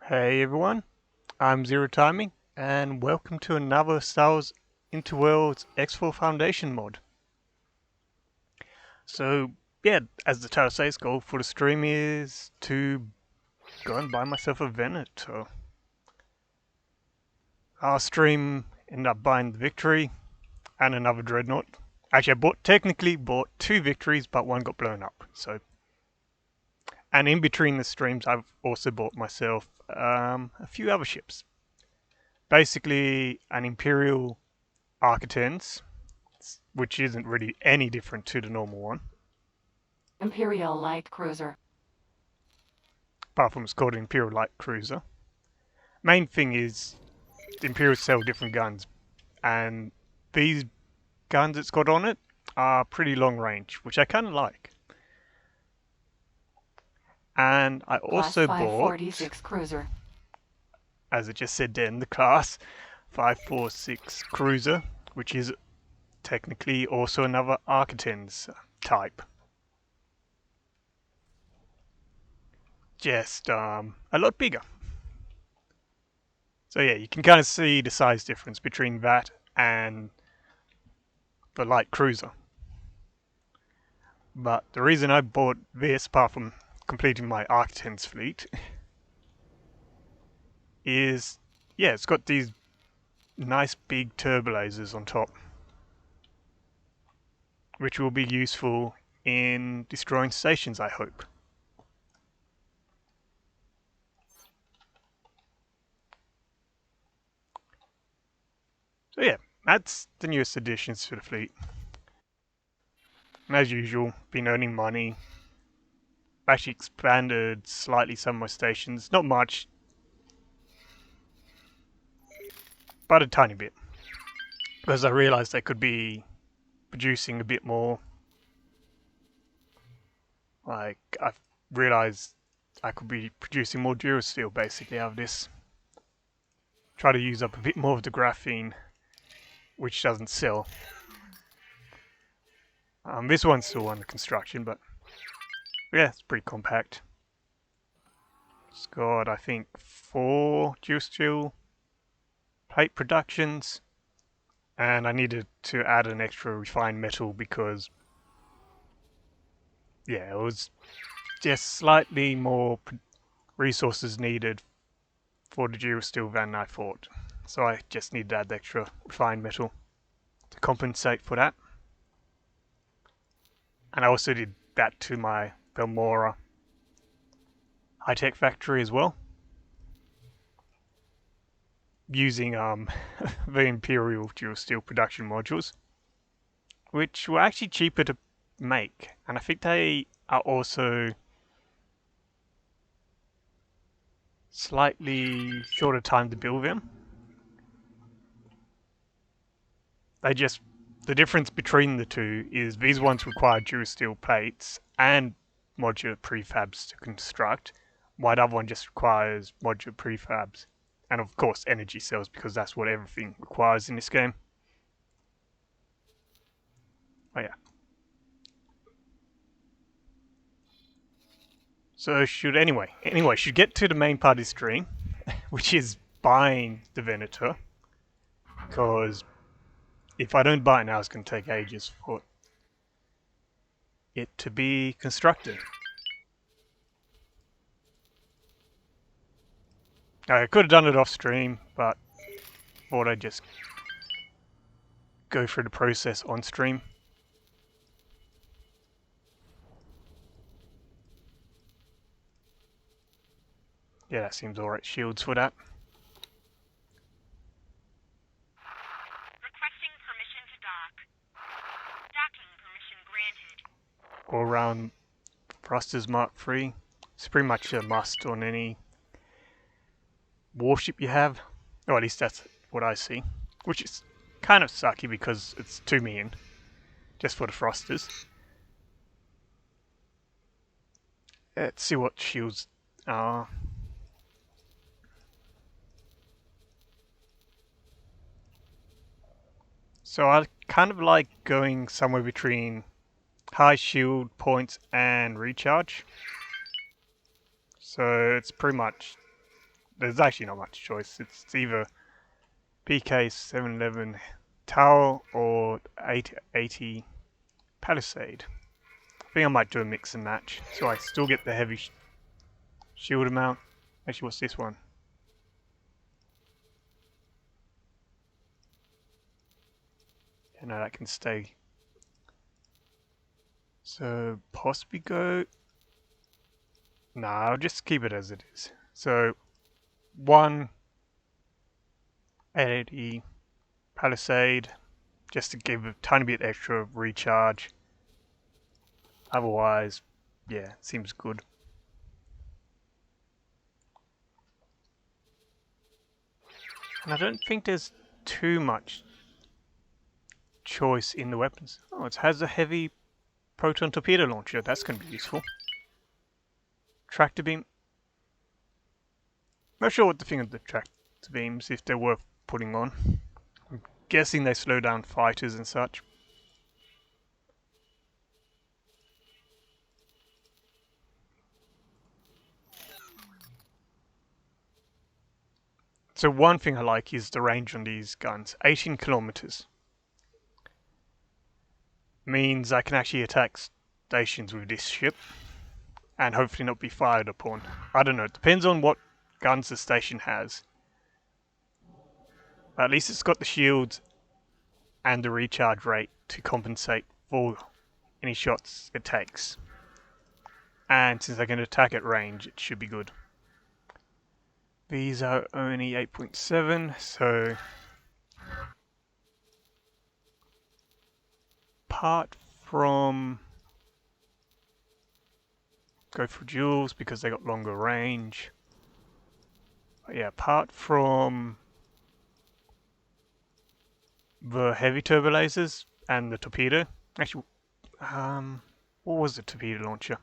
Hey everyone, I'm Zero Timing, and welcome to another Star Wars Interworlds X4 Foundation mod. So, yeah, as the title says, goal for the stream is to go and buy myself a Venator. Our stream ended up buying the Victory and another Dreadnought. Actually, technically bought two Victories, but one got blown up. And in between the streams, I've also bought myself a few other ships. Basically, an Imperial Architens, which isn't really any different to the normal one. Imperial Light Cruiser. Apart from it's called an Imperial Light Cruiser. Main thing is the Imperials sell different guns, and these guns it's got on it are pretty long range, which I kind of like. And I also Class bought, 546 Cruiser. as it just said then, the Class 546 Cruiser, which is technically also another Architens type. Just a lot bigger. So yeah, you can kind of see the size difference between that and the light cruiser. But the reason I bought this, apart from completing my Architens fleet, is, yeah, it's got these nice big turbo lasers on top, which will be useful in destroying stations, I hope. So yeah, that's the newest additions to the fleet. And as usual, been earning money. Actually expanded slightly some of my stations, not much, but a tiny bit. Because I realised I could be producing a bit more. Like, I've realised I could be producing more Durasteel basically out of this. Try to use up a bit more of the graphene, which doesn't sell. This one's still under construction, but yeah, it's pretty compact. It's got, I think, 4 Durasteel plate productions, and I needed to add an extra refined metal because, yeah, it was just slightly more resources needed for the Durasteel than I thought. So I just need to add the extra refined metal to compensate for that. And I also did that to my Belmora high-tech factory as well, using the Imperial Durasteel production modules, which were actually cheaper to make, and I think they are also slightly shorter time to build them. The difference between the two is these ones require Durasteel plates and modular prefabs to construct, while the other one just requires modular prefabs. And of course energy cells, because that's what everything requires in this game. Oh yeah. So should get to the main part of the stream, which is buying the Venator. Because if I don't buy it now, it's going to take ages for it to be constructed. I could have done it off stream, but thought I'd just go through the process on stream. Yeah, that seems alright. Shields for that. Requesting permission to dock. Docking permission granted. All round thrusters Mark III. It's pretty much a must on any warship you have. Or at least that's what I see. Which is kind of sucky because it's 2 million just for the thrusters. Let's see what shields are. So I kind of like going somewhere between high shield points and recharge. So it's pretty much there's actually not much choice. It's either PK 711 Tower or 880 Palisade. I think I might do a mix and match, so I still get the heavy shield amount. Actually, what's this one? Yeah, no, that can stay. So possibly go. Nah, I'll just keep it as it is. So 180 Palisade, just to give a tiny bit extra recharge. Otherwise, yeah, seems good. And I don't think there's too much choice in the weapons. Oh, it has a heavy proton torpedo launcher. That's going to be useful. Tractor beam. Not sure what to think of the tractor beams, if they're worth putting on. I'm guessing they slow down fighters and such. So one thing I like is the range on these guns. 18 kilometers. Means I can actually attack stations with this ship and hopefully not be fired upon. I don't know, it depends on what guns the station has. But at least it's got the shields and the recharge rate to compensate for any shots it takes. And since I can attack at range, it should be good. These are only 8.7, so apart from go for duels because they got longer range. But yeah, apart from the heavy turbo lasers and the torpedo. Actually, what was the torpedo launcher?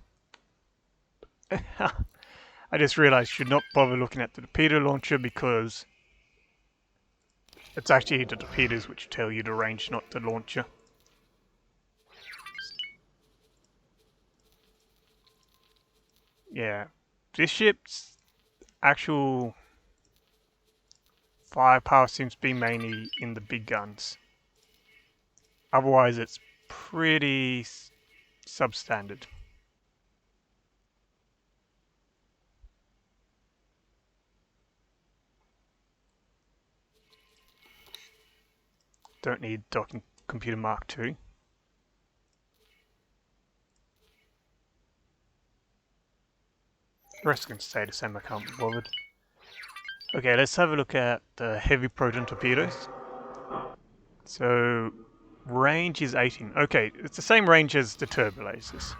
I just realized should not bother looking at the torpedo launcher because it's actually the torpedoes which tell you the range, not the launcher. Yeah, this ship's actual firepower seems to be mainly in the big guns. Otherwise, it's pretty substandard. Don't need docking computer Mark II. The rest can stay the same, I can't be bothered. Okay, let's have a look at the heavy proton torpedoes. So, range is 18. Okay, it's the same range as the turbo lasers,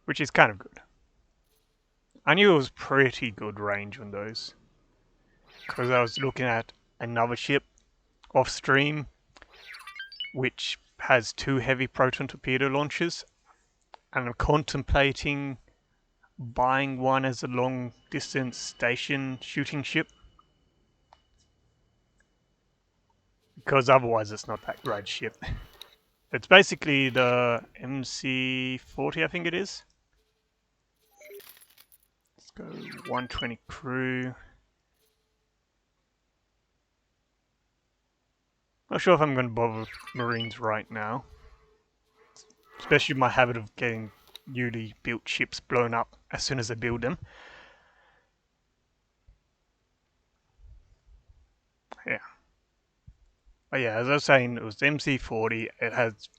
which is kind of good. I knew it was pretty good range on those, because I was looking at another ship off stream, which has 2 heavy proton torpedo launchers, and I'm contemplating buying one as a long distance station shooting ship, because otherwise it's not that great ship. It's basically the MC40, I think it is. Let's go 120 crew. Not sure if I'm going to bother with Marines right now, especially my habit of getting newly built ships blown up as soon as I build them. Yeah. But yeah, as I was saying, it was the MC40. It has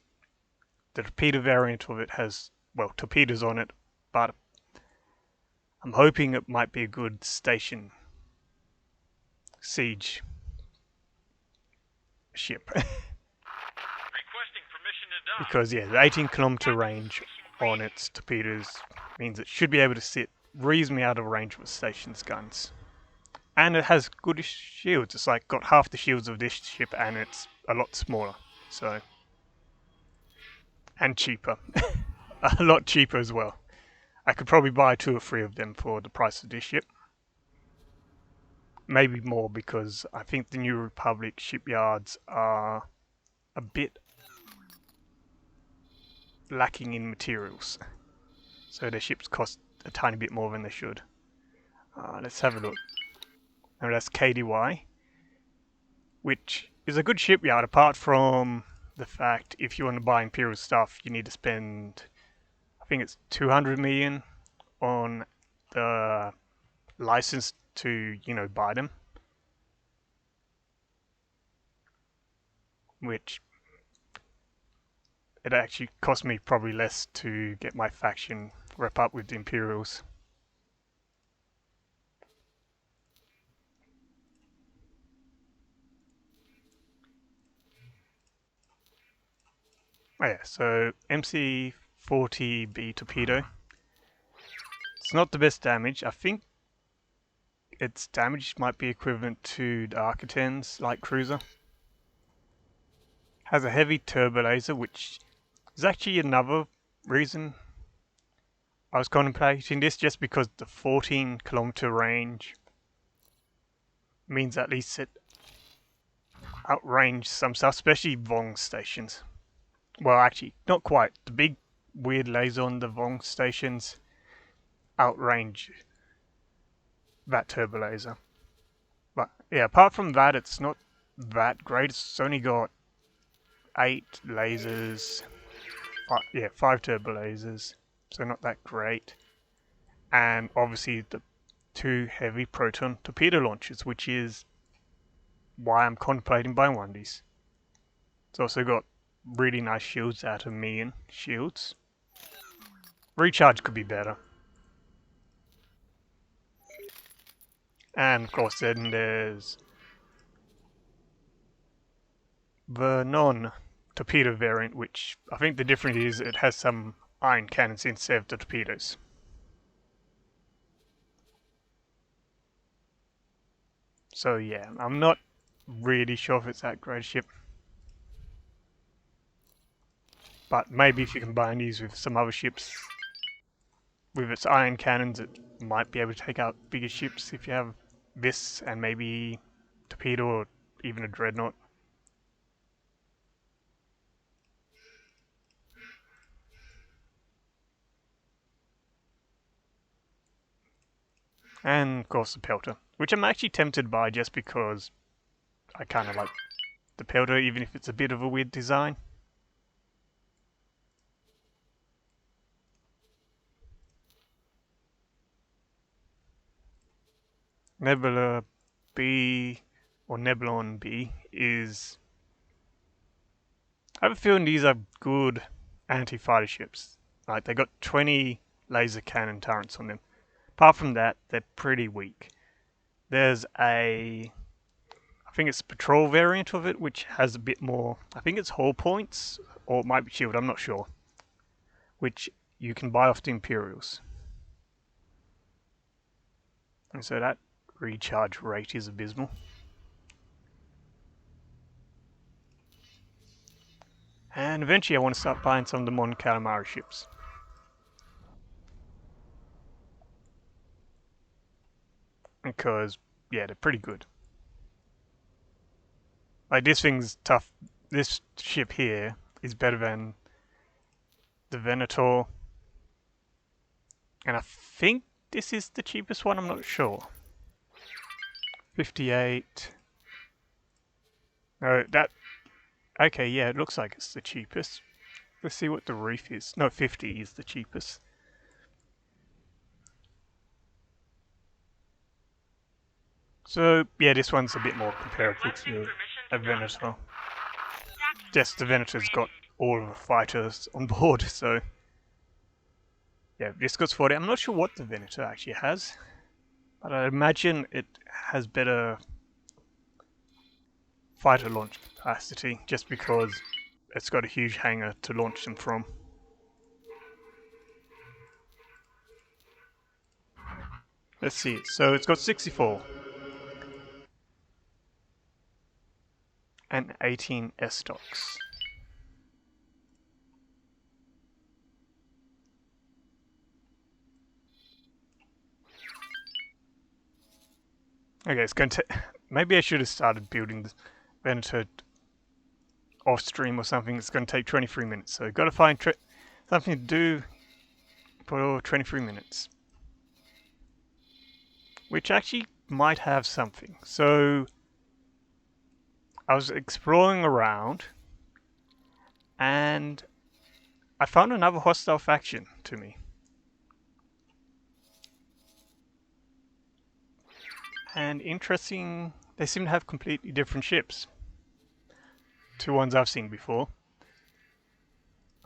the torpedo variant of it has, well, torpedoes on it, but I'm hoping it might be a good station siege ship. Because yeah, the 18-kilometer range on its torpedoes means it should be able to sit reasonably out of range of a station's guns. And it has good shields. It's like got half the shields of this ship and it's a lot smaller. So, and cheaper. A lot cheaper as well. I could probably buy 2 or 3 of them for the price of this ship. Maybe more because I think the New Republic shipyards are a bit lacking in materials. So their ships cost a tiny bit more than they should. Let's have a look. and that's KDY, which is a good shipyard apart from the fact if you want to buy Imperial stuff, you need to spend, I think it's 200 million on the license to, buy them. Which it actually cost me probably less to get my faction rep up with the Imperials. Oh yeah, so MC40B torpedo. It's not the best damage. I think its damage might be equivalent to the Arcaten's light cruiser. Has a heavy turbo laser, which is actually another reason I was contemplating this, just because the 14-kilometer range means at least it outrange some stuff, especially Vong stations. Well, actually, not quite. The big weird laser on the Vong stations outrange that turbo laser. But yeah, apart from that, it's not that great. It's only got 8 lasers. 5 turbo lasers. So not that great. And obviously the 2 heavy proton torpedo launchers, which is why I'm contemplating buying one of these. It's also got really nice shields out of million shields. Recharge could be better. And of course then there's the non-torpedo variant, which I think the difference is it has some iron cannons instead of the torpedoes. So yeah, I'm not really sure if it's that great a ship. But maybe if you combine these with some other ships, with its iron cannons, it might be able to take out bigger ships if you have this and maybe torpedo or even a dreadnought. And of course the Pelter, which I'm actually tempted by just because I kind of like the Pelter, even if it's a bit of a weird design. Nebula B or Nebulon B is... I have a feeling these are good anti-fighter ships. Like, they got 20 laser cannon turrets on them. Apart from that, they're pretty weak. There's I think it's a patrol variant of it, which has a bit more, I think it's hull points, or it might be shield, I'm not sure, which you can buy off the Imperials. And so that recharge rate is abysmal. And eventually I want to start buying some of the Mon Calamari ships. Because, yeah, they're pretty good. Like, this thing's tough. This ship here is better than the Venator. And I think this is the cheapest one, I'm not sure. 58. No, that... Okay, yeah, it looks like it's the cheapest. Let's see what the reef is. No, 50 is the cheapest. So, yeah, this one's a bit more comparable to a Venator. Just the Venator's got all of the fighters on board, so... Yeah, this goes 40. I'm not sure what the Venator actually has, but I imagine it has better fighter launch capacity, just because it's got a huge hangar to launch them from. Let's see, so it's got 64 and 18 S-stocks. Okay, it's going to... Maybe I should have started building the Venator off stream or something. It's going to take 23 minutes, so got to find something to do for 23 minutes. Which actually might have something. So I was exploring around and I found another hostile faction to me. And interesting, they seem to have completely different ships to ones I've seen before.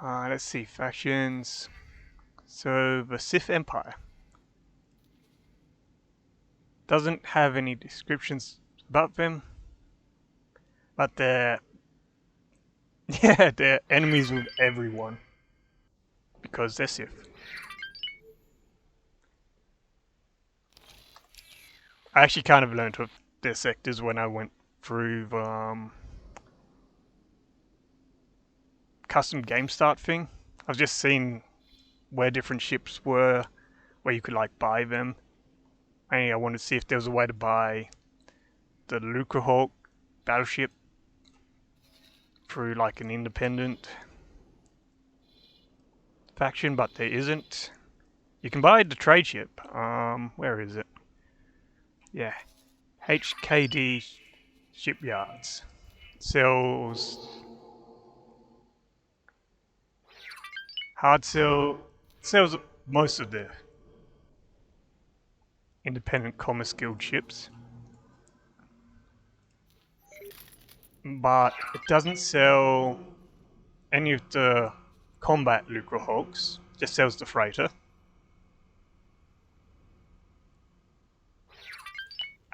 Let's see, factions. So the Sith Empire doesn't have any descriptions about them, but they're yeah, they're enemies with everyone because they're Sith. I actually kind of learned of their sectors when I went through the custom game start thing. I've just seen where different ships were, where you could like buy them. I wanted to see if there was a way to buy the Lucrehawk battleship through like an independent faction, but there isn't. You can buy the trade ship. Where is it? Yeah, HKD Shipyards sells hard sell sells most of the independent commerce guild ships, but it doesn't sell any of the combat Lucrehawks. Just sells the freighter.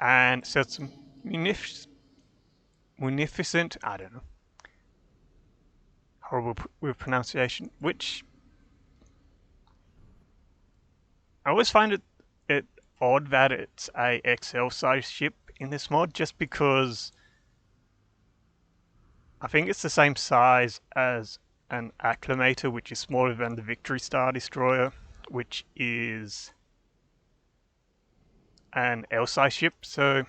And sells some munificent, I don't know, horrible with pronunciation, which I always find it odd that it's a XL size ship in this mod, just because I think it's the same size as an Acclamator, which is smaller than the Victory Star Destroyer, which is an L size ship. So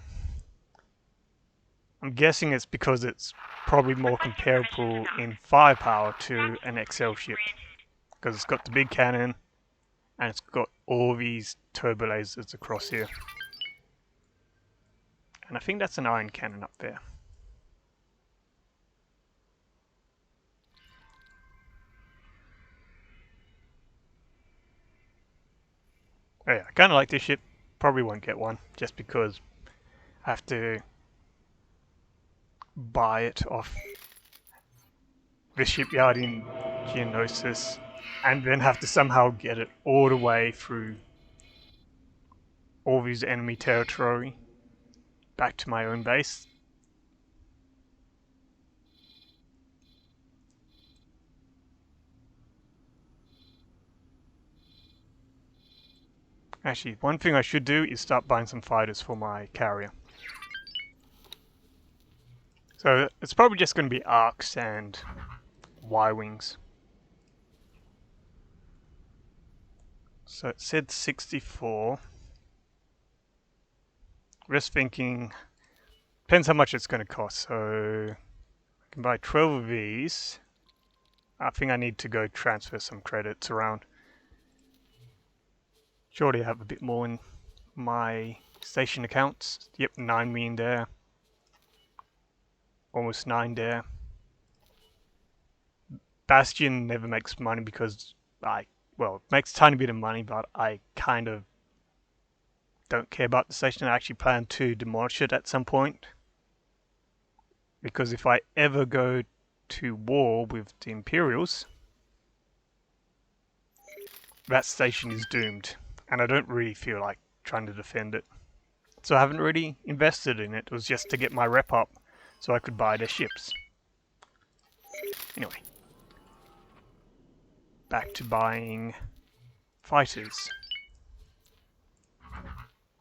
I'm guessing it's because it's probably more comparable in firepower to an XL ship, because it's got the big cannon and it's got all these turbo lasers across here. And I think that's an iron cannon up there. Oh yeah, I kind of like this ship. Probably won't get one, just because I have to buy it off the shipyard in Geonosis, and then have to somehow get it all the way through all these enemy territory back to my own base. Actually, one thing I should do is start buying some fighters for my carrier. So it's probably just going to be arcs and Y-wings. So it said 64. Just thinking, depends how much it's going to cost. So I can buy 12 of these. I think I need to go transfer some credits around. Surely I have a bit more in my station accounts. Yep, 9 million there. Almost 9 there. Bastion never makes money because well, it makes a tiny bit of money, but I kind of don't care about the station. I actually plan to demolish it at some point, because if I ever go to war with the Imperials, that station is doomed, and I don't really feel like trying to defend it. So I haven't really invested in it. It was just to get my rep up so I could buy their ships. Anyway, back to buying fighters.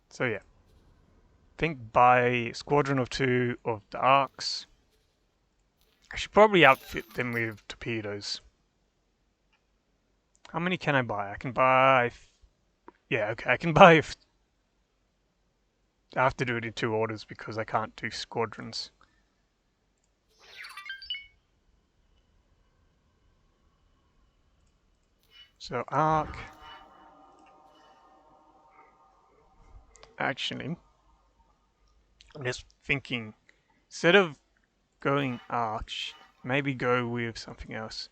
So yeah, I think buy a squadron or 2 of the arcs. I should probably outfit them with torpedoes. How many can I buy? I can buy... Yeah, okay, I can buy... I have to do it in 2 orders because I can't do squadrons. So arc... Actually, I'm just thinking, instead of going arch, maybe go with something else.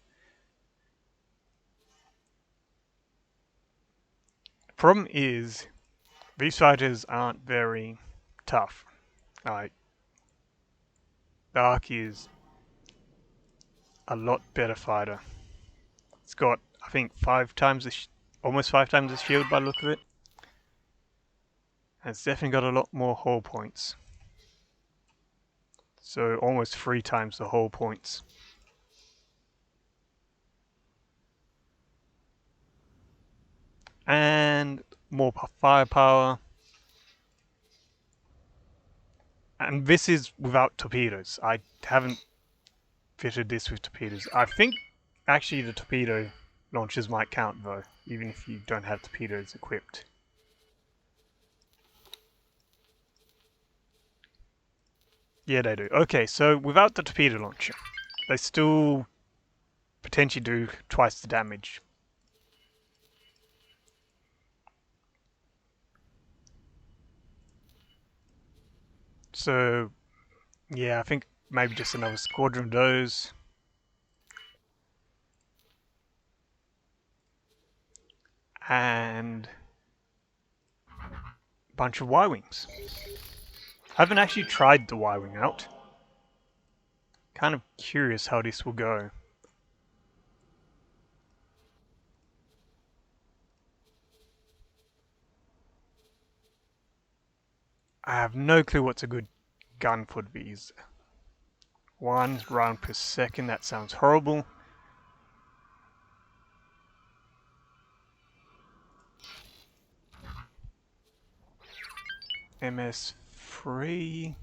Problem is, these fighters aren't very tough. Like, the Arc is a lot better fighter. It's got, I think, almost 5 times the shield by the look of it. And it's definitely got a lot more hull points. So almost 3 times the hull points. And more firepower. And this is without torpedoes. I haven't fitted this with torpedoes. I think actually the torpedo launchers might count though, even if you don't have torpedoes equipped. Yeah, they do. Okay, so without the torpedo launcher, they still potentially do twice the damage. So, yeah, I think maybe just another squadron of those. And a bunch of Y-Wings. I haven't actually tried the Y-Wing out. Kind of curious how this will go. I have no clue what's a good gun for these. 1 round per second, that sounds horrible. MS3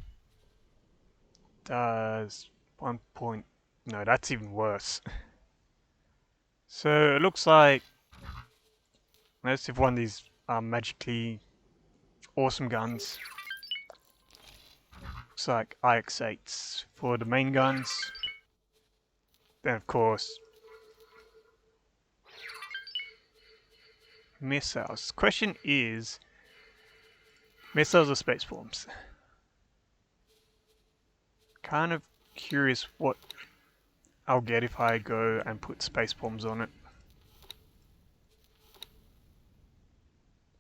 does 1 point... No, that's even worse. So it looks like most of one of these are magically awesome guns. Looks like IX-8s for the main guns. Then of course missiles. Question is, missiles or space bombs? Kind of curious what I'll get if I go and put space bombs on it.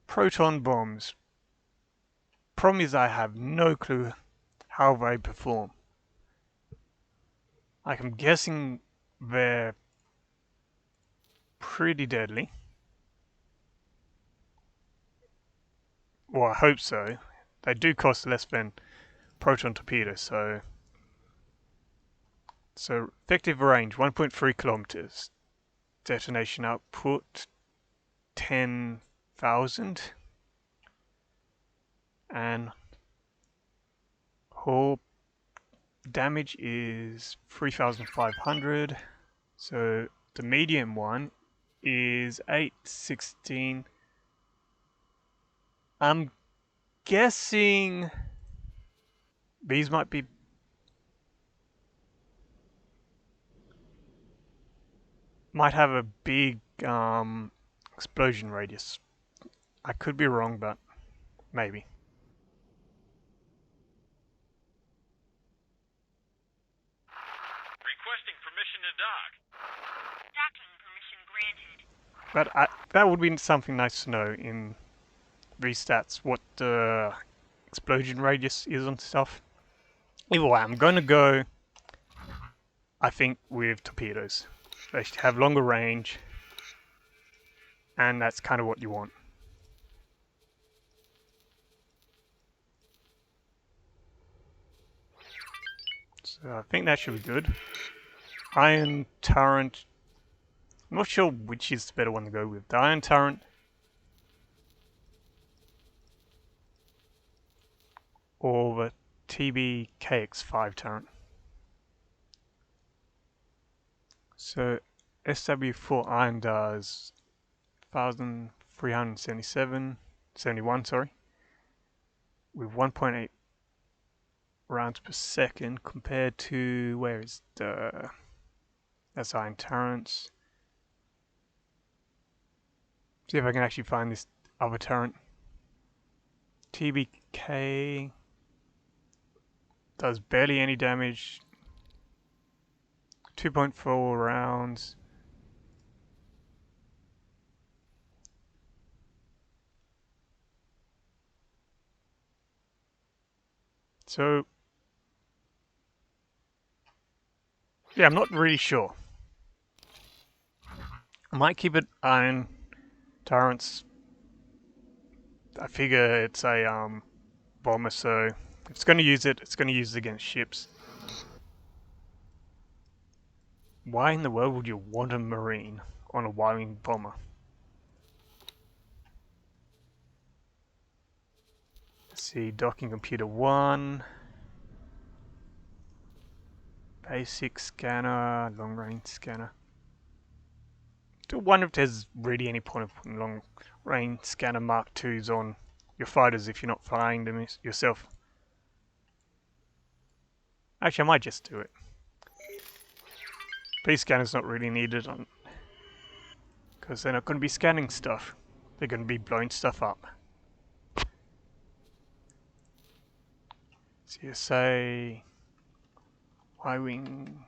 Proton bombs. Problem is I have no clue how they perform. Like, I'm guessing they're pretty deadly. Well, I hope so. They do cost less than proton torpedoes, so effective range 1.3 kilometers. Detonation output 10,000. And hull damage is 3,500. So the medium one is 816. I'm guessing these might have a big explosion radius. I could be wrong, but maybe. Requesting permission to dock. Docking permission granted. But that would be something nice to know in these stats, what the explosion radius is on stuff. Either way, I'm going to go, I think, with torpedoes. They should have longer range, and that's kind of what you want. So I think that should be good. Iron Turret. I'm not sure which is the better one to go with. The Iron Turret or the TBKX5 turret. So SW4 Iron does 1,371, sorry, with 1.8 rounds per second compared to, where is that's Iron Turrets. See if I can actually find this other turret. TBK Does barely any damage. 2.4 rounds. So, yeah, I'm not really sure. I might keep it iron turrets. I figure it's a bomber, so if it's going to use it, it's going to use it against ships. Why in the world would you want a marine on a Y-wing bomber? Let's see, docking computer 1. Basic scanner, long range scanner. I wonder if there's really any point of putting long range scanner Mark IIs on your fighters if you're not flying them yourself. Actually, I might just do it. Base scanner's not really needed on because they're not going to be scanning stuff. They're going to be blowing stuff up. CSA Y-wing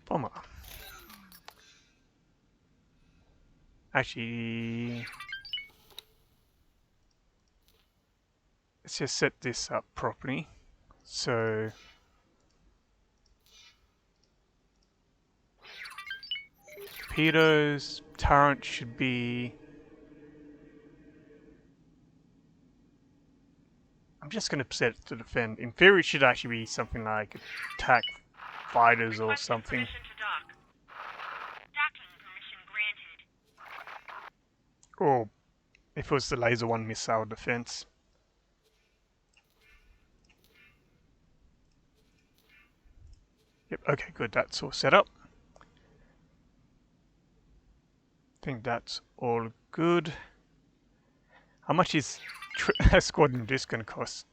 bomber. Actually, let's just set this up properly. So torpedoes, turret should be. I'm just going to set it to defend. In theory, it should actually be something like attack fighters or Requesting something. permission to dock. Docking permission granted. Or if it was the laser one, missile defense. Yep, okay, good. That's all set up. I think that's all good. How much is a squadron disc going to cost?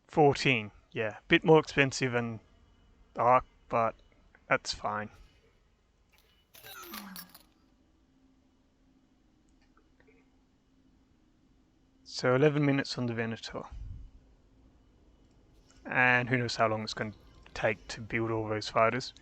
14. Yeah, a bit more expensive than Arc, but that's fine. So 11 minutes on the Venator. And who knows how long it's going to take to build all those fighters.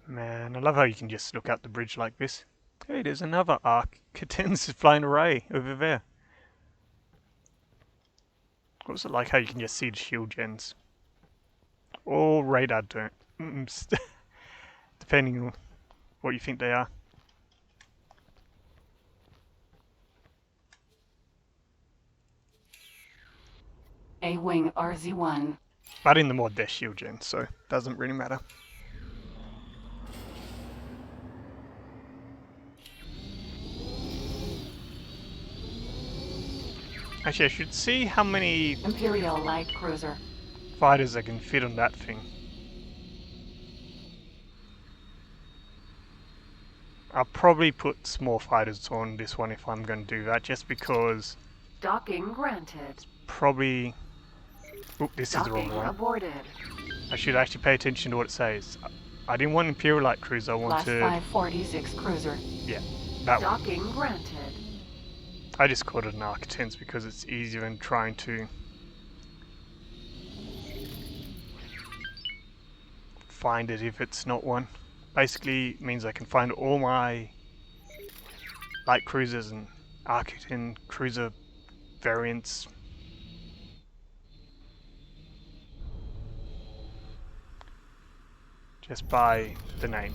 Man, I love how you can just look out the bridge like this. Hey, there's another Arc Caden's flying array over there. What's it like how you can just see the shield gens? Or radar don't. Depending on what you think they are. A-Wing RZ-1. But in the mod they're shield gens, so it doesn't really matter. Actually, I should see how many Imperial Light Cruiser. fighters I can fit on that thing. I'll probably put small fighters on this one if I'm going to do that, just because Docking granted. probably... Oop, this is the wrong Docking one. aborted. I should actually pay attention to what it says. I didn't want Imperial Light Cruiser, I Class wanted... 546 Cruiser. Yeah, that one. Docking granted. I just called it an Architens because it's easier than trying to find it if it's not one. Basically, it means I can find all my light cruisers and Architen cruiser variants. Just by the name.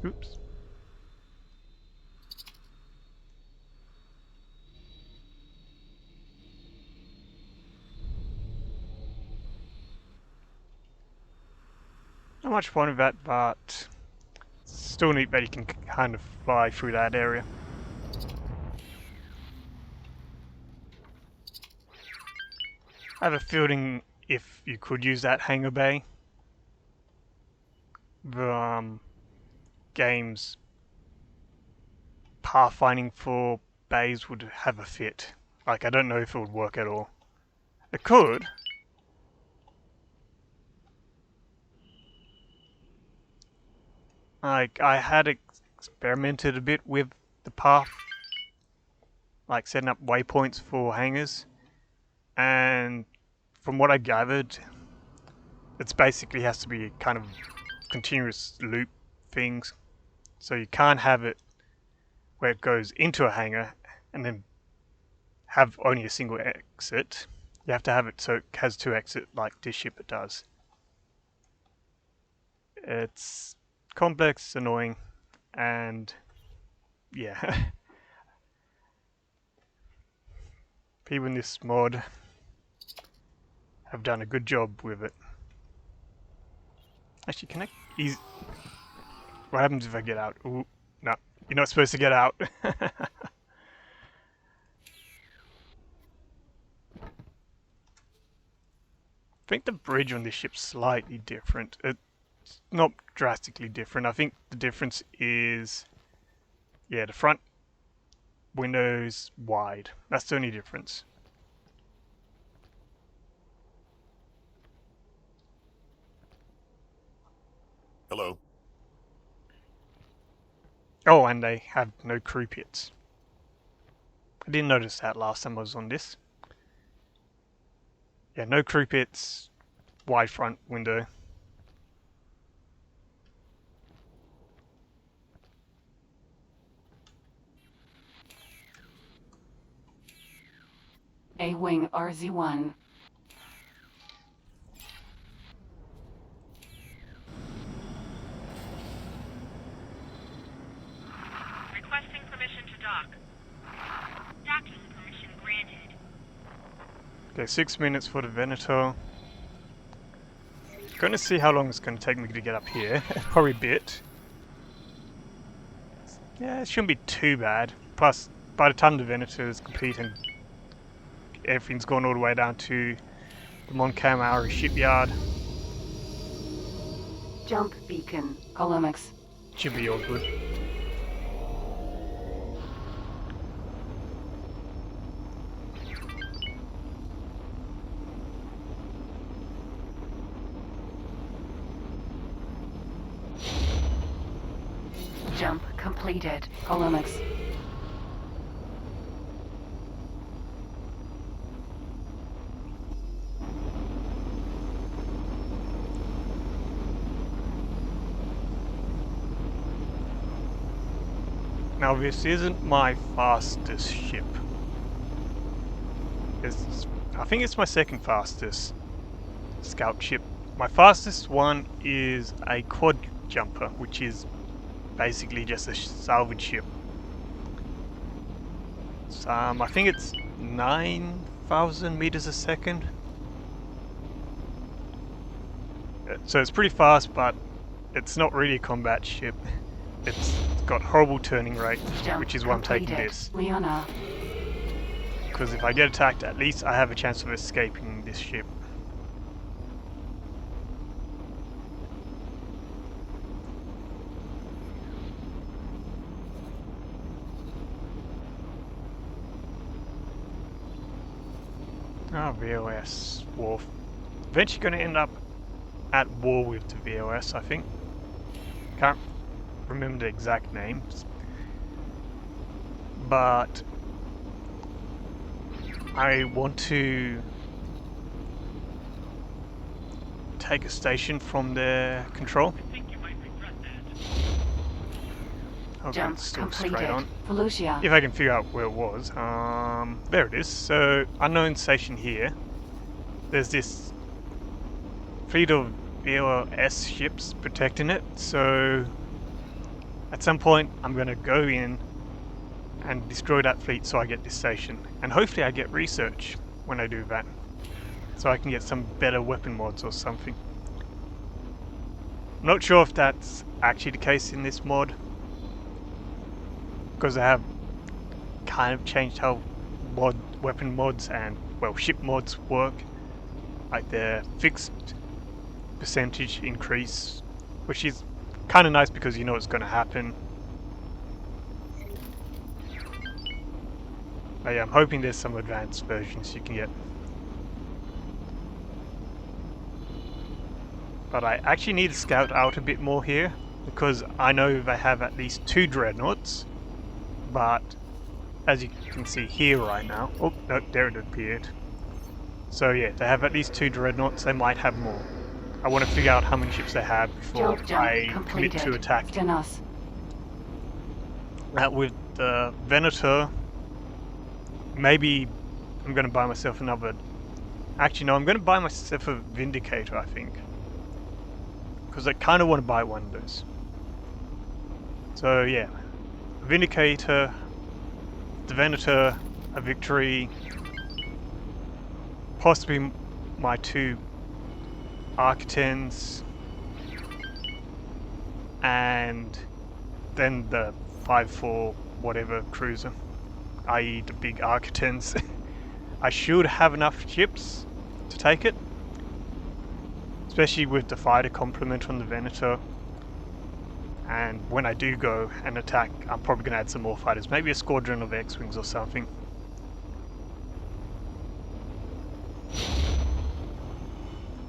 Oops. Not much fun with that, but still neat that you can kind of fly through that area. I have a feeling if you could use that hangar bay, the game's pathfinding for bays would have a fit. Like, I don't know if it would work at all. It could. I had experimented a bit with the path, like setting up waypoints for hangars, and from what I gathered, it's basically has to be kind of continuous loop things. So you can't have it where it goes into a hangar and then have only a single exit. You have to have it so it has two exits like this ship it does. It's complex, annoying, and yeah. People in this mod have done a good job with it. Actually, can I easy... What happens if I get out? Ooh, no. You're not supposed to get out. I think the bridge on this ship's slightly different. It's not drastically different. I think the difference is... Yeah, the front window's wide. That's the only difference. Hello. Oh, and they have no crew pits. I didn't notice that last time I was on this. Yeah, no crew pits, wide front window. A-Wing RZ-1. Requesting permission to dock. Docking permission granted. Okay, 6 minutes for the Venator. Gonna see how long it's gonna take me to get up here. Probably a bit. Yeah, it shouldn't be too bad. Plus, by the time the Venator is complete and everything's gone all the way down to the Moncamauri shipyard, Jump beacon. Columix. should be all good. Jump completed. Columix. Now this isn't my fastest ship. I think it's my second fastest scout ship. My fastest one is a quad jumper, which is basically just a salvage ship. So, I think it's 9,000 meters a second. So it's pretty fast, but it's not really a combat ship. It's got horrible turning rate, Jump which is why I'm taking completed. this. Leona. Because if I get attacked, at least I have a chance of escaping this ship. Ah, VOS Wharf. Eventually going to end up at war with the VOS, I think. Can't remember the exact names. But I want to take a station from their control. I think you might regret that. Okay, Jump it's still straight completed. on. Felucia. If I can figure out where it was. There it is. So, unknown station here. There's this fleet of VOS ships protecting it. So, at some point, I'm going to go in and destroy that fleet so I get this station. And hopefully I get research when I do that. So I can get some better weapon mods or something. I'm not sure if that's actually the case in this mod, because I have kind of changed how weapon mods and, well, ship mods work. Like their fixed percentage increase, which is kind of nice because you know it's going to happen. But yeah, I'm hoping there's some advanced versions you can get. But I actually need to scout out a bit more here, because I know they have at least 2 dreadnoughts, but as you can see here right now, oh no, there it appeared. So yeah, they have at least 2 dreadnoughts, they might have more. I want to figure out how many ships they have before Jump I commit completed. to attacking. Stenos. With the Venator, maybe I'm going to buy myself another... Actually, no, I'm going to buy myself a Vindicator, I think. Because I kind of want to buy one of those. So yeah, a Vindicator, the Venator, a Victory, possibly my 2 Architens, and then the 5-4 whatever cruiser, i.e. the big Architens. I should have enough ships to take it, especially with the fighter complement on the Venator. And when I do go and attack, I'm probably going to add some more fighters, maybe a squadron of X-Wings or something.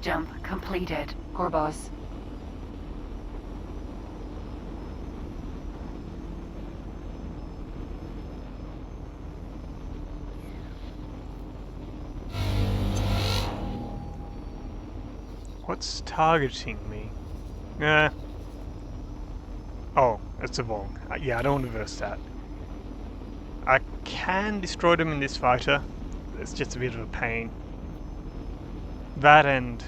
Jump completed. Corvus. What's targeting me? Oh, it's a Vong. Yeah, I don't want to verse that. I can destroy them in this fighter. It's just a bit of a pain. That and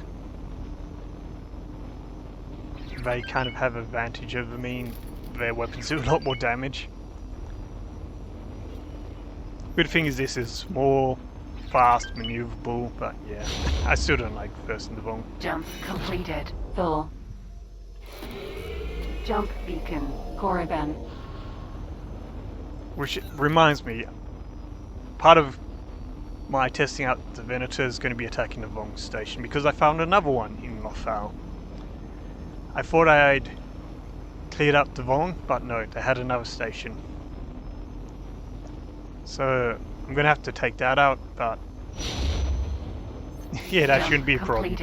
they kind of have advantage over me. Their weapons do a lot more damage. Good thing is this is more fast, maneuverable, but yeah, I still don't like versing the Vong. Jump completed. Full. Jump beacon. Korriban. Which reminds me, part of my testing out the Venator is going to be attacking the Vong station, because I found another one in Lothal. I thought I'd cleared up the Vong, but no, they had another station. So I'm going to have to take that out, but yeah, that shouldn't be a problem.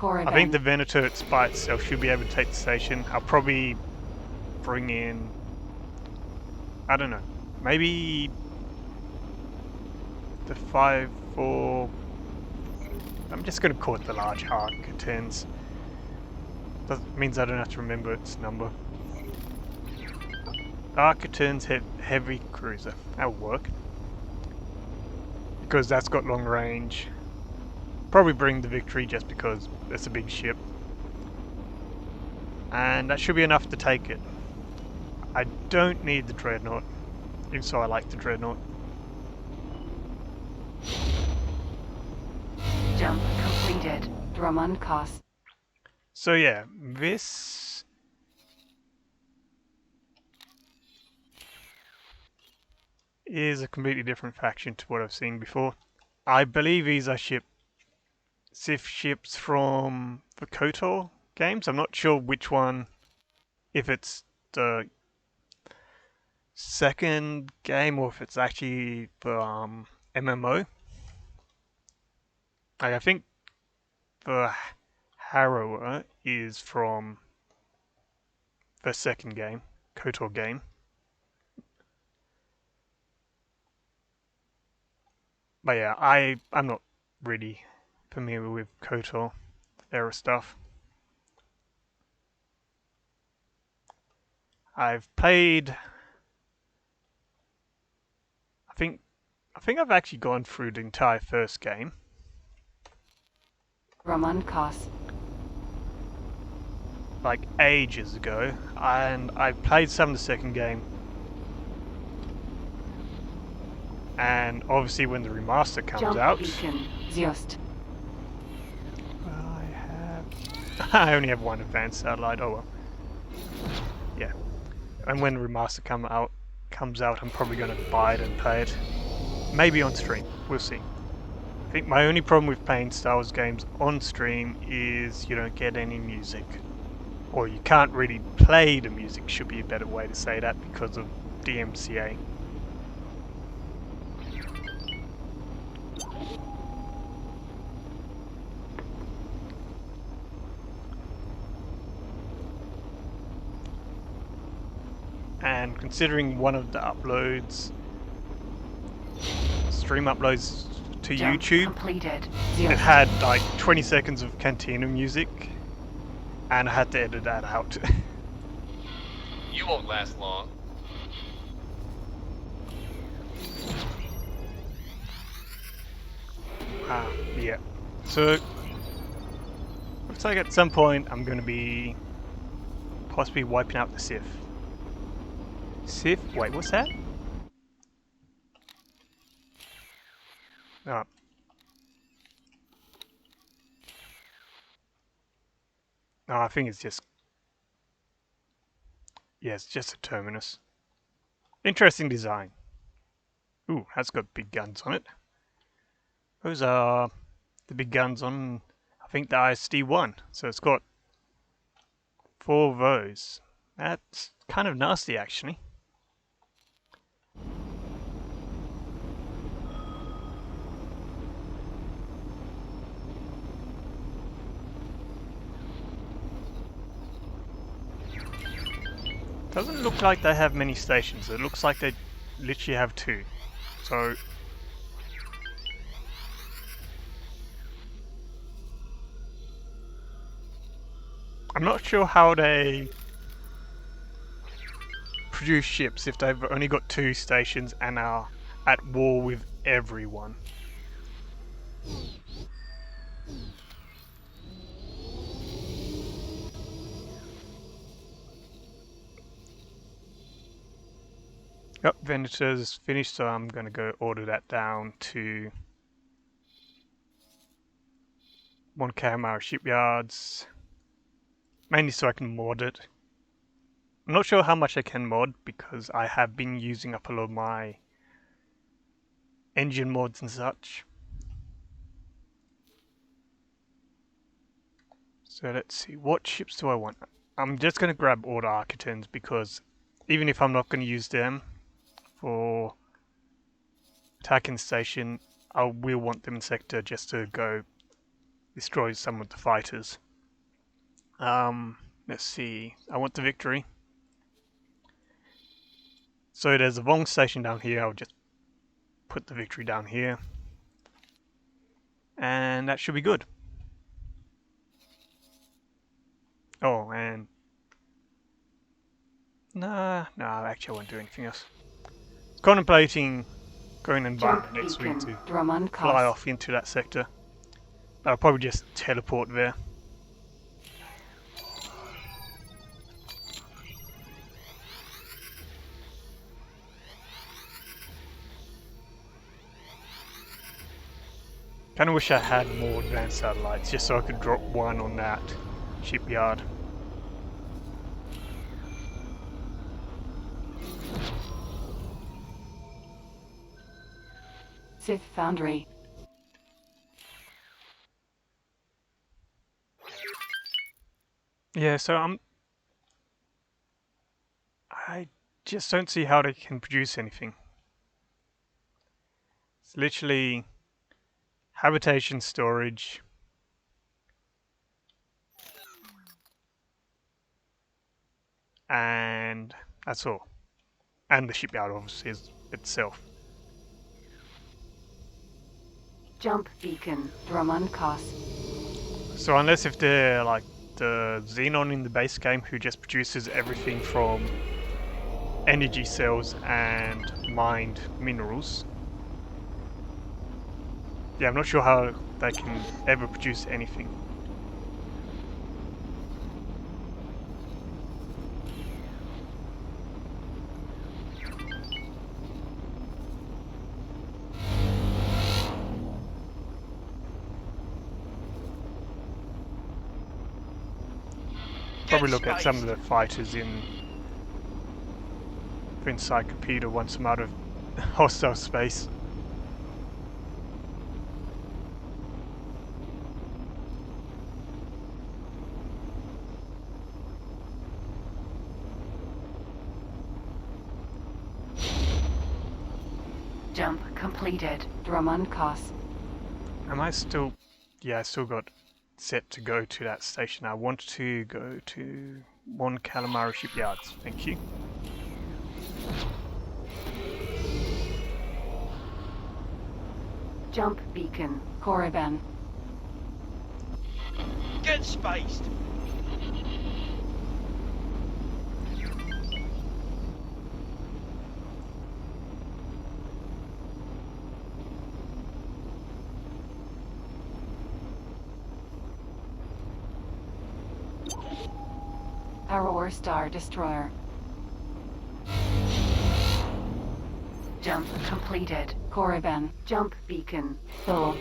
I think the Venator by itself should be able to take the station. I'll probably bring in, I don't know, maybe the 5-4. I'm just going to call it the large Architens. That means I don't have to remember its number. Architens heavy cruiser. That'll work. Because that's got long range. Probably bring the Victory just because it's a big ship. And that should be enough to take it. I don't need the Dreadnought. Even so, I like the Dreadnought. Jump completed. Drummond Cost. So yeah, this is a completely different faction to what I've seen before. I believe these are Sith ships from the KOTOR games. I'm not sure which one, if it's the second game or if it's actually the MMO. I think the Harrower is from the second game, KOTOR game. But yeah, I'm not really familiar with KOTOR era stuff. I've played. I think I've actually gone through the entire first game. Drummond Cost. Like ages ago, and I played some of the second game. And obviously when the remaster comes Jump out, beacon. Ziost. I only have one advanced satellite. Oh well. Yeah. And when the remaster comes out, I'm probably going to buy it and play it. Maybe on stream. We'll see. I think my only problem with playing Star Wars games on stream is you don't get any music. Or you can't really play the music, should be a better way to say that, because of DMCA. and considering one of the uploads, stream uploads to Jump YouTube, completed. it Ziost. had like 20 seconds of Cantina music, and I had to edit that out. You won't last long. Yeah. So, looks like at some point I'm going to be possibly wiping out the Sith. Sith? Wait, what's that? Oh. No, I think it's just... Yeah, it's just a terminus. Interesting design. Ooh, that's got big guns on it. Those are the big guns on, I think, the ISD-1. So it's got 4 of those. That's kind of nasty, actually. Doesn't look like they have many stations. It looks like they literally have 2. So I'm not sure how they produce ships if they've only got 2 stations and are at war with everyone. Yep, Venator's finished, so I'm going to go order that down to 1 Karamara shipyards, mainly so I can mod it. I'm not sure how much I can mod because I have been using up a lot of my engine mods and such. So let's see, what ships do I want? I'm just going to grab all the Architons because even if I'm not going to use them for attacking the station, I will want them in sector just to go destroy some of the fighters. Let's see, I want the victory. So there's a Vong station down here, I'll just put the victory down here. And that should be good. Oh, and... Nah, actually I won't do anything else. Contemplating going and buying Jump the next week to beacon. Drummond fly Cost. off into that sector. I'll probably just teleport there. Kinda wish I had more advanced satellites just so I could drop one on that shipyard. Sith Foundry. Yeah, so I just don't see how they can produce anything. It's literally habitation storage. And that's all. And the shipyard obviously is itself. Jump beacon. Drummond Cost. So unless if they're like the Xenon in the base game who just produces everything from energy cells and mined minerals. Yeah, I'm not sure how they can ever produce anything. Probably look at some of the fighters in Encyclopedia once I'm out of hostile space. Jump completed. Drummond Cost. Am I still... Yeah, I still got set to go to that station. I want to go to 1 Calamari shipyards. Thank you. Jump beacon, Korriban. Get spaced. Arrow Star Destroyer. Jump completed, Korriban. Jump beacon, full.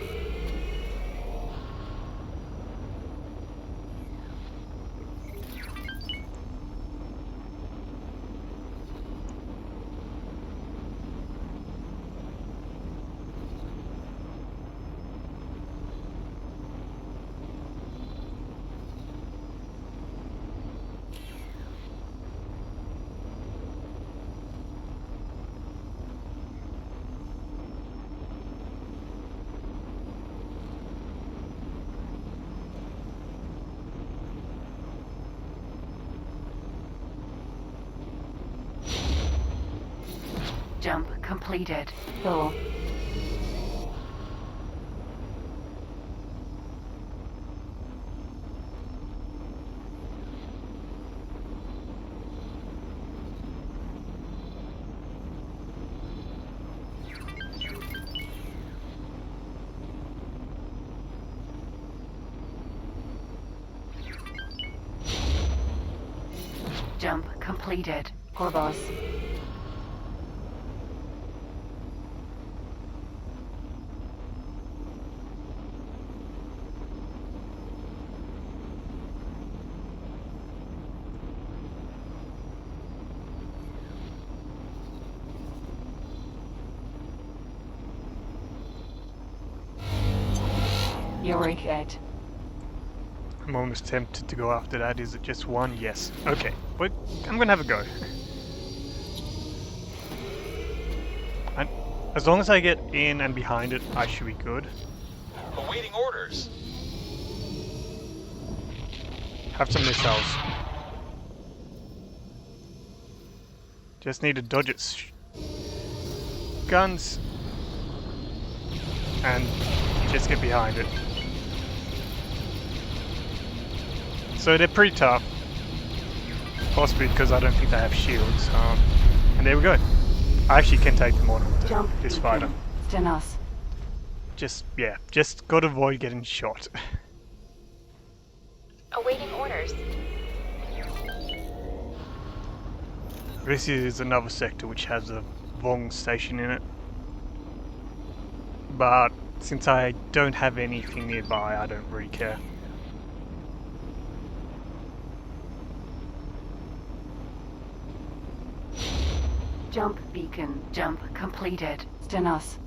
Jump completed, full. Jump completed, Corvus. Yorick 8. I'm almost tempted to go after that. Is it just one? Yes. Okay, but I'm gonna have a go. And as long as I get in and behind it, I should be good. Awaiting orders. Have some missiles. Just need to dodge its guns and just get behind it. So they're pretty tough, possibly because I don't think they have shields. And there we go. I actually can take them on with Jump this beacon, fighter. Stenos. Just gotta avoid getting shot. Awaiting orders. This is another sector which has a Vong station in it. But since I don't have anything nearby, I don't really care. Jump beacon, jump completed, Stenos.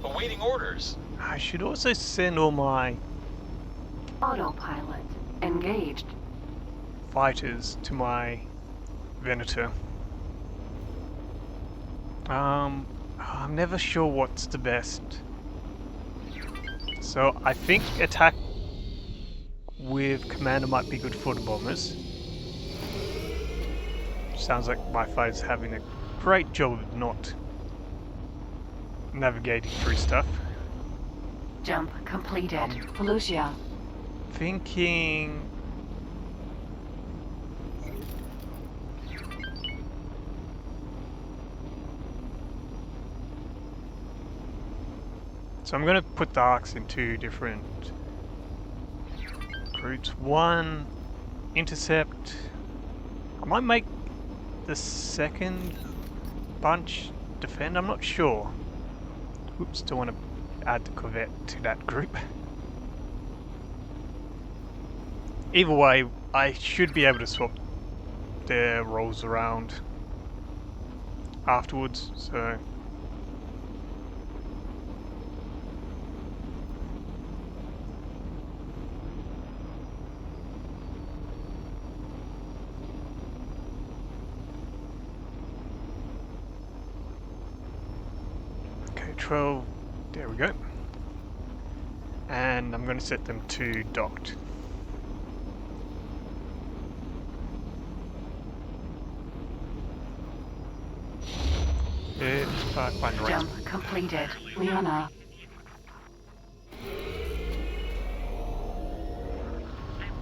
Awaiting orders. I should also send all my Autopilot, engaged. fighters to my Venator. I'm never sure what's the best. So I think attack with Commander might be good for the bombers. Sounds like my fighter's having a great job of not navigating through stuff. Jump completed, Felucia. Thinking... So I'm going to put the arcs in two different groups. One, intercept. I might make the second bunch defend, I'm not sure. Oops, don't want to add the Corvette to that group. Either way, I should be able to swap their roles around. afterwards, so... Okay, 12, there we go. And I'm going to set them to docked. Jump completed. Liana.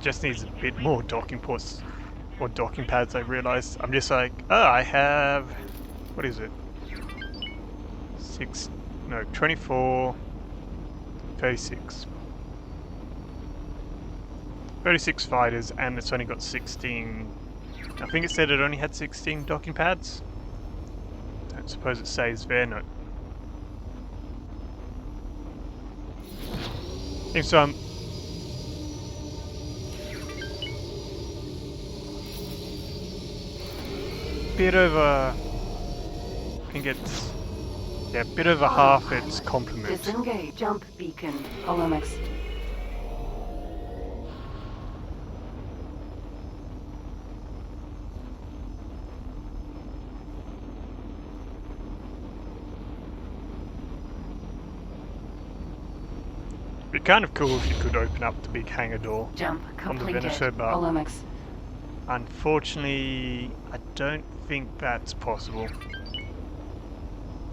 Just needs a bit more docking ports or docking pads, I realized. I'm just like, oh, I have, what is it? 24, 36. 36 fighters, and it's only got 16. I think it said it only had 16 docking pads. Don't suppose it says there, no. And so I'm bit over, I think it's, yeah, bit over half its complement. Disengage. Jump beacon. Holomics. It'd be kind of cool if you could open up the big hangar door Jump on the completed. Venator, but Holomics. unfortunately I don't think that's possible.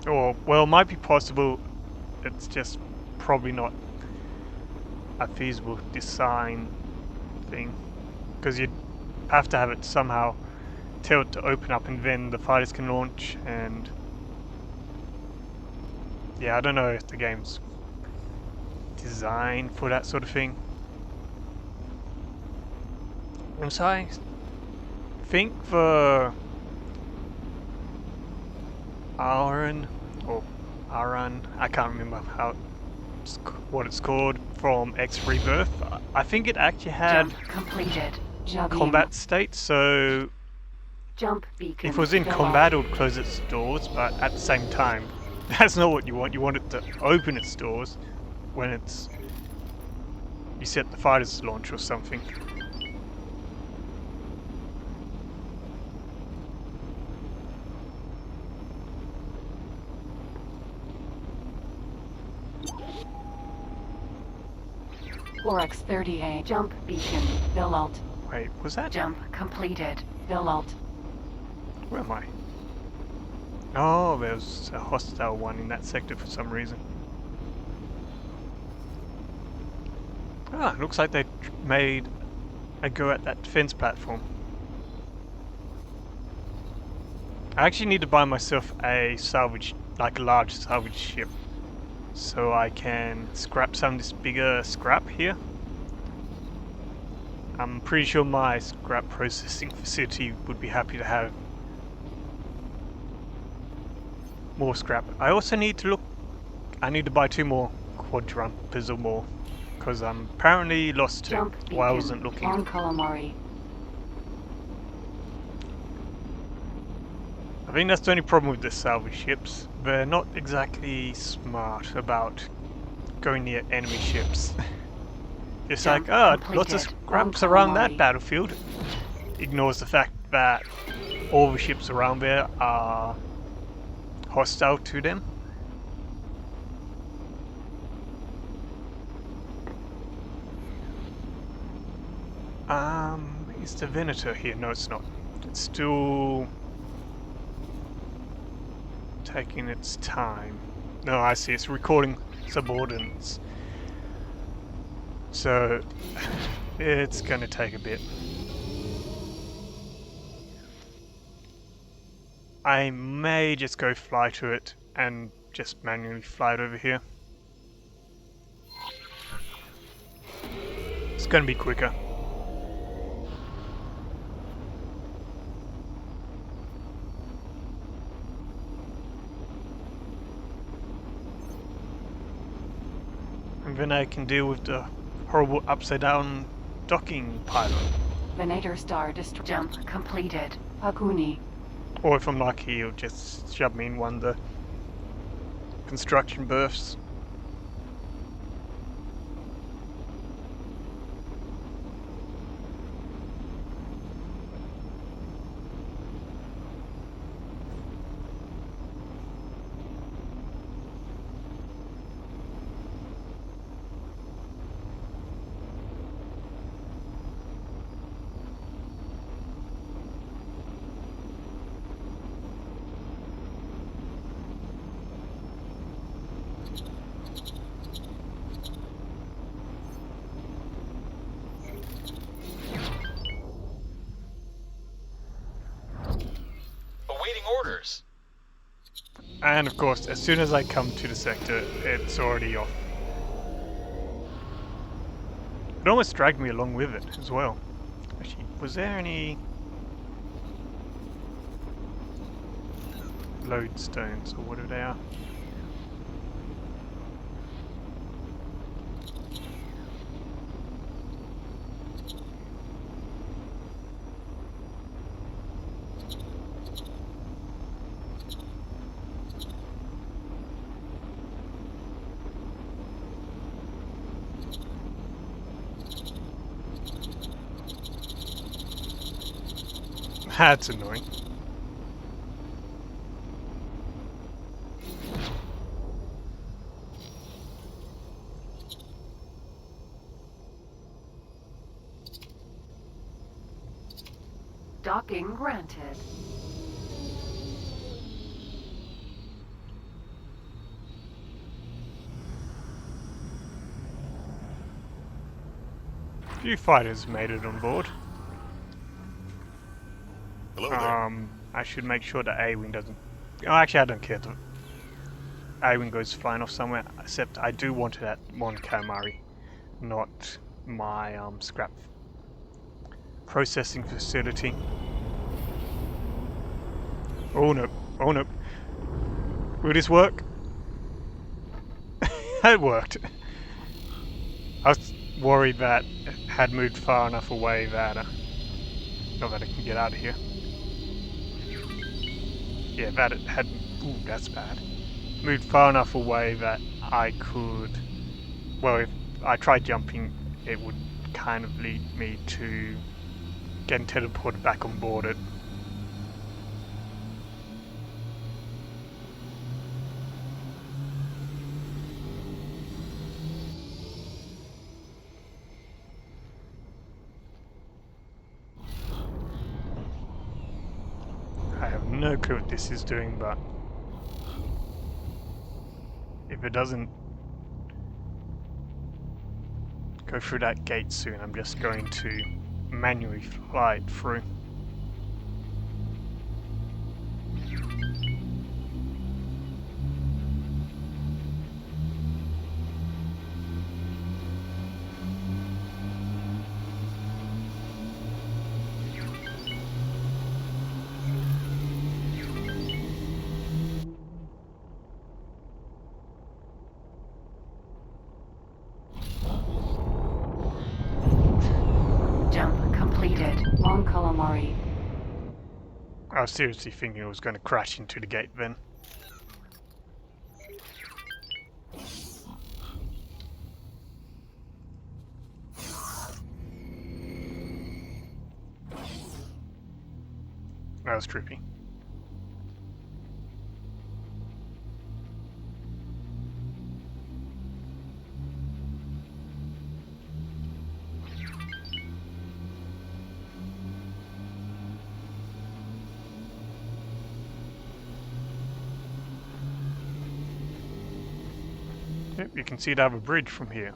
Or, well, it might be possible, it's just probably not a feasible design thing. Because you'd have to have it somehow tell it to open up and then the fighters can launch, and yeah, I don't know if the game's designed for that sort of thing. And so I think for Aran, or Aran, I can't remember what it's called, from X Rebirth, I think it actually had Jump completed. combat state, so Jump beacon. if it was in combat it would close its doors, but at the same time that's not what you want. You want it to open its doors when it's, you set the fighters to launch or something. Oryx 30A. Jump beacon. Bill alt. Wait, was that? Jump completed. Bill alt. Where am I? Oh, there's a hostile one in that sector for some reason. Ah, looks like they made a go at that defense platform. I actually need to buy myself a salvage, like a large salvage ship, so I can scrap some of this bigger scrap here. I'm pretty sure my scrap processing facility would be happy to have more scrap. I also need to look, I need to buy 2 more quadrumpers or more, because I'm apparently lost 2 Jump while I beacon. wasn't looking. On calamari. I think that's the only problem with the salvage ships. They're not exactly smart about going near enemy ships. It's like, Jump oh, lots of completed. scraps On around that calamari. battlefield. Ignores the fact that all the ships around there are hostile to them. Is the Venator here? No, it's not. It's still taking its time. No, I see. It's recording subordinates. So it's going to take a bit. I may just go fly to it and just manually fly it over here. It's going to be quicker. And then I can deal with the horrible upside down docking pylon. Venator star Jump completed. Hakuni. Or if I'm lucky, he'll just shove me in one of the construction berths. Awaiting orders. And of course, as soon as I come to the sector, it's already off. It almost dragged me along with it as well. Actually, was there any lodestones or whatever they are? That's annoying. Docking granted. Few fighters made it on board. Hello there. I should make sure the A-wing doesn't... Oh, actually, I don't care. The A-wing goes flying off somewhere, except I do want it at Mon Calamari, not my scrap processing facility. Oh no, oh no. Will this work? It worked. I was worried that it had moved far enough away that... not that I can get out of here. Yeah, that it had... Ooh, that's bad. Moved far enough away that I could... Well, if I tried jumping, it would kind of lead me to getting teleported back on board it. I have no clue what this is doing, but if it doesn't go through that gate soon, I'm just going to manually fly it through. Jump completed. On Calamari. I was seriously thinking it was going to crash into the gate then. That was trippy. Yep, you can see it have a bridge from here.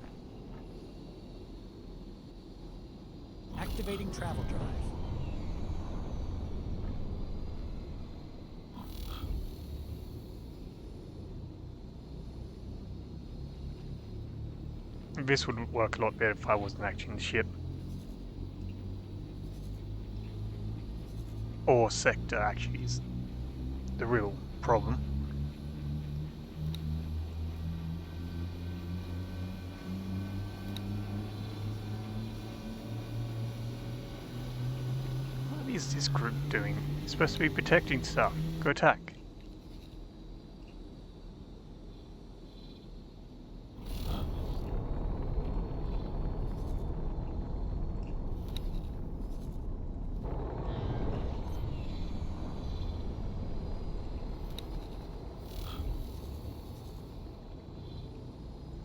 Activating travel drive. This would work a lot better if I wasn't actually in the ship. Or sector actually is the real problem. is this group doing? It's supposed to be protecting stuff. Go attack.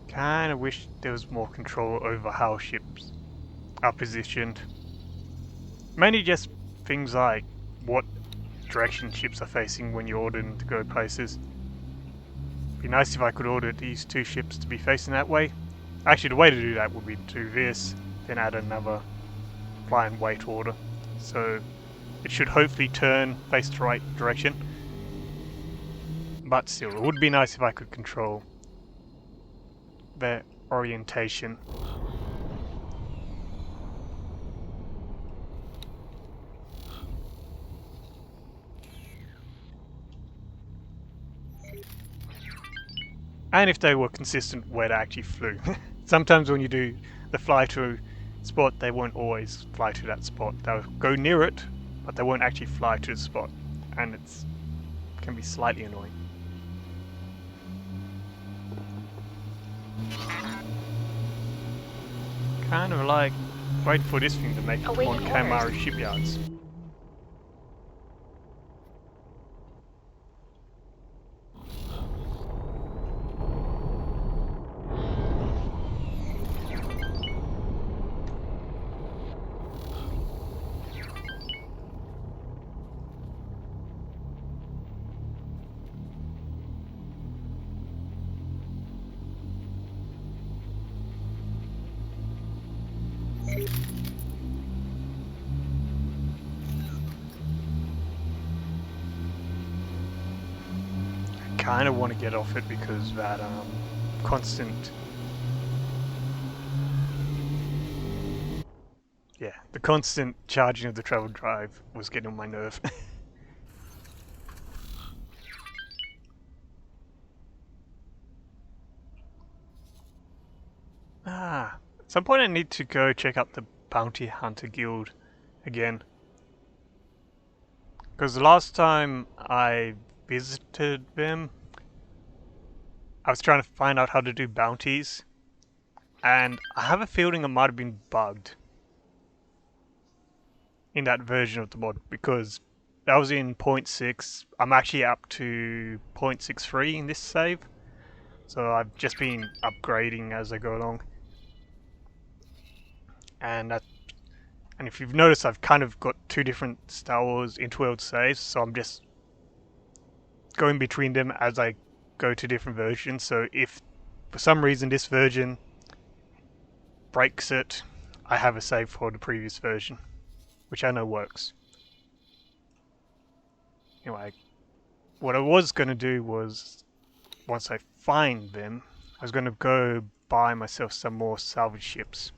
Kinda wish there was more control over how ships are positioned. Mainly just things like what direction ships are facing when you order them to go places. Be nice if I could order these two ships to be facing that way. Actually, the way to do that would be to do this, then add another fly and wait order. So it should hopefully turn, face the right direction. But still, it would be nice if I could control their orientation. And if they were consistent where they actually flew. Sometimes when you do the fly to spot, they won't always fly to that spot. They'll go near it, but they won't actually fly to the spot. And it can be slightly annoying. Kind of like wait for this thing to make it to Awaiting one Kamari orders. shipyards. Kind of want to get off it because that constant, the constant charging of the travel drive was getting on my nerve. At some point I need to go check out the Bounty Hunter Guild again. Because the last time I visited them, I was trying to find out how to do bounties. And I have a feeling it might have been bugged in that version of the mod. Because that was in 0.6. I'm actually up to 0.63 in this save. So I've just been upgrading as I go along. And if you've noticed, I've kind of got two different Star Wars Interworlds saves, so I'm just going between them as I go to different versions. So if for some reason this version breaks it, I have a save for the previous version, which I know works. Anyway, what I was going to do was, once I find them, I was going to go buy myself some more salvage ships.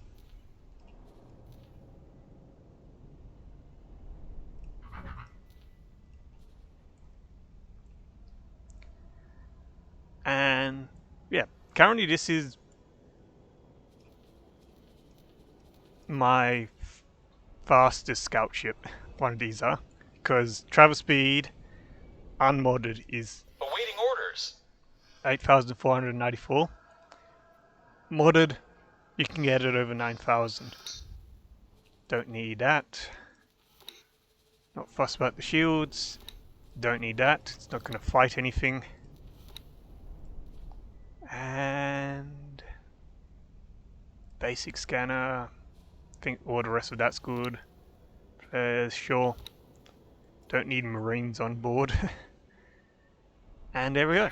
And yeah, currently this is my fastest scout ship. One of these are, because travel speed unmodded is Awaiting orders. 8,494. Modded, you can get it over 9,000. Don't need that. Not fussed about the shields. Don't need that. It's not going to fight anything. And basic scanner. I think all the rest of that's good. Sure. Don't need marines on board. And there we go.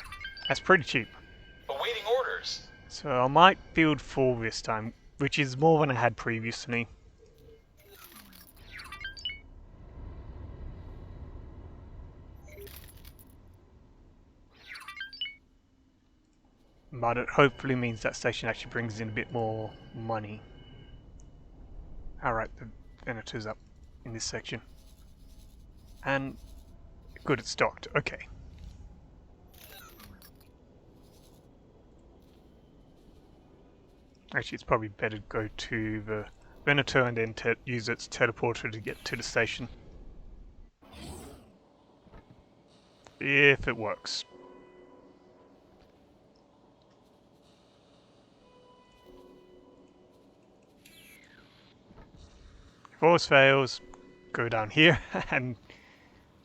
That's pretty cheap. Awaiting orders. So I might build 4 this time, which is more than I had previously. But it hopefully means that station actually brings in a bit more money. Alright, the Venator's up in this section. And good, it's docked. Okay. Actually, it's probably better to go to the Venator and then use its teleporter to get to the station. if it works. If all fails, go down here and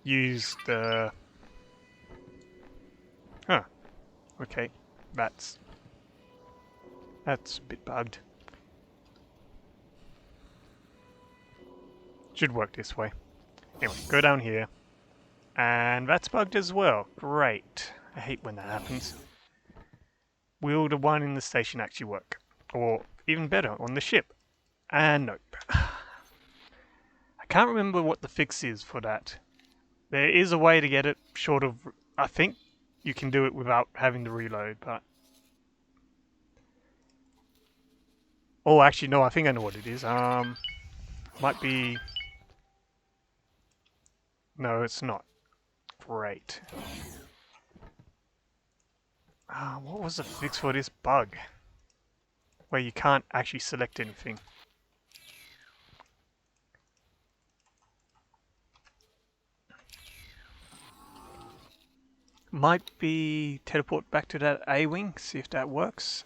use the... Huh. Okay. That's a bit bugged. Should work this way. Anyway, go down here. And that's bugged as well. Great. I hate when that happens. Will the one in the station actually work? Or, even better, on the ship? And nope. I can't remember what the fix is for that. There is a way to get it short of... I think you can do it without having to reload, but... Oh, actually, no, I think I know what it is. Might be... No, it's not. Great. What was the fix for this bug? Where you can't actually select anything. Might be teleport back to that A-wing, see if that works.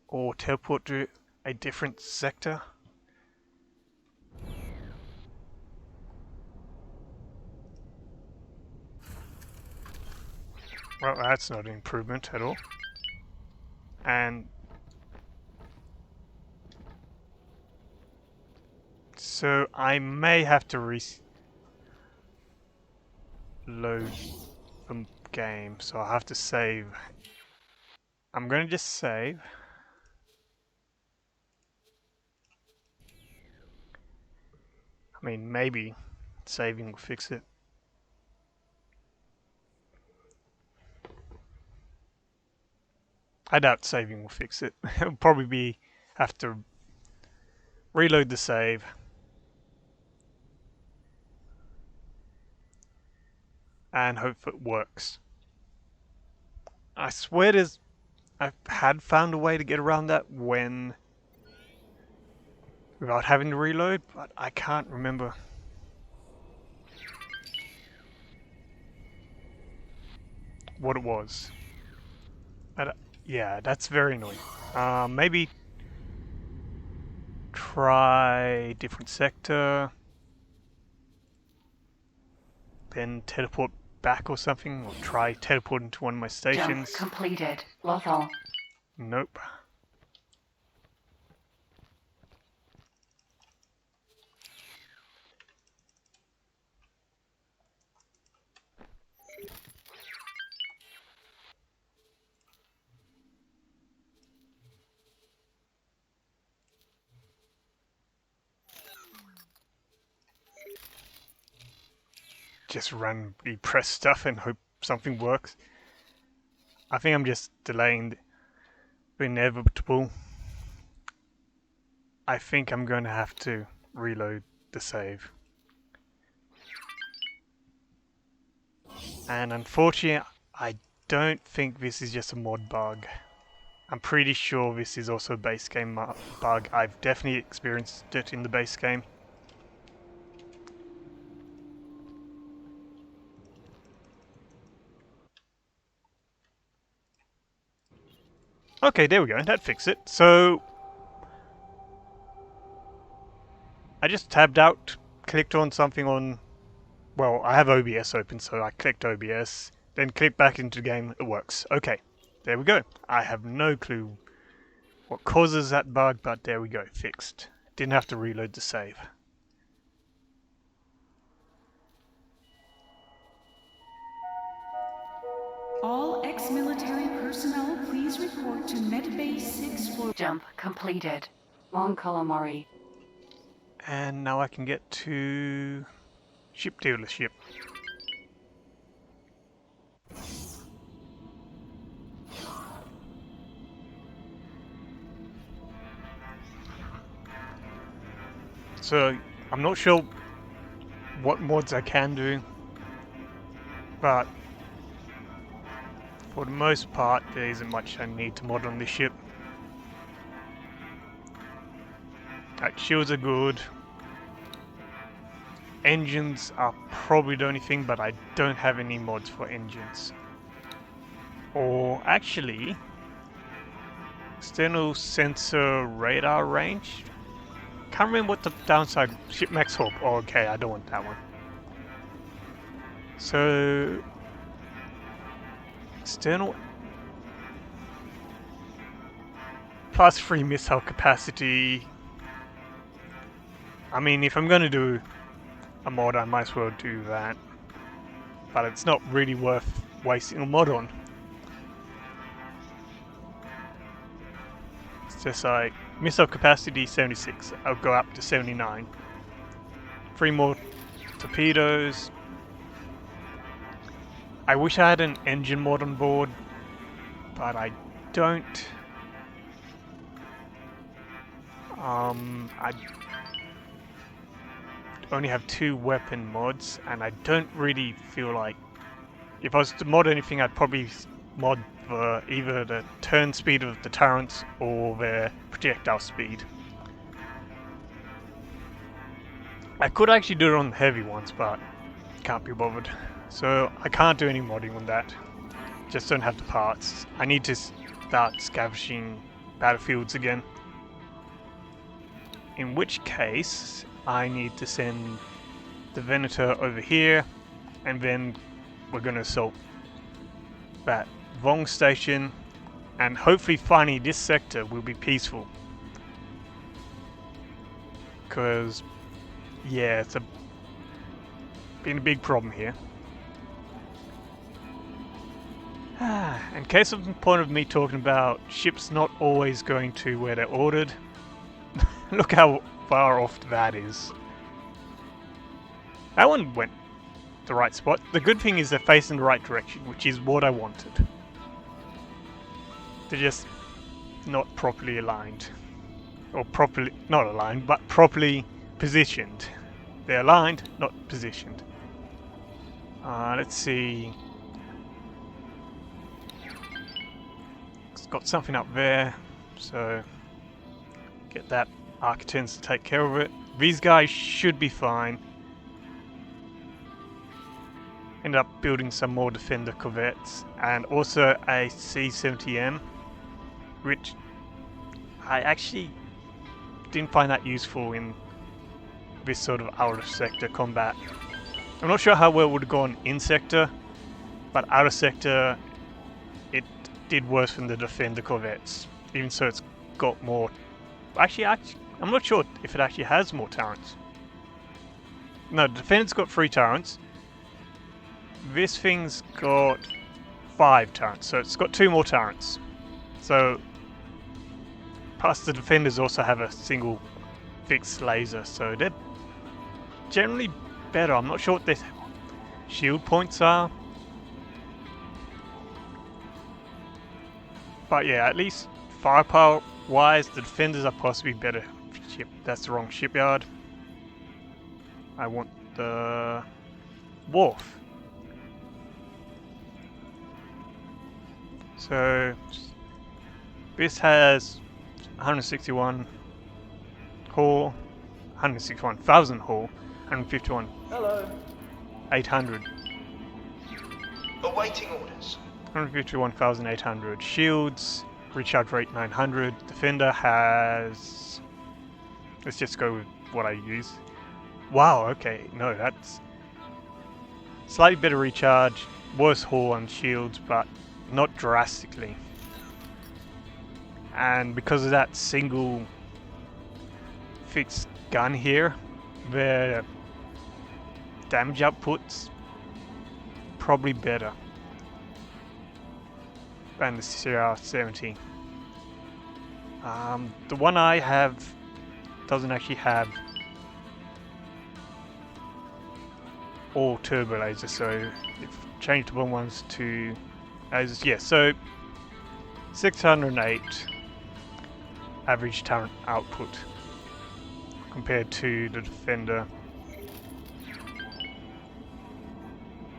Or teleport to a different sector. Well, that's not an improvement at all. And so I may have to reload the game, so I'll have to save. I'm gonna just save. I mean, maybe saving will fix it. I doubt saving will fix it. It'll probably be have to reload the save. And hope it works. I swear I had found a way to get around that when without having to reload, but I can't remember. What it was. Yeah, that's very annoying. Maybe try different sector, then teleport back or something, or try teleporting to one of my stations. Jump completed. Lothal. Nope. Just randomly press stuff and hope something works. I think I'm just delaying the inevitable. I think I'm going to have to reload the save. And unfortunately, I don't think this is just a mod bug. I'm pretty sure this is also a base game bug. I've definitely experienced it in the base game. Okay, there we go. That fixed it. So I just tabbed out, clicked on something on... Well, I have OBS open, so I clicked OBS, then clicked back into the game. It works. Okay, there we go. I have no clue what causes that bug, but there we go. Fixed. Didn't have to reload the save. All ex-military personnel, please report to Medbay 6 for... Jump completed. Mon Calamari. And now I can get to ship dealership. So I'm not sure what mods I can do, but for the most part there isn't much I need to mod on this ship. Shields are good. engines are probably the only thing, but I don't have any mods for engines. Or actually, external sensor radar range. Can't remember what the downside. Ship max hub. Oh, okay, I don't want that one. So external +3 missile capacity. I mean, if I'm going to do a mod, I might as well do that. But it's not really worth wasting a mod on. It's just like missile capacity 76. I'll go up to 79. 3 more torpedoes. I wish I had an engine mod on board, but I don't. I only have 2 weapon mods, and I don't really feel like if I was to mod anything, I'd probably mod for either the turn speed of the turrets or their projectile speed. I could actually do it on the heavy ones, but can't be bothered. So I can't do any modding on that. Just don't have the parts. I need to start scavenging battlefields again. In which case, I need to send the Venator over here, and then we're going to assault that Vong station, and hopefully finally this sector will be peaceful. Because, yeah, it's been a big problem here. In case of the point of me talking about ships not always going to where they're ordered, look how far off that is. That one went the right spot. The good thing is they're facing the right direction, which is what I wanted. They're just not properly aligned. Or properly, not aligned, but properly positioned. They're aligned, not positioned. Let's see. It's got something up there, so get that Architects to take care of it. These guys should be fine. End up building some more Defender corvettes and also a C-70M, which I actually didn't find that useful in this sort of out of sector combat. I'm not sure how well it would have gone in sector, but out of sector it did worse than the Defender corvettes. Even so, it's got more. Actually, I'm not sure if it actually has more turrets. No, the Defender's got 3 turrets. This thing's got 5 turrets, so it's got 2 more turrets. So, plus the Defenders also have a single fixed laser, so they're generally better. I'm not sure what their shield points are. But yeah, at least firepower wise, the Defenders are possibly better. That's the wrong shipyard. I want the wharf. So this has 161 hull, 161,000 hull, 151. Hello. 800. Awaiting orders. 151,800 shields. Recharge rate 900. Defender has. Let's just go with what I use. Wow, okay, no, that's slightly better recharge, worse hull on shields, but not drastically. And because of that single fixed gun here, the damage output's probably better than the CR-70. The one I have doesn't actually have all turbo lasers, so if changed the ones to lasers, yeah, so 608 average turret output compared to the Defender,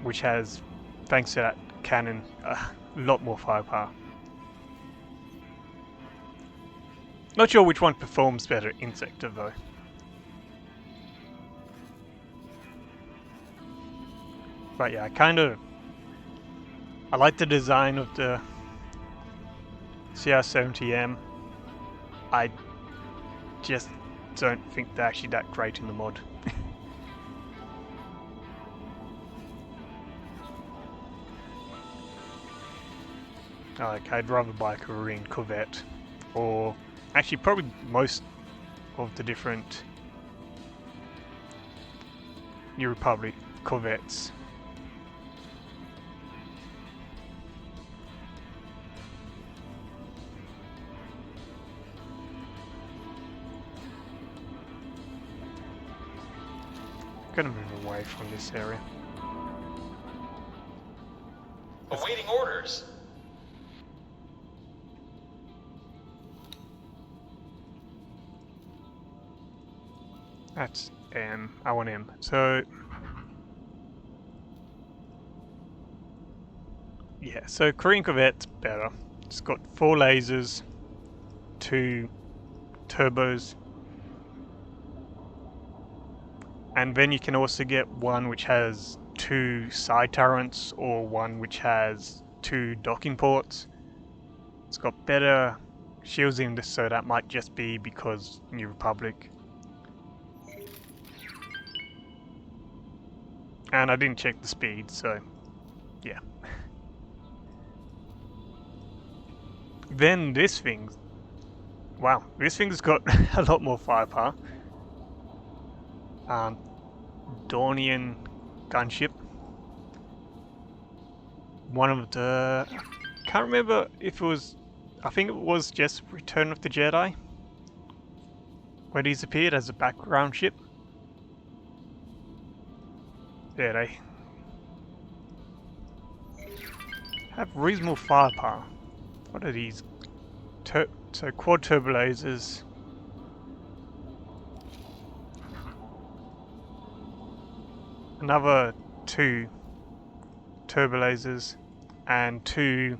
which has, thanks to that cannon, a lot more firepower. Not sure which one performs better in sector though. But yeah, I like the design of the CR70M. I just don't think they're actually that great in the mod. Like, I'd rather buy a Korean Corvette, or actually probably most of the different New Republic Corvettes. Gonna move away from this area. Awaiting orders. That's M. I want M. So yeah, so Korean Corvette's better. It's got 4 lasers, 2 turbos, and then you can also get one which has 2 side turrets or one which has 2 docking ports. It's got better shields in this, so that might just be because New Republic. And I didn't check the speed, so yeah. Then this thing, wow, this thing's got a lot more firepower. Daunian gunship. One of the, can't remember if it was, I think it was just Return of the Jedi, where these appeared as a background ship. Yeah, they have reasonable firepower. What are these? So quad turbo lasers. Another 2 turbo lasers and 2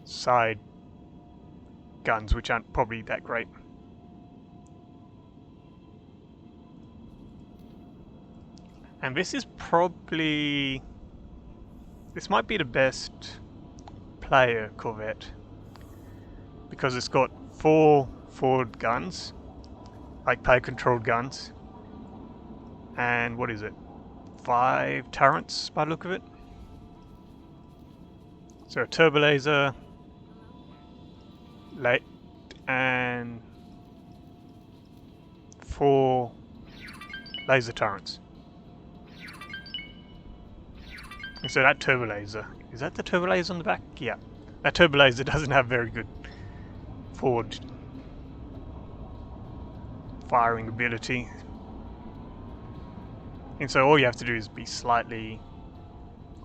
side guns, which aren't probably that great. And this is probably, this might be the best player Corvette, because it's got 4 forward guns, like player controlled guns, and what is it, 5 turrets by the look of it. So a turbo laser, and 4 laser turrets. And so that turbo laser, is that the turbo laser on the back? Yeah. That turbo laser doesn't have very good forward firing ability. And so all you have to do is be slightly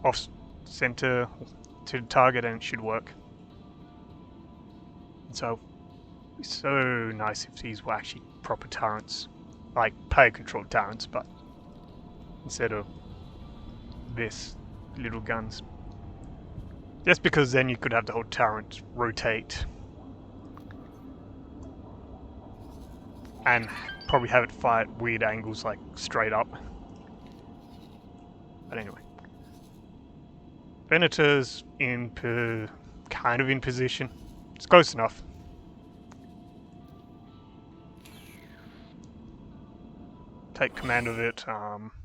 off center to the target and it should work. And so it's so nice if these were actually proper turrets, like player controlled turrets, but instead of this little guns. Just because then you could have the whole turret rotate and probably have it fire at weird angles, like straight up. But anyway, Venator's kind of in position. It's close enough. Take command of it.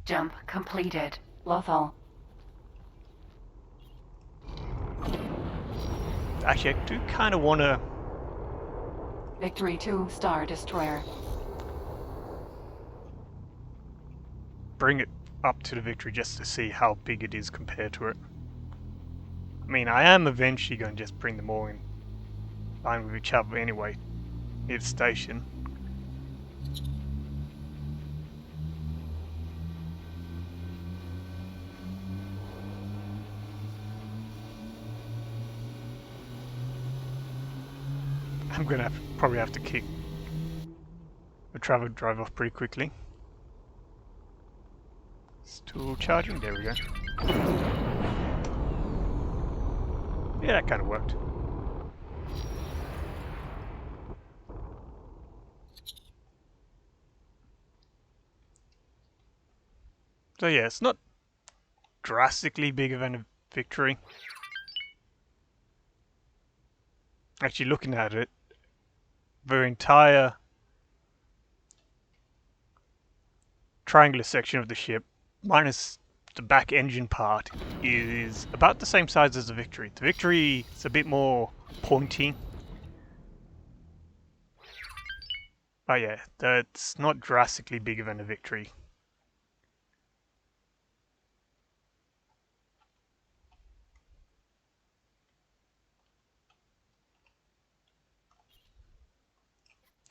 Jump completed. Lothal. Actually, I do kind of want to. Victory 2 Star Destroyer. Bring it up to the Victory just to see how big it is compared to it. I mean, I am eventually going to just bring them all in line with each other anyway, near the station. I'm going to probably have to kick the travel drive off pretty quickly. Still charging, there we go. Yeah, that kind of worked. So yeah, it's not drastically bigger than a victory. Actually, looking at it, the entire triangular section of the ship, minus the back engine part, is about the same size as the Victory. The Victory is a bit more pointy. But yeah, that's not drastically bigger than the Victory.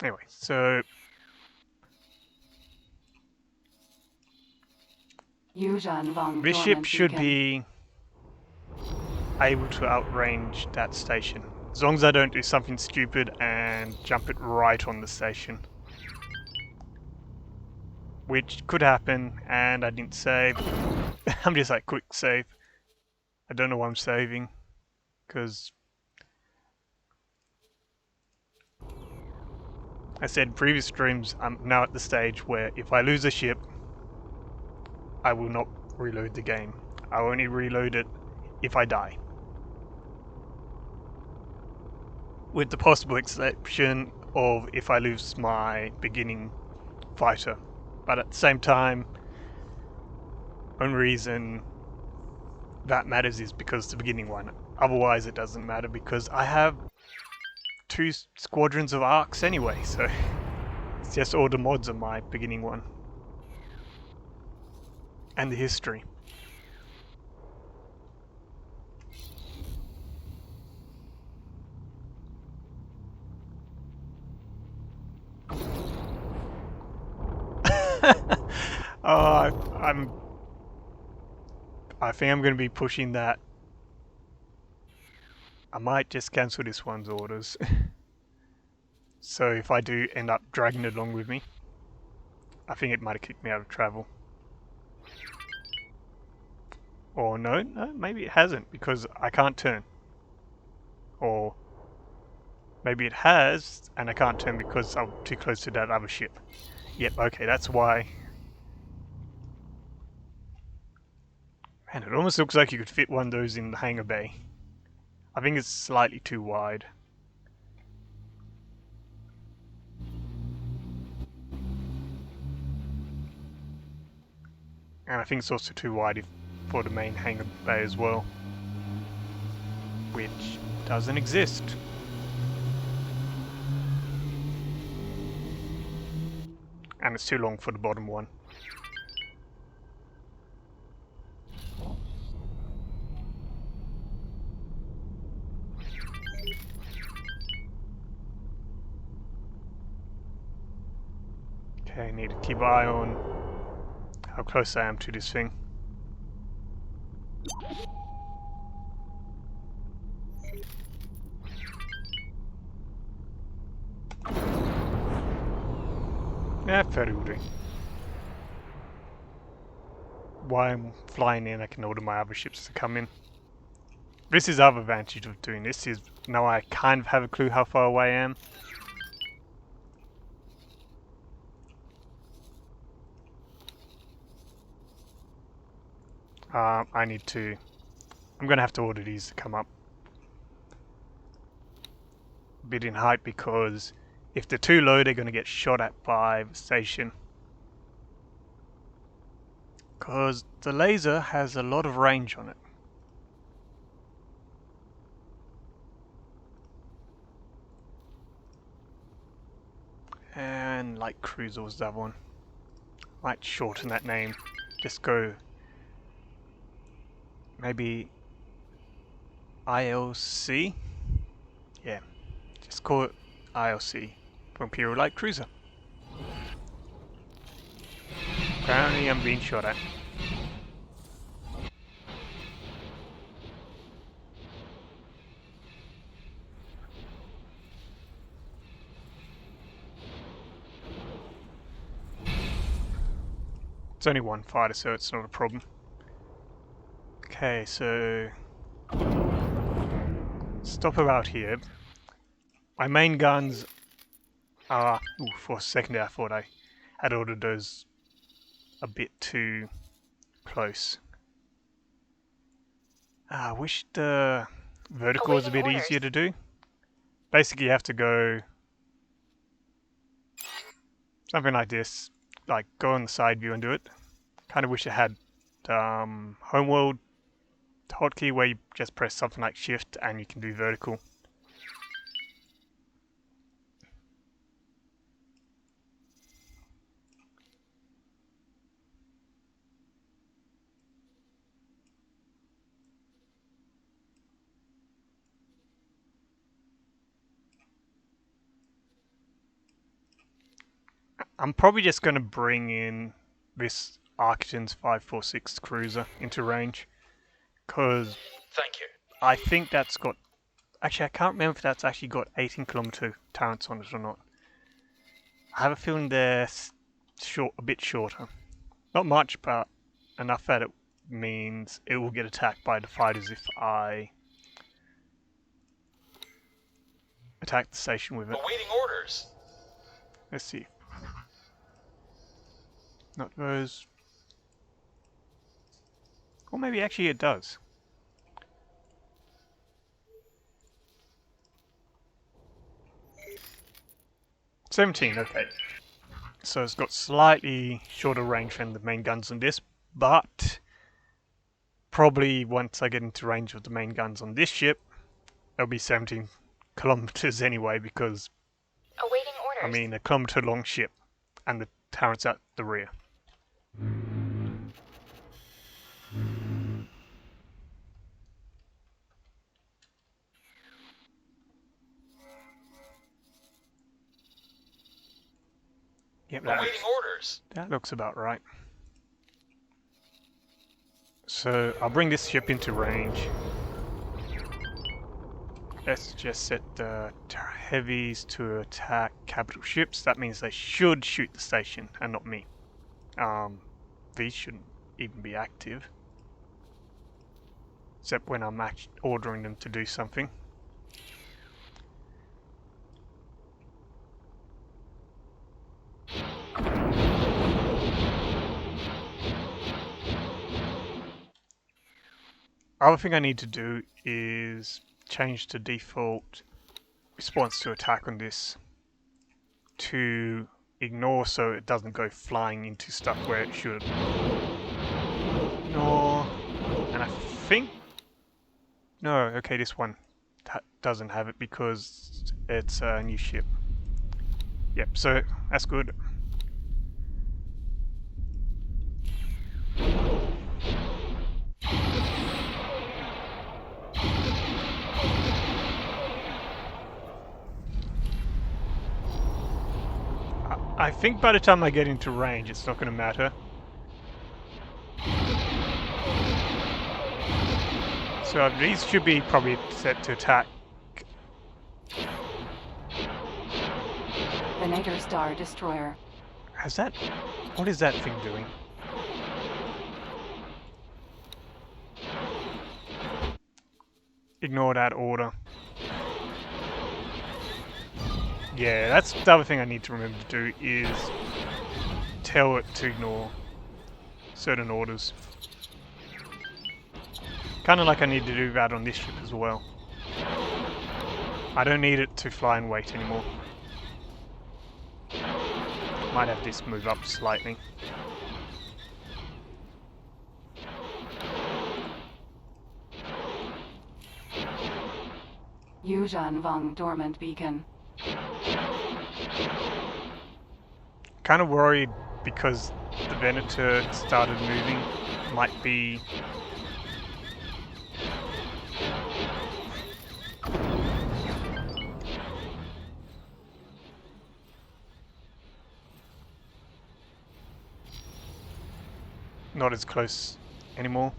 Anyway, so Yuuzhan von this ship Dormant should Beacon. be able to outrange that station. As long as I don't do something stupid and jump it right on the station. Which could happen, and I didn't save. I'm just like, quick save. I don't know why I'm saving, because I said in previous streams, I'm now at the stage where if I lose a ship, I will not reload the game. I'll only reload it if I die. With the possible exception of if I lose my beginning fighter. But at the same time, only reason that matters is because the beginning one. Otherwise it doesn't matter because I have 2 squadrons of arcs anyway, so it's just all the mods on my beginning one. And the history. I think I'm going to be pushing that. I might just cancel this one's orders. So if I do end up dragging it along with me, I think it might have kicked me out of travel. Or no, maybe it hasn't because I can't turn. Or maybe it has and I can't turn because I'm too close to that other ship. Yep, okay, that's why. Man, it almost looks like you could fit one of those in the hangar bay. I think it's slightly too wide. And I think it's also too wide for the main hangar bay as well. Which doesn't exist. And it's too long for the bottom one. Okay, I need to keep an eye on how close I am to this thing. Yeah, fairly will do. While I'm flying in, I can order my other ships to come in. This is the other advantage of doing this, is now I kind of have a clue how far away I am. I'm going to have to order these to come up a bit in height because if they're too low, they're going to get shot at by the station. Because the laser has a lot of range on it. And light cruiser was the other one. Might shorten that name. Just go maybe ILC? Yeah, just call it ILC for Imperial Light Cruiser. Apparently I'm being shot at. It's only one fighter, so it's not a problem. Okay, so stop about here. My main guns are... Ooh, for a second there I thought I had ordered those a bit too close. I wish the vertical was a bit Awaiting easier orders. to do. Basically, you have to go something like this, like go on the side view and do it. Kind of wish it had homeworld hotkey where you just press something like shift and you can do vertical. I'm probably just going to bring in this Arcton's 546 cruiser into range because Thank you. I think that's got. Actually, I can't remember if that's actually got 18-kilometer turrets on it or not. I have a feeling they're a bit shorter. Not much, but enough that it means it will get attacked by the fighters if I attack the station with it. Awaiting orders. Let's see. Not those. Or maybe actually it does. $17, okay. So it's got slightly shorter range than the main guns on this, but probably once I get into range with the main guns on this ship, it'll be 17 kilometers anyway because, Awaiting I orders. mean, a kilometer long ship and the turret's at the rear. Yep, Awaiting orders. that looks about right. So I'll bring this ship into range. Let's just set the heavies to attack capital ships. That means they should shoot the station and not me. These shouldn't even be active. Except when I'm ordering them to do something. Other thing I need to do is change the default response to attack on this to ignore so it doesn't go flying into stuff where it should. Ignore. And I think... No, okay, this one doesn't have it because it's a new ship. Yep, so that's good. I think by the time I get into range, it's not going to matter. So these should be probably set to attack. Venator Star Destroyer. Has that... What is that thing doing? Ignore that order. Yeah, that's the other thing I need to remember to do is tell it to ignore certain orders. Kind of like I need to do that on this ship as well. I don't need it to fly and wait anymore. Might have this move up slightly. Yuzhan Vong Dormant Beacon. Kind of worried because the Venator started moving. Might be... not as close anymore.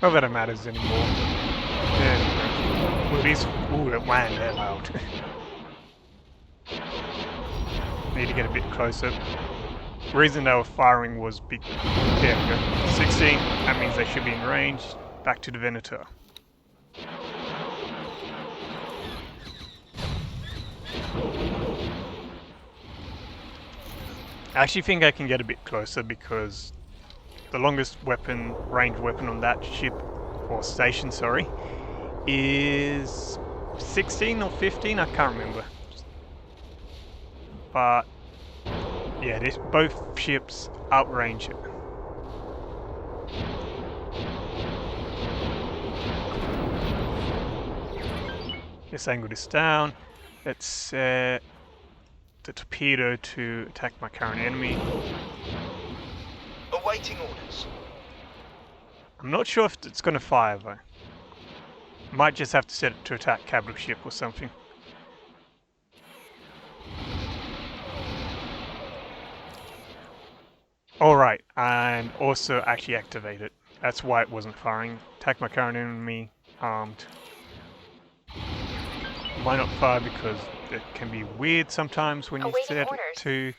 Not that it matters anymore. There we go. Well, these... Ooh, that whang, they're loud. Need to get a bit closer. The reason they were firing was big. There we go. 16, that means they should be in range. Back to the Venator. I actually think I can get a bit closer because the longest range weapon on that ship, or station, sorry, is 16 or 15, I can't remember. But yeah, both ships outrange it. Let's angle this down. Let's set the torpedo to attack my current enemy. Awaiting orders. I'm not sure if it's going to fire though. Might just have to set it to attack capital ship or something. Alright, and also actually activate it. That's why it wasn't firing. Attack my current enemy armed. Might not fire because it can be weird sometimes when you Awaiting set it orders. to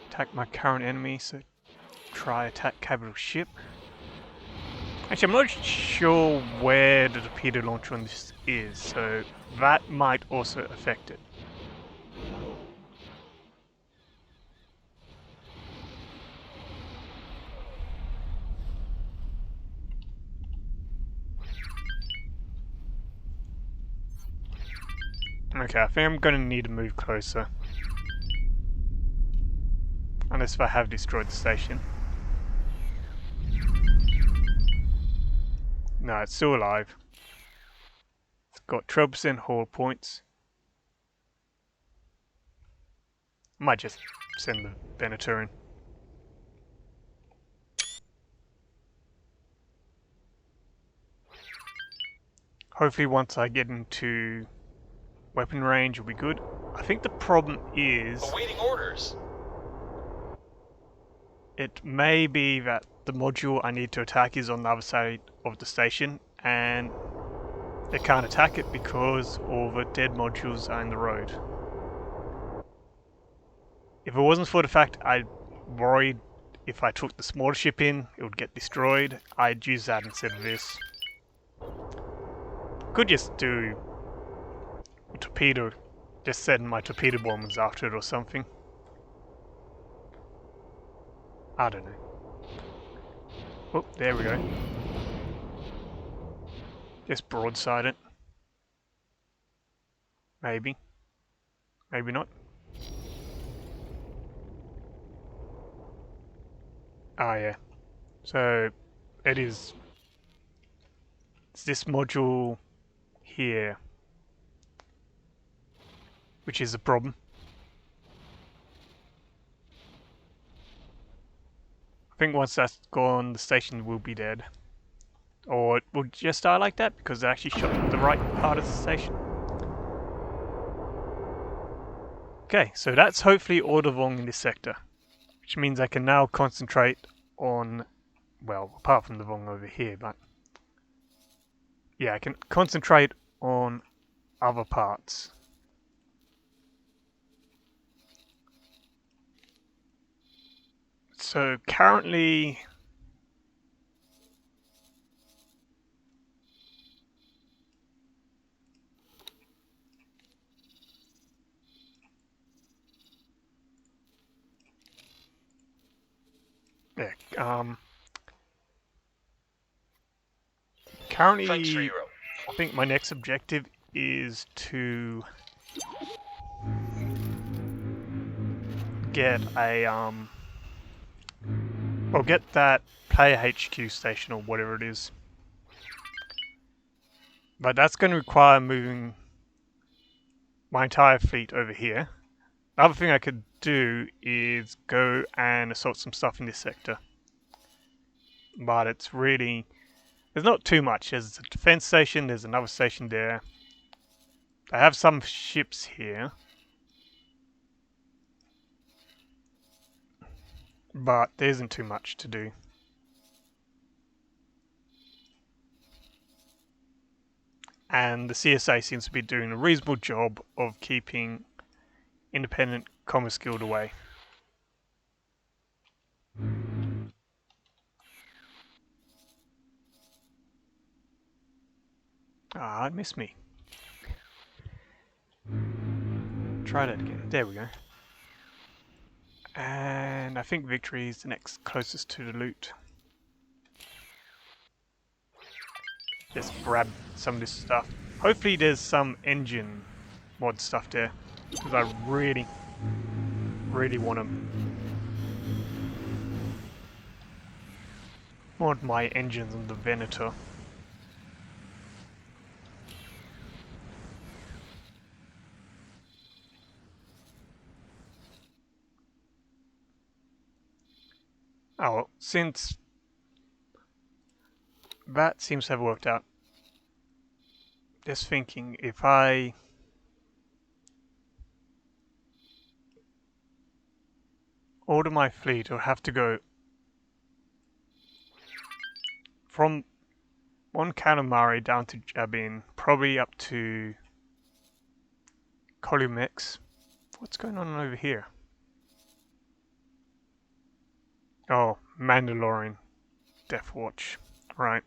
attack my current enemy, so try attack capital ship. Actually, I'm not sure where the torpedo launcher on this is, so that might also affect it. Okay, I think I'm going to need to move closer. Unless if I have destroyed the station. No, it's still alive. It's got 12% hull points. Might just send the Venator in. Hopefully once I get into weapon range will be good. I think the problem is Awaiting orders. it may be that the module I need to attack is on the other side of the station and they can't attack it because all the dead modules are in the road. If it wasn't for the fact I worried if I took the smaller ship in, it would get destroyed, I'd use that instead of this. Could just do a torpedo, just send my torpedo bombers after it or something. I don't know. Oh, there we go. Just broadside it. Maybe. Maybe not. Ah, yeah. So, it's this module here, which is a problem. I think once that's gone, the station will be dead. Or it will just die like that because I actually shot the right part of the station. Okay, so that's hopefully all the Vong in this sector, which means I can now concentrate on, well, apart from the Vong over here, but yeah, I can concentrate on other parts. So currently, yeah, Thanks, currently, Hero. I think my next objective is to get a well, get that player HQ station or whatever it is. But that's going to require moving my entire fleet over here. The other thing I could do is go and assault some stuff in this sector. But it's really, there's not too much. There's a defense station, there's another station there. I have some ships here. But there isn't too much to do. And the CSA seems to be doing a reasonable job of keeping independent Commerce Guild away. Ah, it missed me. Try that again. There we go. And I think Victory is the next closest to the loot. Just grab some of this stuff. Hopefully there's some engine mod stuff there. Because I really want to mod my engines on the Venator. Oh, well, since that seems to have worked out. Just thinking, if I order my fleet, I'll have to go from one Katamari down to Jabin, probably up to Columex. What's going on over here? Oh, Mandalorian. Death Watch. Right.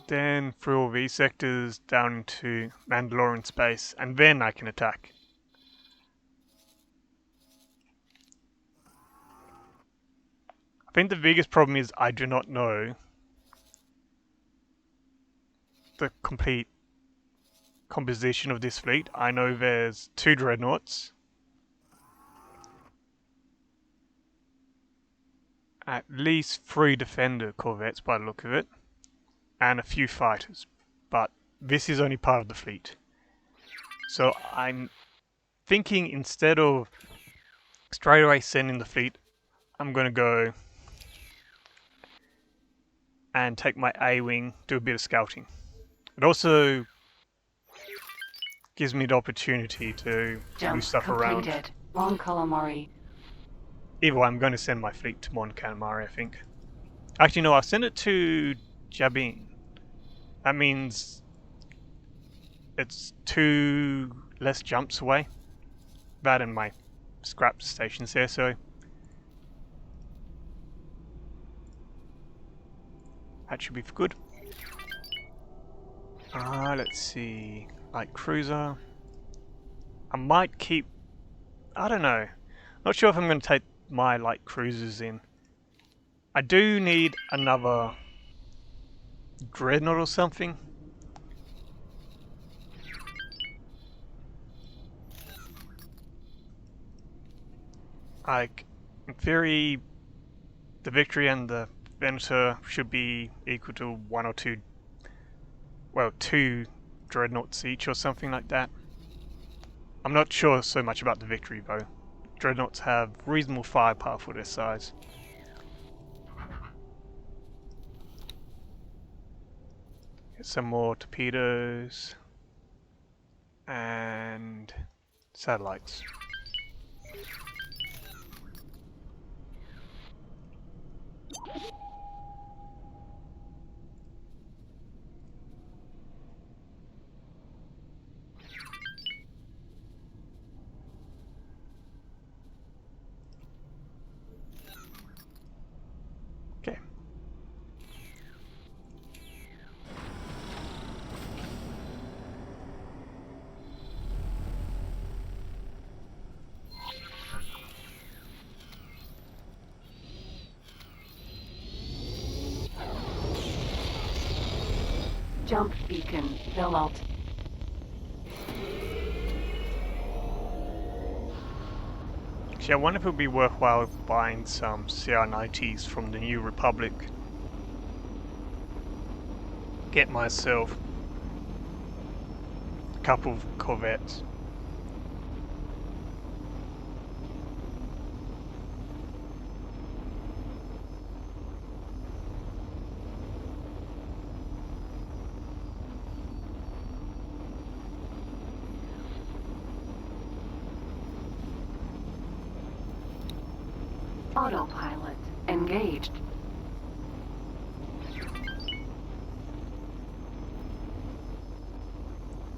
Then through all these sectors down into Mandalorian space, and then I can attack. I think the biggest problem is I do not know the complete composition of this fleet. I know there's 2 dreadnoughts, at least 3 defender corvettes by the look of it, and a few fighters, but this is only part of the fleet. So I'm thinking instead of straight away sending the fleet, I'm going to go and take my A-wing, do a bit of scouting. It also gives me the opportunity to Jump move stuff completed. around. Mon Calamari. Either way, I'm going to send my fleet to Mon Calamari, I think. Actually, no, I'll send it to Jabin. That means it's 2 less jumps away. That and my scrap stations there, so that should be good. Let's see. Light cruiser. I might keep... I don't know. Not sure if I'm going to take my light cruisers in. I do need another dreadnought or something. Like, in theory, the Victory and the Venator should be equal to 1 or 2, well, 2 dreadnoughts each or something like that. I'm not sure so much about the Victory though. Dreadnoughts have reasonable firepower for their size. Get some more torpedoes and satellites. Okay. Jump beacon. Bellalt. Actually, I wonder if it would be worthwhile buying some CR90s from the New Republic. Get myself a couple of corvettes. Autopilot. Engaged.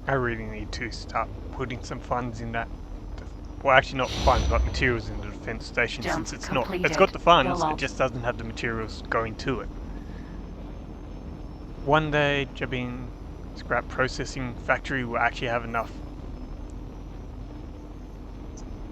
I really need to start putting some funds in that. Well, actually not funds, but materials in the defense station, Jump since it's not. completed. It's got the funds, Fill it up. just doesn't have the materials going to it. One day, Jabin Scrap Processing Factory will actually have enough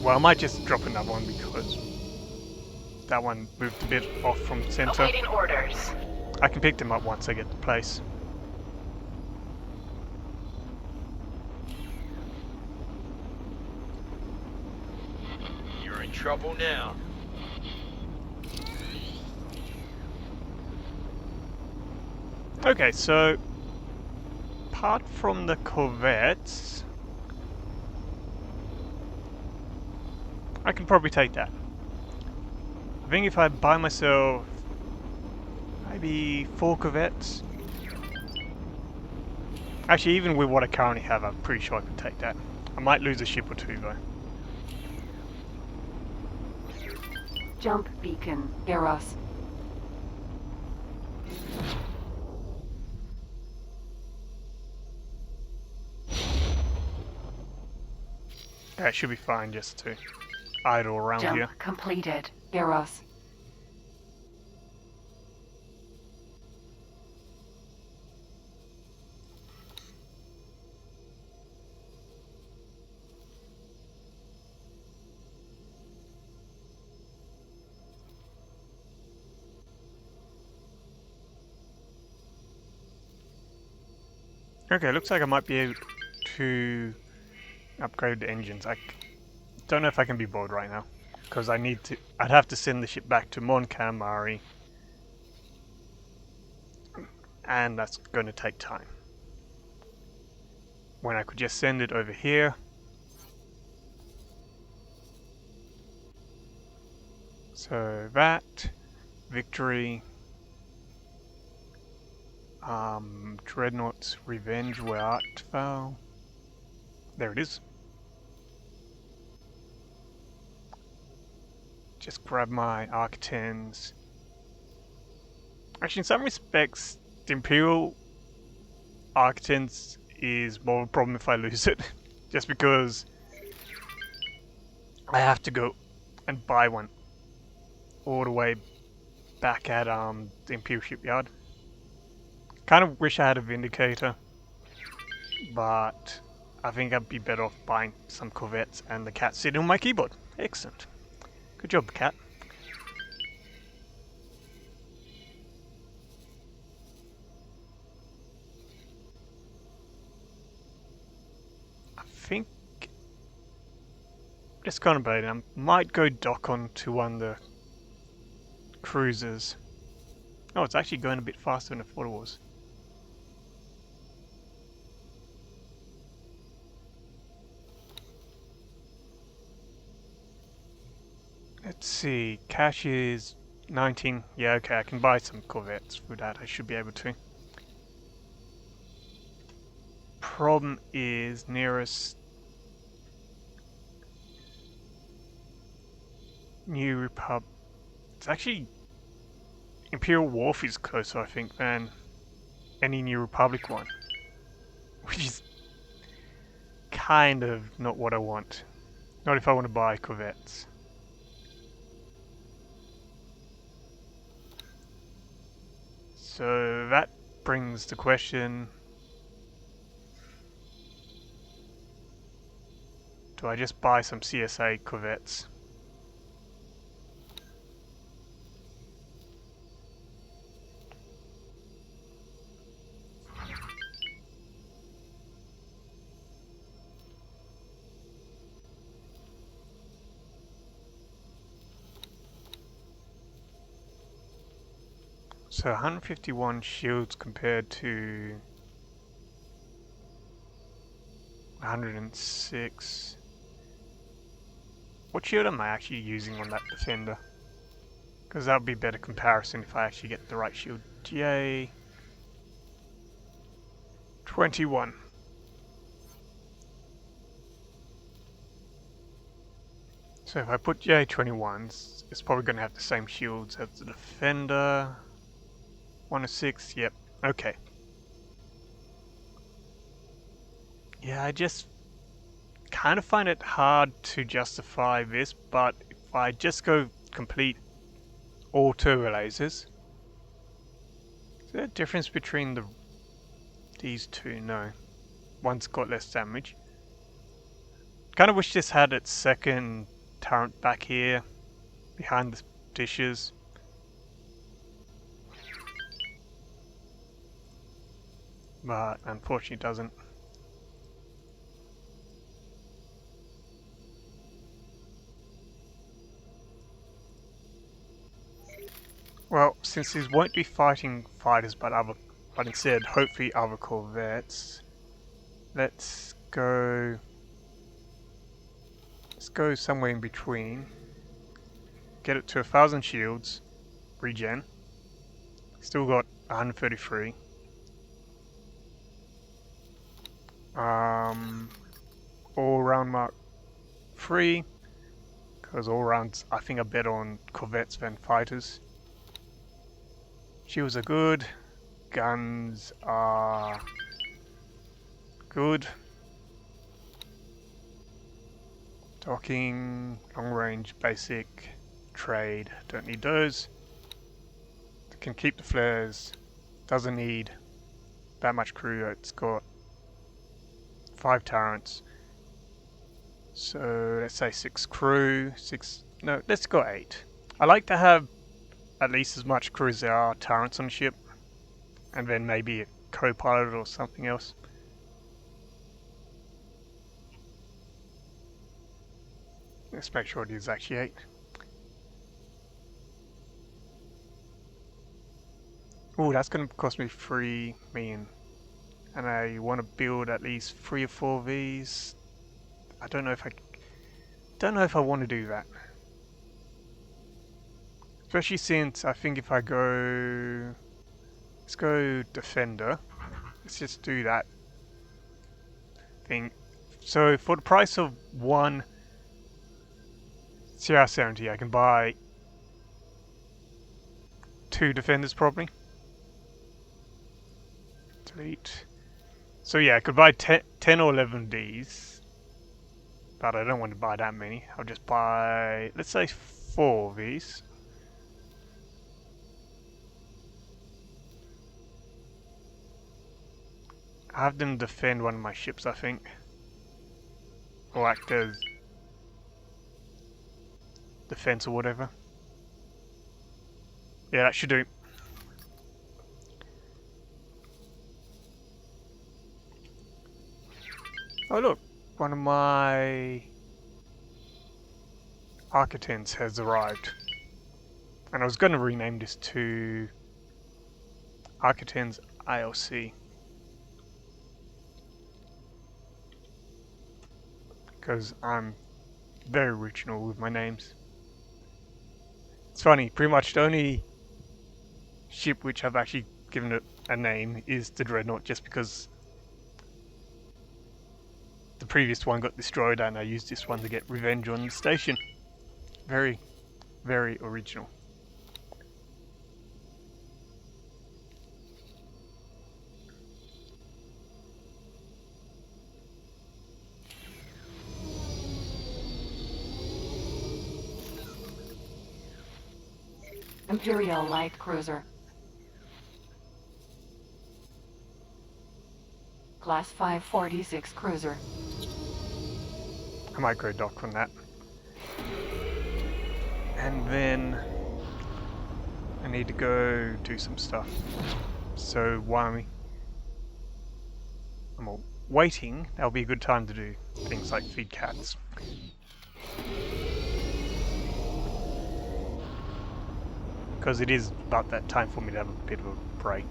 Well, I might just drop another one because that one moved a bit off from center. Awaiting orders. I can pick them up once I get to place. You're in trouble now. Okay, so apart from the corvettes, I can probably take that. I think if I buy myself maybe 4 corvettes. Actually, even with what I currently have, I'm pretty sure I can take that. I might lose a ship or two though. Jump beacon. Eros. Yeah, it should be fine just to idle around Jump here. completed. Eros. Okay, looks like I might be able to upgrade the engines. I don't know if I can be bored right now, because I'd have to send the ship back to Mon Calamari, and that's going to take time. When I could just send it over here. So that, Victory, Dreadnought's Revenge, where art thou? There it is. Just grab my Arc-10s. Actually, in some respects, the Imperial Arc-10s is more of a problem if I lose it. Just because I have to go and buy one all the way back at the Imperial Shipyard. Kind of wish I had a Vindicator, but I think I'd be better off buying some corvettes and the cat sitting on my keyboard. Excellent. Good job, cat. I think just contemplating, I might go dock onto one of the cruisers. Oh, it's actually going a bit faster than I thought it was. Let's see, cash is 19. Yeah, okay, I can buy some corvettes for that. I should be able to. Problem is nearest New Republic. It's actually Imperial Wharf is closer, I think, than any New Republic one, which is kind of not what I want. Not if I want to buy corvettes. So that brings the question, do I just buy some CSA corvettes? So 151 shields compared to 106. What shield am I actually using on that defender? Because that would be a better comparison if I actually get the right shield. GA 21. So if I put GA 21s, it's probably going to have the same shields as the defender. 106, yep, okay. Yeah, I just kind of find it hard to justify this, but if I just go complete all turbo lasers, is there a difference between these two? No. One's got less damage. Kind of wish this had its second turret back here, behind the dishes. But unfortunately it doesn't. Well, since these won't be fighting fighters but instead hopefully other corvettes, let's go somewhere in between. Get it to 1,000 shields, regen. Still got 133. All round mark 3, because all rounds I think are better on corvettes than fighters. Shields are good, guns are good. Docking, long range, basic, trade, don't need those. Can keep the flares, doesn't need that much crew, it's got 5 turrets. So let's say 6 crew, no, let's go 8. I like to have at least as much crew as there are turrets on the ship, and then maybe a co-pilot or something else. Let's make sure it is actually 8. Oh, that's going to cost me 3 million. And I want to build at least 3 or 4 of these. I don't know if I want to do that. Especially since I think if I go... Let's go Defender. Let's just do that thing. So for the price of 1 CR70 I can buy 2 Defenders probably. Delete. So yeah, I could buy 10 or 11 of these. But I don't want to buy that many. I'll just buy, let's say 4 of these. I have them defend one of my ships, I think. Or act as defense or whatever. Yeah, that should do. Oh look, one of my Architects has arrived. And I was going to rename this to Architects ILC. Because I'm very original with my names. It's funny, pretty much the only ship which I've actually given it a name is the Dreadnought, just because the previous one got destroyed and I used this one to get revenge on the station. Very, very original. Imperial light cruiser. Class 546 cruiser. I might go dock on that. And then I need to go do some stuff. So while I'm waiting, that'll be a good time to do things like feed cats. Because it is about that time for me to have a bit of a break.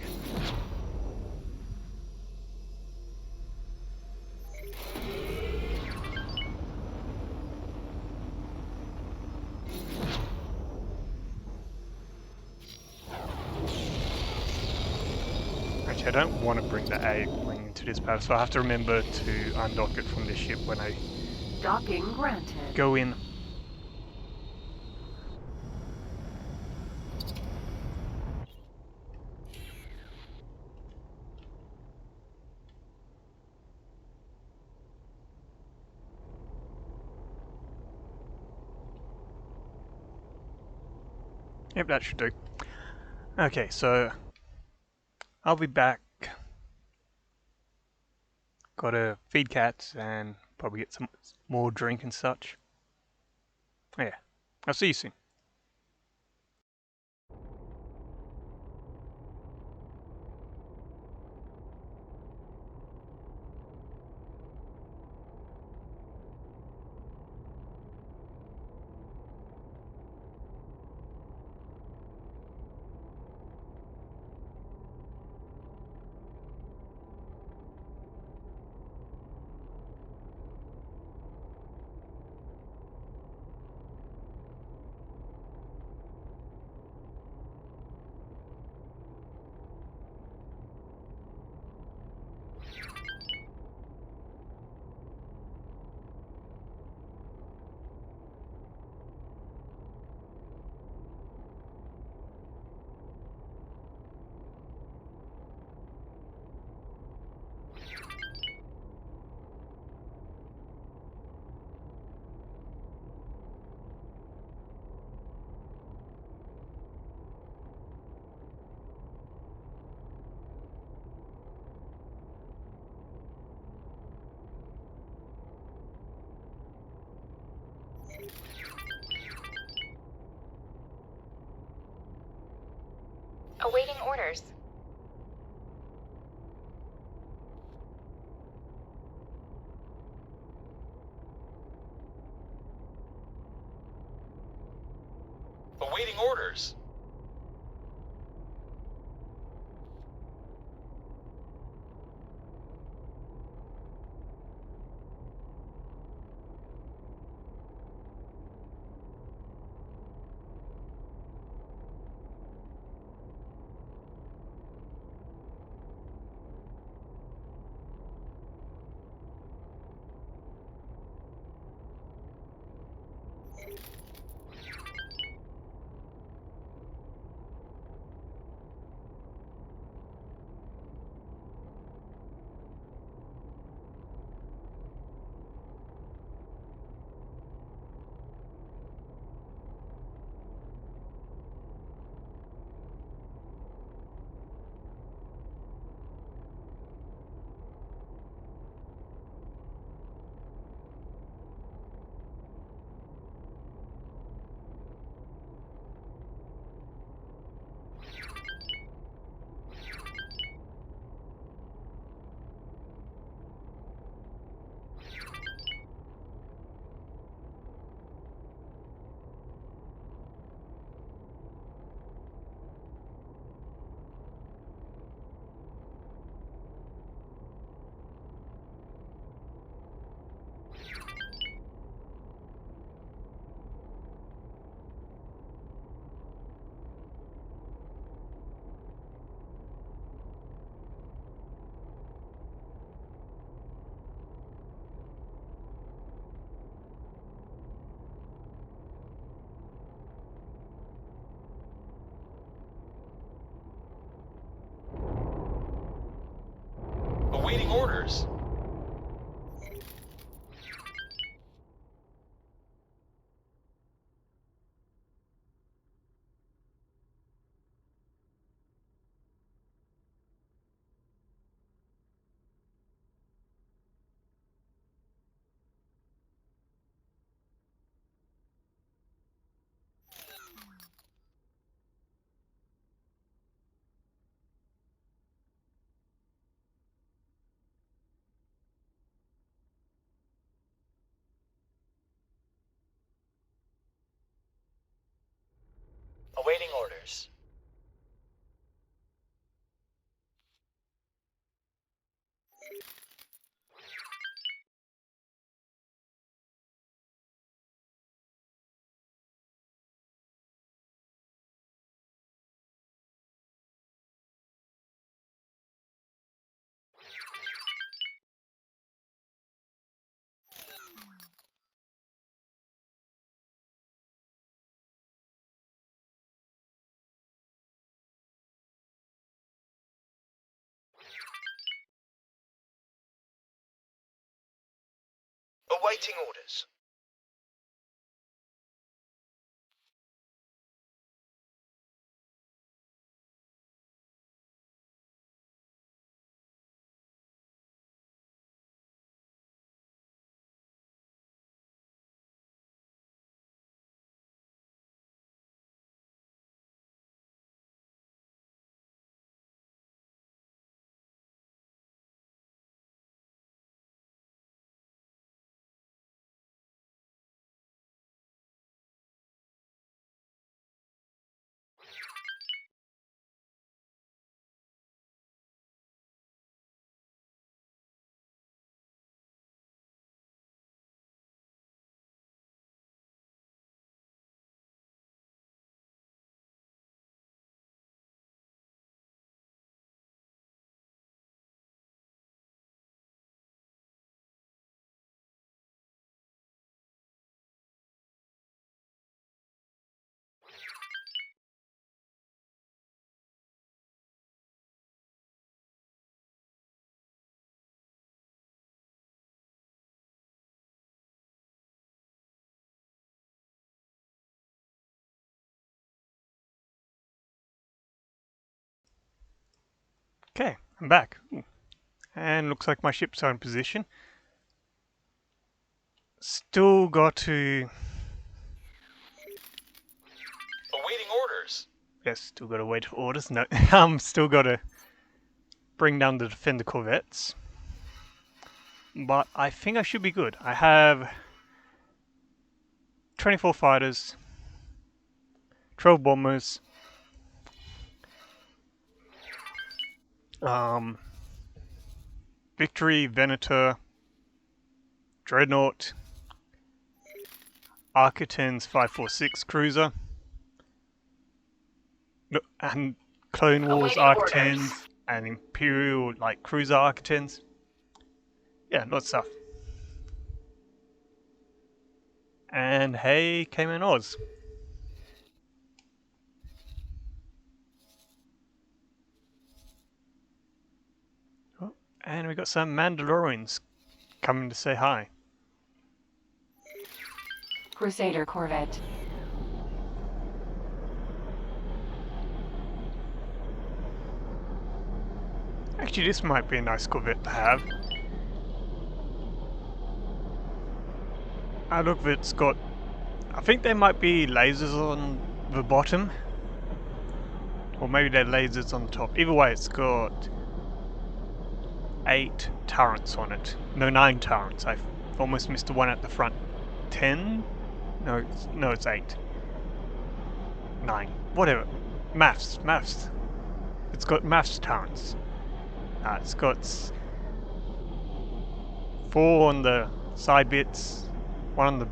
Actually, I don't want to bring the A-wing into this battle, so I have to remember to undock it from this ship when I Docking granted. go in. Yep, that should do. Okay, so I'll be back. Gotta feed cats and Probably get some more drink and such. Yeah, I'll see you soon. Awaiting orders. Awaiting orders. Awaiting orders. Awaiting orders. Awaiting orders. Okay, I'm back. Ooh. And looks like my ships are in position. Still got to... Awaiting orders. Yes, still got to wait for orders. No, still got to bring down the defender corvettes. But I think I should be good. I have 24 fighters, 12 bombers, Victory, Venator, Dreadnought, Architens 546 cruiser, and Clone Wars Architens, and Imperial like cruiser Architens. Yeah, lots of stuff. And hey, Cayman Oz. Oh, and we got some Mandalorians coming to say hi. Crusader corvette. Actually, this might be a nice corvette to have. Look, it's got... I think there might be lasers on the bottom. Or maybe they're lasers on the top. Either way, it's got 8 turrets on it. No, 9 turrets. I've almost missed the one at the front. 10? No, it's 8. 9. Whatever. Maths. It's got maths turrets. It's got 4 on the side bits, 1 on the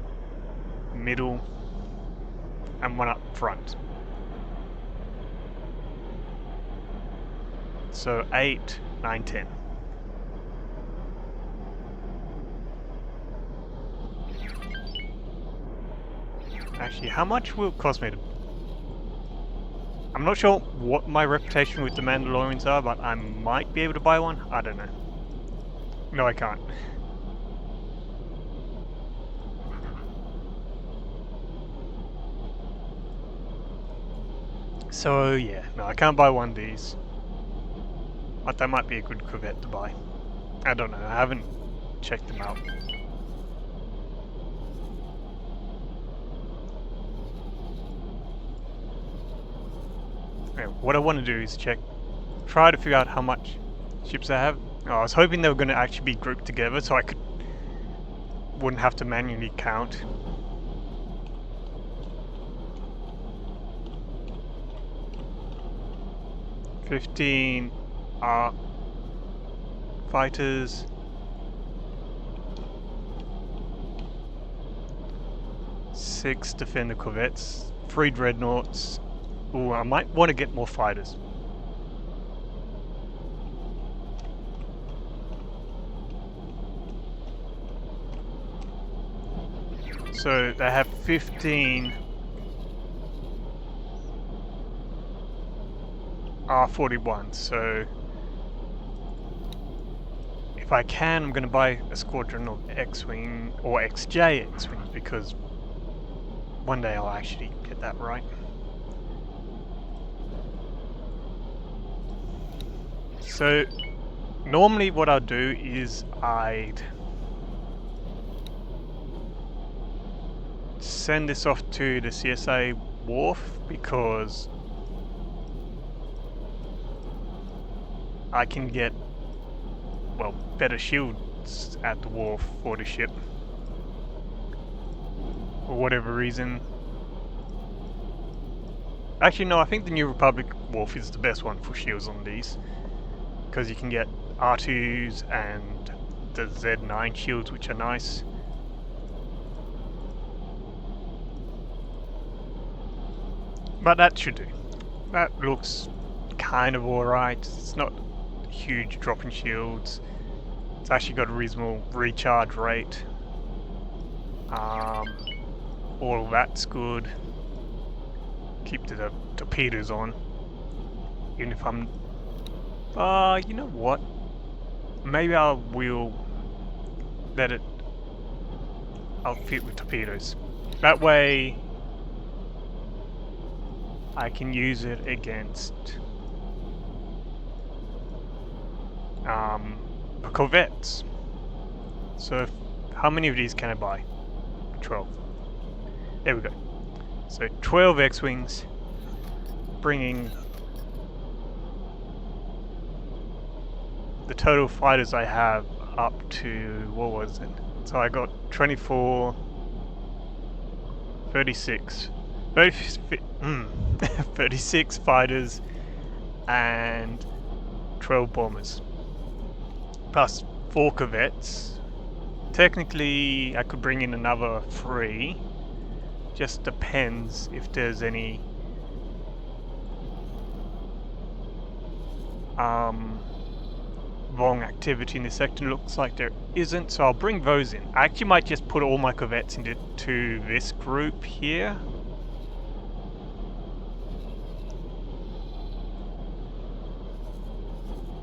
middle, and 1 up front. So 8, 9, 10. Actually, how much will it cost me to... I'm not sure what my reputation with the Mandalorians are, but I might be able to buy one. I don't know. No, I can't. So yeah, no, I can't buy one of these. But that might be a good corvette to buy. I don't know, I haven't checked them out. What I want to do is try to figure out how much ships I have. Oh, I was hoping they were going to actually be grouped together so I wouldn't have to manually count. $15 fighters. 6 defender corvettes. 3 dreadnoughts. Ooh, I might want to get more fighters. So they have 15 R41, so if I can, I'm going to buy a squadron of X-Wing or XJ X-Wings because one day I'll actually get that right. So normally what I'd do is I'd send this off to the CSA wharf because I can get, well, better shields at the wharf for the ship for whatever reason. Actually no, I think the New Republic wharf is the best one for shields on these because you can get R2s and the Z9 shields, which are nice. But that should do. That looks kind of alright. It's not a huge drop in shields. It's actually got a reasonable recharge rate. All of that's good. Keep the torpedoes on. Even if I'm... you know what? Maybe I will let it outfit with torpedoes. That way I can use it against the corvettes. So how many of these can I buy? 12. There we go. So 12 X-Wings, bringing the total fighters I have up to, what was it? So I got 24, 36, 36 fighters and 12 bombers. Plus 4 corvettes. Technically, I could bring in another 3. Just depends if there's any wrong activity in this sector. Looks like there isn't, so I'll bring those in. I actually might just put all my corvettes into this group here.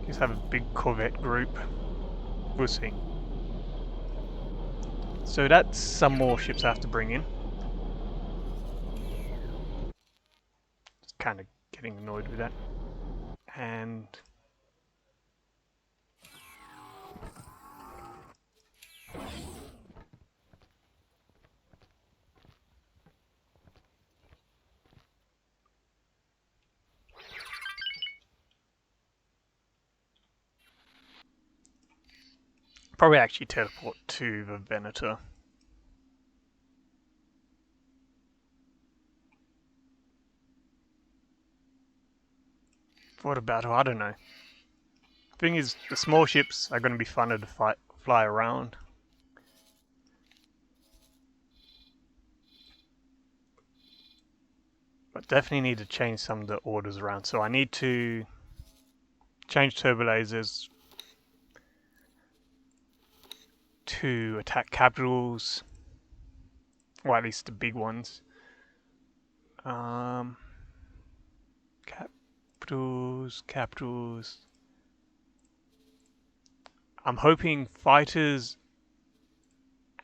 Just have a big corvette group. We'll see. So that's some more ships I have to bring in. Just kind of getting annoyed with that. And probably actually teleport to the Venator. What about, I don't know. Thing is, the small ships are going to be funner to fly around. But definitely need to change some of the orders around. So I need to change turbo lasers to attack capitals, or at least the big ones. Capitals. I'm hoping fighters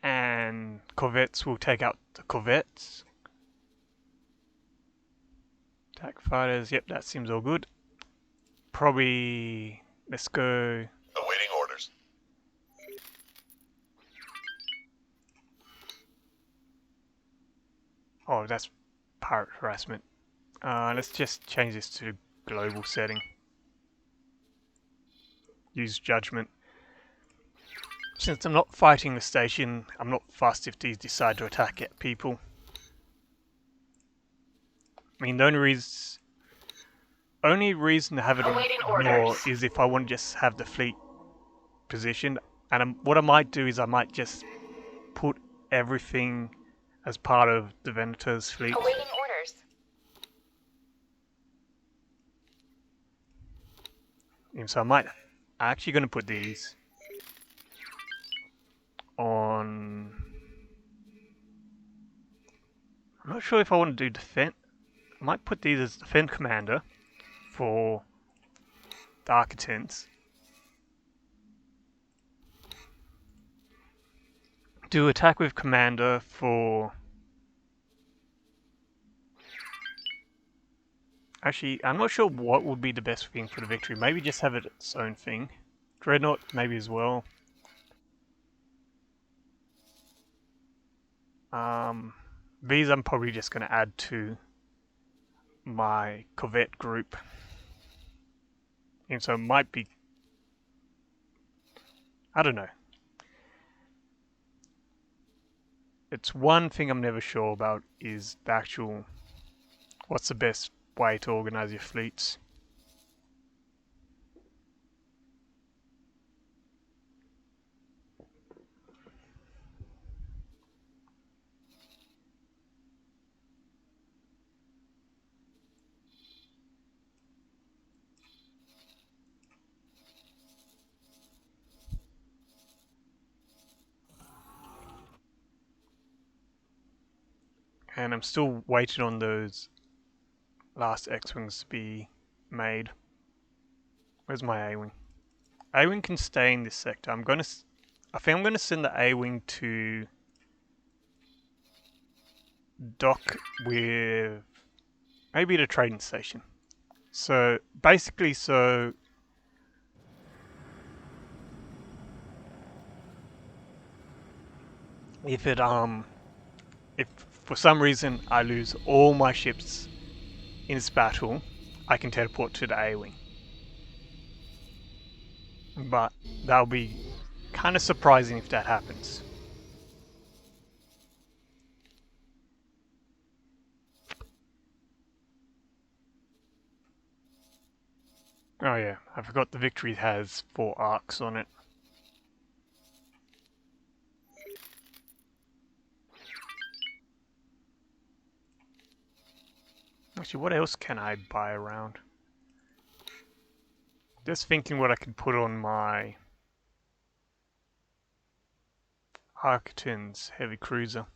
and corvettes will take out the corvettes. Attack fighters, yep, that seems all good. Probably, let's go. Awaiting orders. Oh, that's pirate harassment. Let's just change this to global setting. Use judgment. Since I'm not fighting the station, I'm not fussed if these decide to attack at people. I mean, the only reason to have it on ignore is if I want to just have the fleet positioned. And what I might do is I might just put everything as part of the Venator's fleet. Awaiting orders. And so I'm actually going to put these on. I'm not sure if I want to do defense. I might put these as defense commander for the Architects. Do attack with commander for. Actually, I'm not sure what would be the best thing for the victory. Maybe just have it its own thing. Dreadnought, maybe as well. These I'm probably just going to add to my corvette group. And so it might be. I don't know. It's one thing I'm never sure about is the actual. What's the best way to organize your fleets? And I'm still waiting on those last X-Wings to be made. Where's my A-Wing? A-Wing can stay in this sector. I think I'm gonna send the A-Wing to dock with maybe the trading station. So basically, if if for some reason I lose all my ships in this battle, I can teleport to the A-wing. But that'll be kind of surprising if that happens. Oh yeah, I forgot the victory has 4 arcs on it. Actually, what else can I buy around? Just thinking what I could put on my Architons heavy cruiser.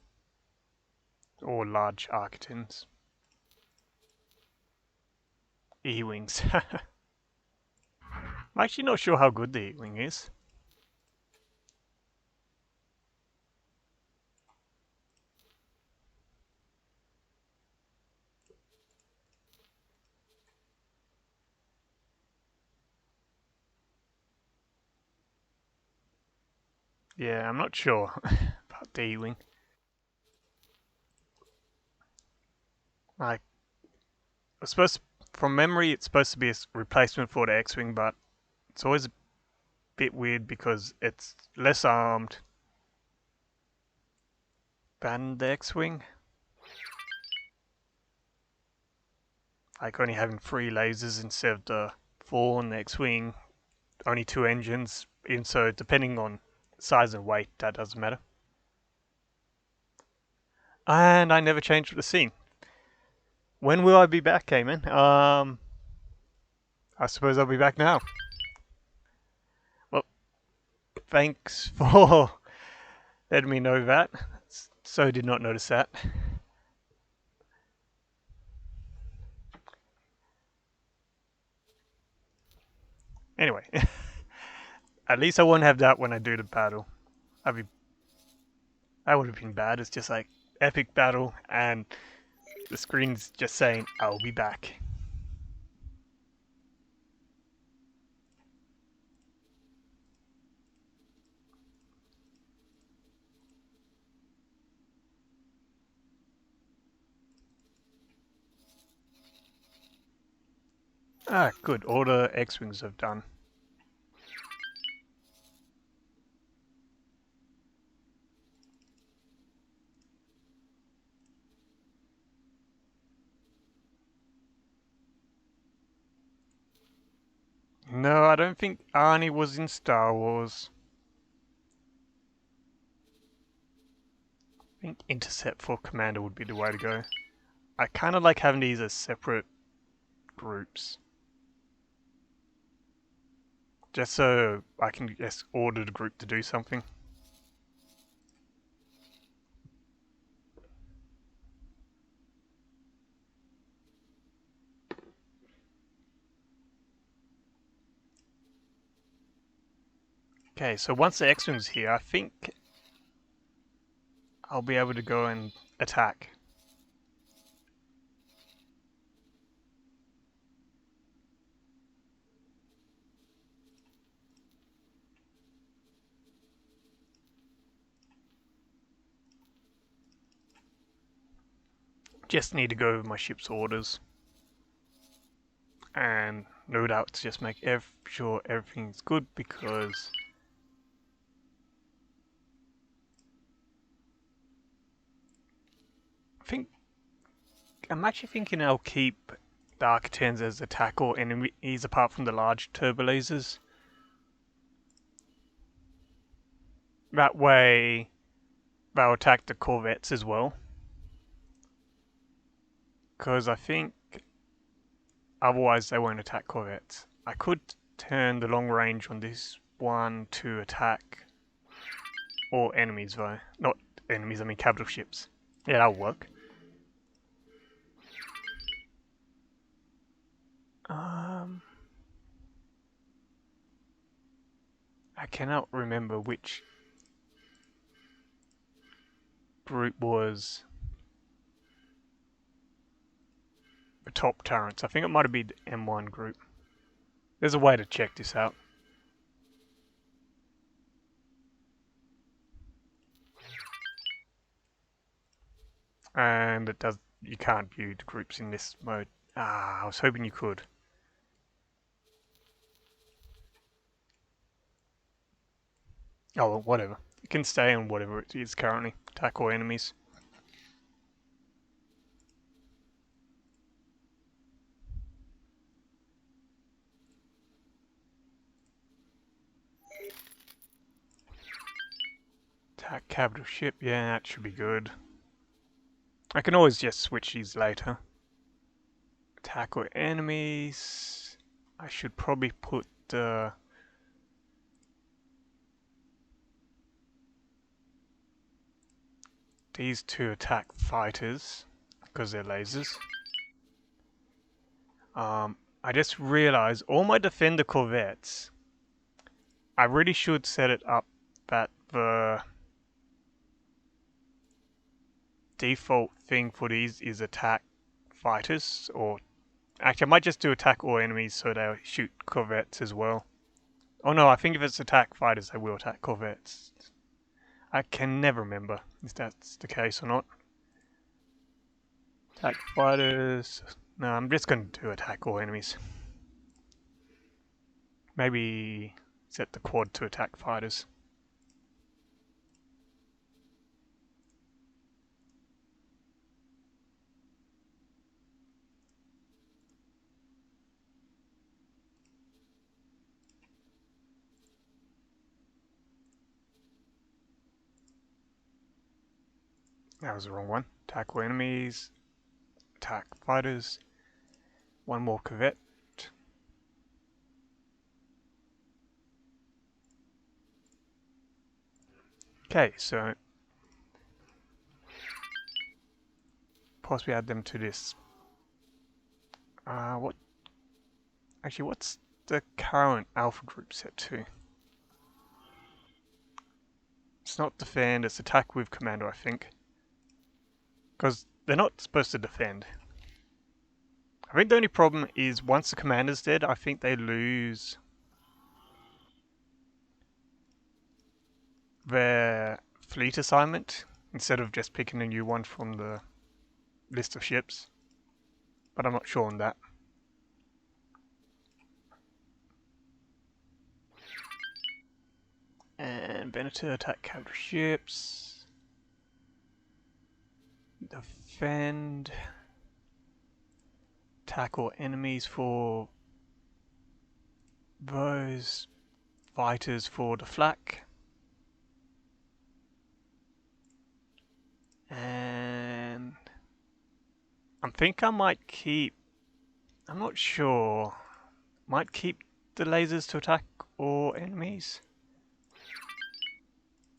Or large Architons. E-wings. I'm actually not sure how good the E-wing is. Yeah, I'm not sure about the E-wing. Like, I suppose from memory it's supposed to be a replacement for the X-wing, but it's always a bit weird because it's less armed than the X-wing. Like only having 3 lasers instead of the 4 on the X-wing, only 2 engines. And so depending on size and weight, that doesn't matter. And I never changed the scene. When will I be back, Cayman? I suppose I'll be back now. Well, thanks for letting me know that. So did not notice that. Anyway, at least I won't have that when I do the battle. That would have been bad. It's just like epic battle and the screen's just saying, I'll be back. Ah, good. All the X-Wings have done. No, I don't think Arnie was in Star Wars. I think Intercept for Commander would be the way to go. I kind of like having these as separate groups. Just so I can just order the group to do something. Okay, so once the X-Wing's here, I think I'll be able to go and attack. Just need to go over my ship's orders. And no doubt just make sure everything's good because I'm actually thinking I'll keep the Architens as attack or enemies apart from the large turbo lasers. That way they'll attack the corvettes as well. Because I think otherwise they won't attack corvettes. I could turn the long range on this one to attack all enemies though. Not enemies, I mean capital ships. Yeah, that'll work. I cannot remember which group was the top turrets. I think it might have been the M1 group. There's a way to check this out. And it does. You can't view the groups in this mode. I was hoping you could. Oh, well, whatever. It can stay on whatever it is currently. Attack all enemies. Attack capital ship. Yeah, that should be good. I can always just switch these later. Attack all enemies. I should probably put these two attack fighters because they're lasers. I just realized all my defender corvettes, I really should set it up that the default thing for these is attack fighters, or actually I might just do attack all enemies so they'll shoot corvettes as well. Oh no, I think if it's attack fighters they will attack corvettes. I can never remember if that's the case or not. Attack fighters. No, I'm just going to do attack all enemies. Maybe set the quad to attack fighters. That was the wrong one. Attack all enemies. Attack fighters. One more corvette. Okay, so possibly add them to this. What? Actually, what's the current alpha group set to? It's not defend, it's attack with commander, I think. Because they're not supposed to defend. I think the only problem is once the commander's dead, I think they lose their fleet assignment instead of just picking a new one from the list of ships. But I'm not sure on that. And Venator attack capital ships. Defend. Attack all enemies for those. Fighters for the flak. And I think I might keep, I'm not sure, might keep the lasers to attack all enemies.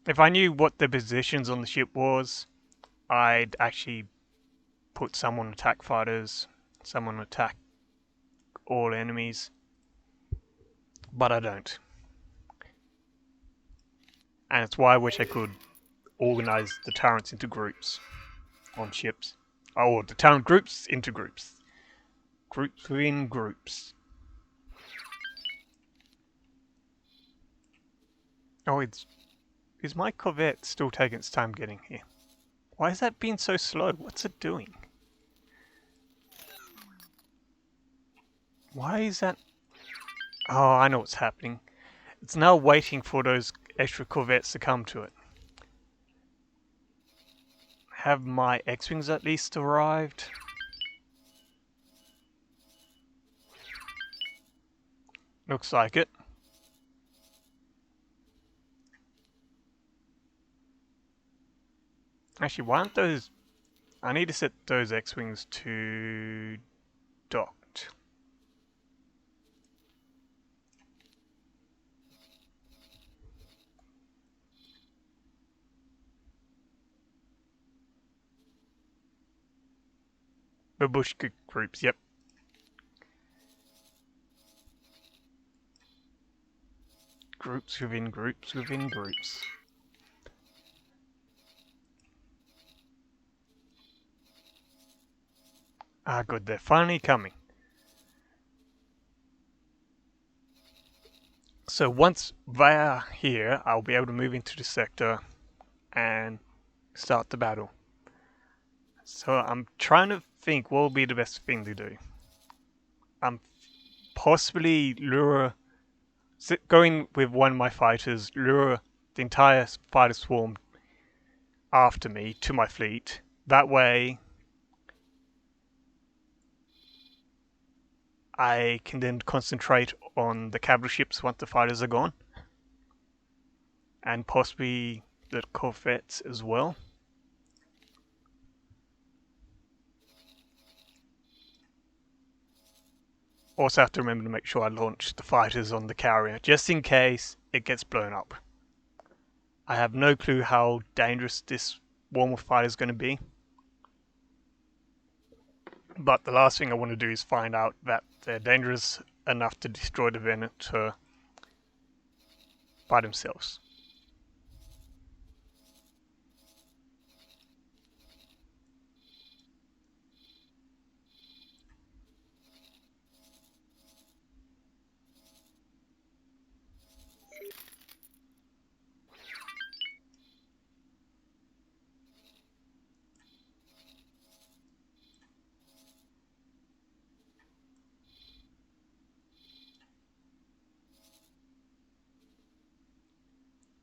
If I knew what the positions on the ship was, I'd actually put some on attack fighters, some on attack all enemies, but I don't. And it's why I wish I could organize the turrets into groups on ships. Or the turret groups into groups. Groups within groups. Oh, is my corvette still taking its time getting here? Why is that being so slow? What's it doing? Why is that? Oh, I know what's happening. It's now waiting for those extra corvettes to come to it. Have my X-Wings at least arrived? Looks like it. Actually, why aren't those... I need to set those X-Wings to docked. Babushka groups, yep. Groups within groups within groups. Ah, good, they're finally coming. So once they're here, I'll be able to move into the sector and start the battle. So I'm trying to think what will be the best thing to do. Possibly going with one of my fighters, lure the entire fighter swarm after me to my fleet. That way, I can then concentrate on the capital ships once the fighters are gone, and possibly the corvettes as well. Also have to remember to make sure I launch the fighters on the carrier, just in case it gets blown up. I have no clue how dangerous this swarm of fighters is going to be. But the last thing I want to do is find out that they're dangerous enough to destroy the Venator by themselves.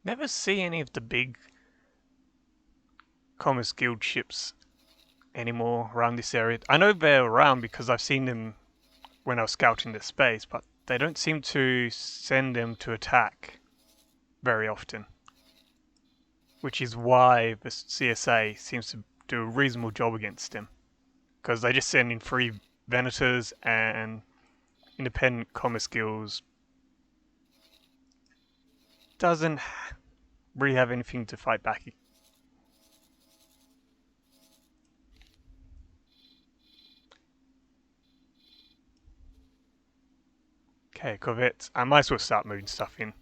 Never see any of the big Commerce Guild ships anymore around this area. I know they're around because I've seen them when I was scouting the space, but they don't seem to send them to attack very often. Which is why the CSA seems to do a reasonable job against them. Because they just send in 3 Venators and independent Commerce Guilds doesn't really have anything to fight back. Okay, corvettes. I might as well start moving stuff in.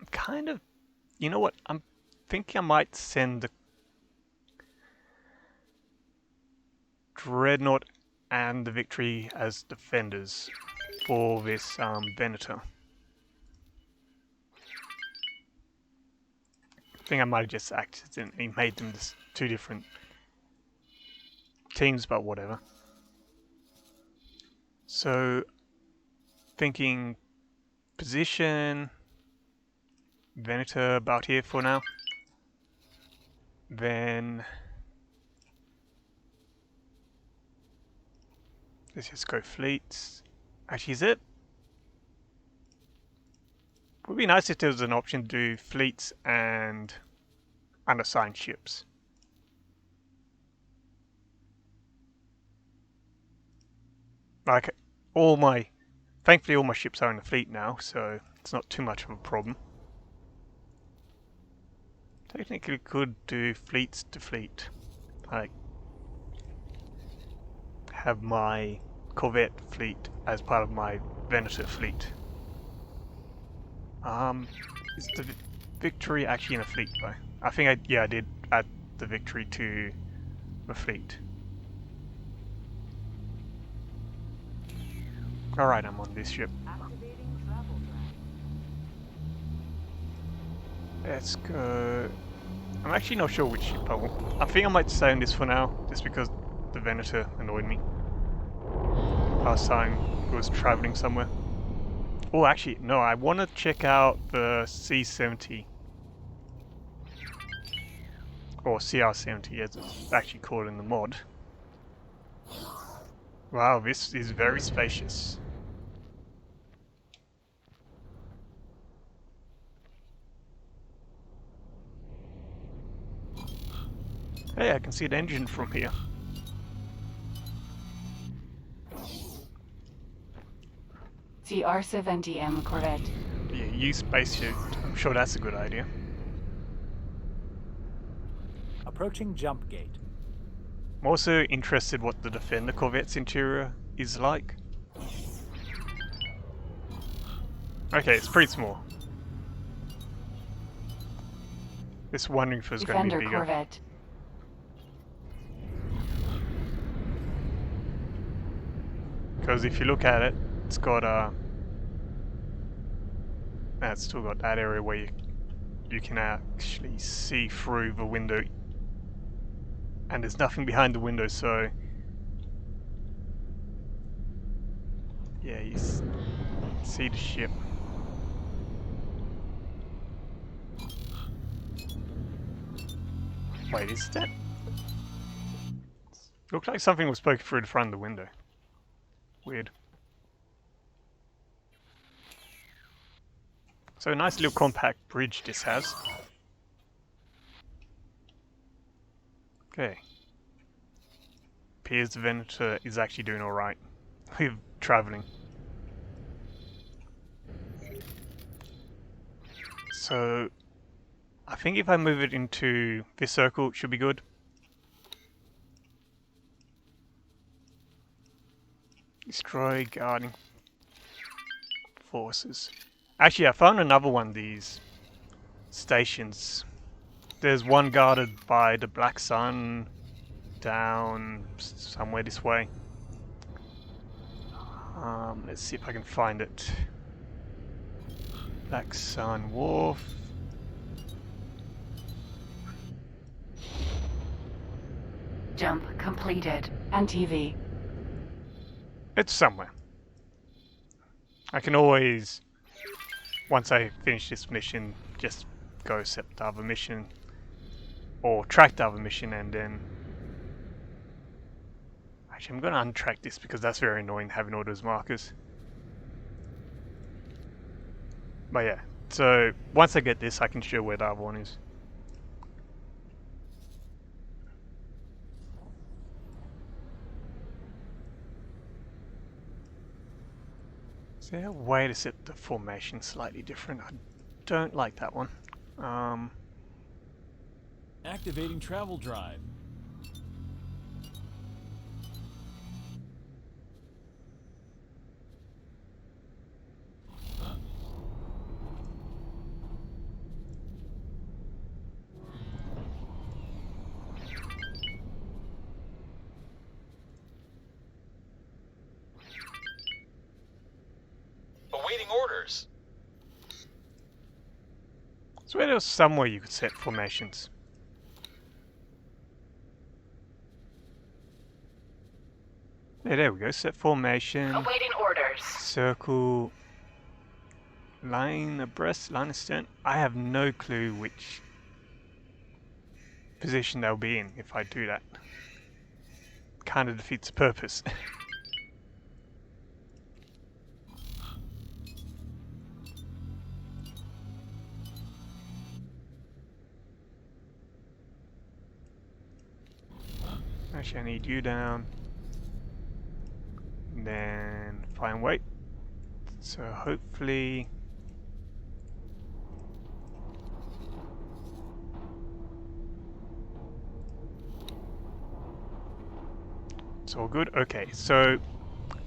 I'm kind of... You know what? I'm thinking I might send the Dreadnought and the Victory as defenders for this Venator. I think I might have just accidentally made them 2 different teams, but whatever. So, thinking position, Venator about here for now. Then let's just go fleets. Actually, is it? Would be nice if there was an option to do fleets and unassigned ships. Like thankfully all my ships are in the fleet now, so it's not too much of a problem. Technically could do fleets to fleet. Like have my corvette fleet as part of my Venator fleet. Is the Victory actually in a fleet though? I think I did add the Victory to the fleet. Alright, I'm on this ship. Let's go... I'm actually not sure which ship I want. I think I might stay on this for now, just because the Venator annoyed me last time it was travelling somewhere. Oh, actually, no, I want to check out the C-70. Or CR-70 as it's actually called in the mod. Wow, this is very spacious. Hey, I can see an engine from here. CR-70M corvette. Yeah, use spacesuit. I'm sure that's a good idea. Approaching jump gate. I'm also interested what the Defender Corvette's interior is like. Okay, it's pretty small. Just wondering if it's going to be Defender bigger. corvette. Because if you look at it, it's got That's still got that area where you can actually see through the window, and there's nothing behind the window, so yeah, you see the ship. Wait, is that? Looked like something was poking through the front of the window. Weird. So a nice little compact bridge this has. Okay. Appears the Venator is actually doing alright with travelling. So I think if I move it into this circle, it should be good. Destroy guarding forces. Actually, I found another one of these stations. There's one guarded by the Black Sun down somewhere this way. Let's see if I can find it. Black Sun Wharf. Jump completed. NTV. It's somewhere. I can always, once I finish this mission, just go set the other mission or track the other mission, and then actually I'm gonna untrack this because that's very annoying having all those markers. But yeah, so once I get this I can show where the other one is. Is there a way to set the formation slightly different? I don't like that one. Activating travel drive. Awaiting orders. So there was somewhere you could set formations. Yeah, there we go. Set formation. Awaiting orders. Circle. Line abreast, line astern. I have no clue which position they'll be in if I do that. Kind of defeats the purpose. Actually, I need you down. Then find weight. So hopefully it's all good. Okay, so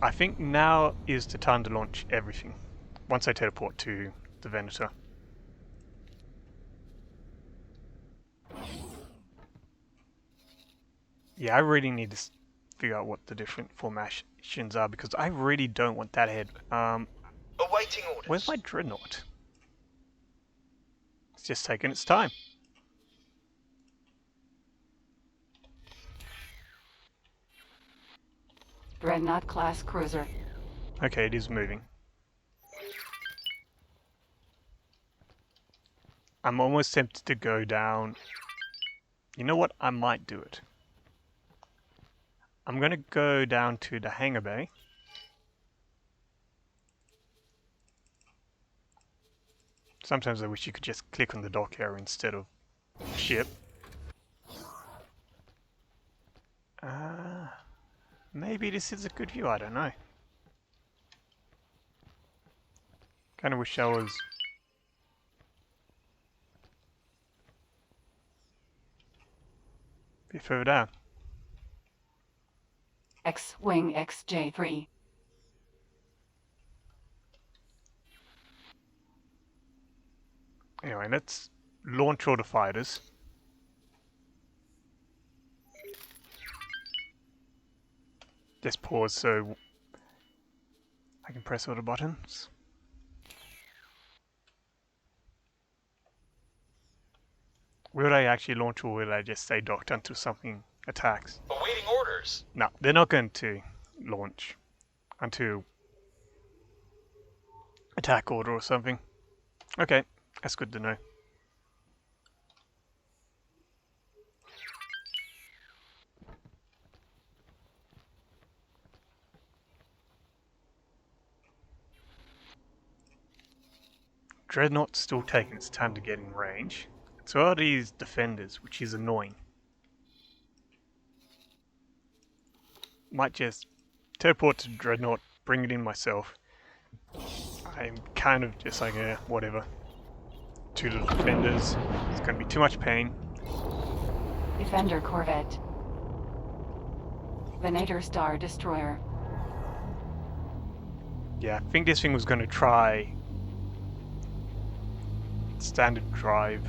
I think now is the time to launch everything. Once I teleport to the Venator. Yeah, I really need to figure out what the different formations are because I really don't want that head. Awaiting orders. Where's my dreadnought? It's just taking its time. Dreadnought class cruiser. Okay, it is moving. I'm almost tempted to go down. You know what? I might do it. I'm gonna go down to the hangar bay. Sometimes I wish you could just click on the dock area instead of ship. Maybe this is a good view, I don't know. Kinda wish I was... a bit further down. X-Wing XJ3. Anyway, let's launch all the fighters. Just pause so I can press all the buttons. Will they actually launch, or will they just stay docked until something attacks? Awaiting orders. No, they're not going to launch until attack order or something. Okay, that's good to know. Dreadnought's still taking its time to get in range. So are these defenders, which is annoying. Might just teleport to Dreadnought, bring it in myself. I'm kind of just like, whatever. Two little defenders. It's going to be too much pain. Defender corvette. Venator Star Destroyer. Yeah, I think this thing was going to try standard drive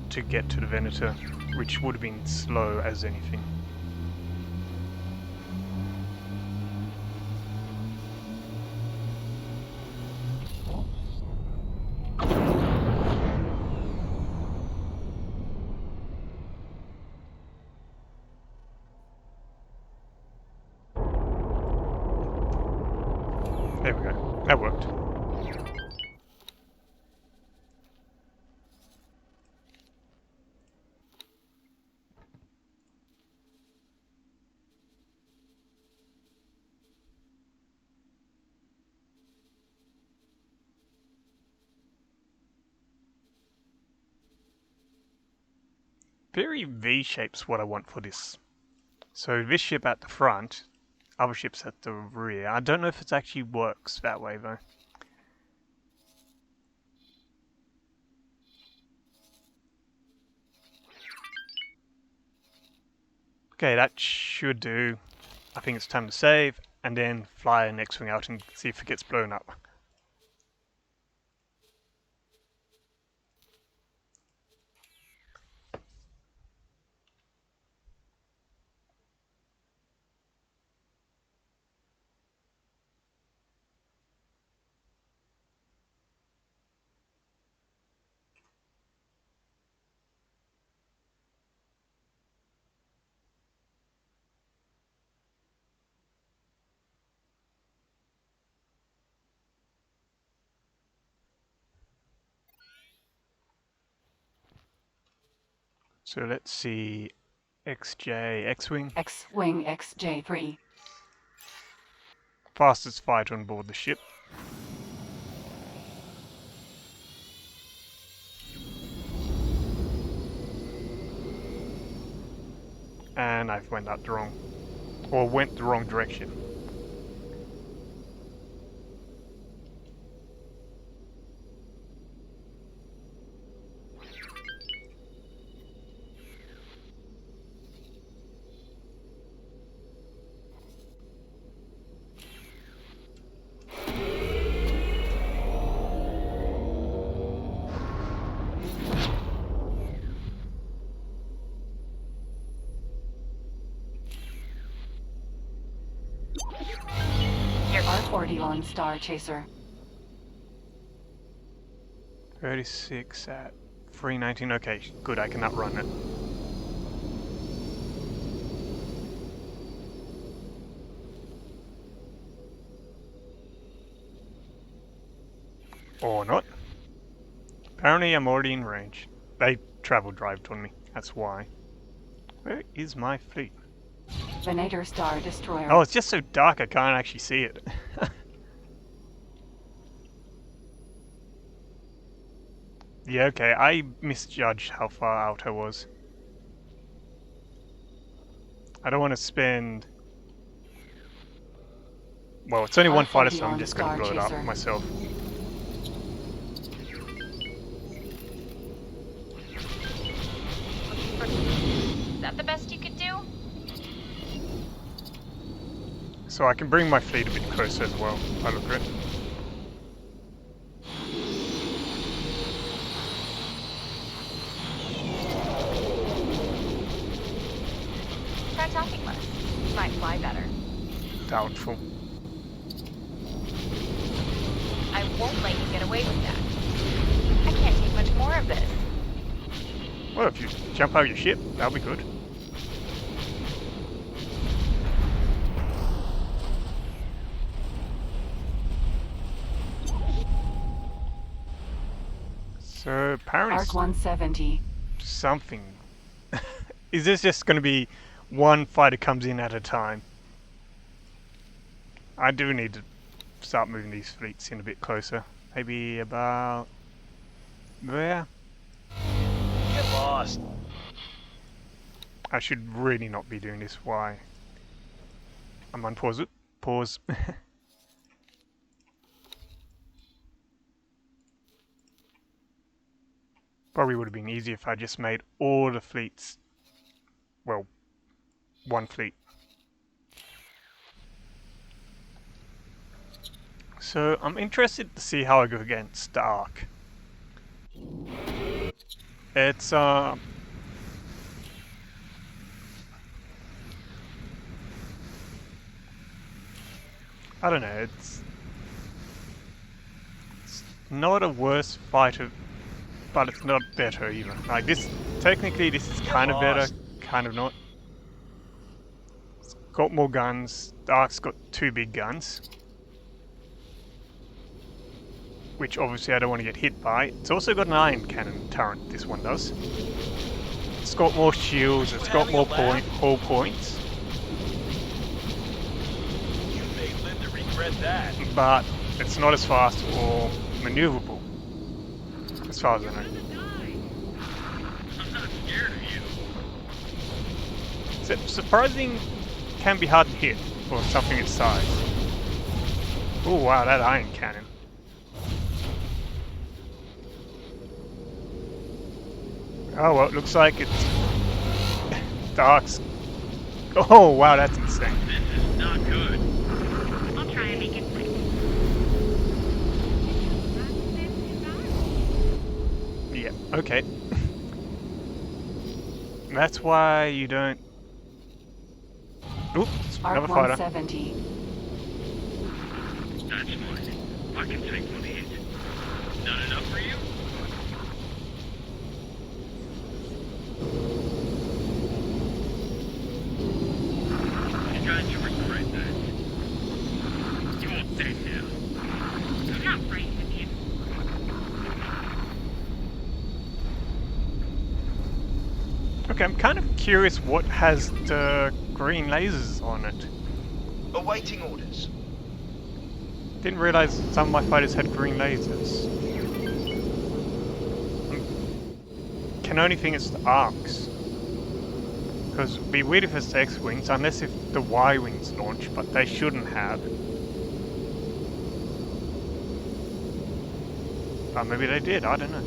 to get to the Venator, which would have been slow as anything. There we go. That worked. Very V-shape's what I want for this. So this ship at the front, other ships at the rear. I don't know if it actually works that way though. Okay, that should do. I think it's time to save, and then fly an X-Wing out and see if it gets blown up. So let's see, XJ, X-Wing. X-Wing XJ3. Fastest fighter on board the ship. And I've went the wrong direction. R41 Star Chaser. 36 at 319. Okay, good, I can outrun it. Or not. Apparently I'm already in range. They travel drived on me, that's why. Where is my fleet? Venator Star Destroyer. Oh, it's just so dark I can't actually see it. Yeah, okay, I misjudged how far out I was. I don't want to spend... Well, it's only one fighter, so I'm just going to blow it up myself. Is that the best you could do? So I can bring my fleet a bit closer as well, if I look at it. Try talking less. You might fly better. Doubtful. I won't let you get away with that. I can't take much more of this. Well, if you jump over your ship, that'll be good. So apparently Arc 170. something. Is this just going to be one fighter comes in at a time? I do need to start moving these fleets in a bit closer. Maybe about there. Get lost. I should really not be doing this. Why? I'm on pause. Pause. Probably would have been easier if I just made all the fleets, well, one fleet. So I'm interested to see how I go against the Ark. It's I don't know, it's not a worse fighter, but it's not better either. Like this, technically this is kind of better, kind of not. It's got more guns. The Ark's got 2 big guns, which obviously I don't want to get hit by. It's also got an iron cannon turret, this one does. It's got more shields, it's got more hull points. You may live to regret that. But it's not as fast or maneuverable, as far as I know. I'm not scared of you. Surprising can be hard to hit for something its size. Oh wow, that iron cannon. Oh well, it looks like it's Dark's. Oh wow, that's insane. This is not good. I'll try and make it quick. Yeah, okay. That's why you don't. Oops, Arc another fighter. 170. That's fine. I can take one hit. Not enough for you? You're going to regret that. You won't dead now. I'm not frightened of you. Okay, I'm kind of curious what has the green lasers on it. Awaiting orders. Didn't realize some of my fighters had green lasers. Can only think it's the arcs. Because it'd be weird if it's the X-Wings, unless if the Y-Wings launch, but they shouldn't have. But maybe they did, I don't know.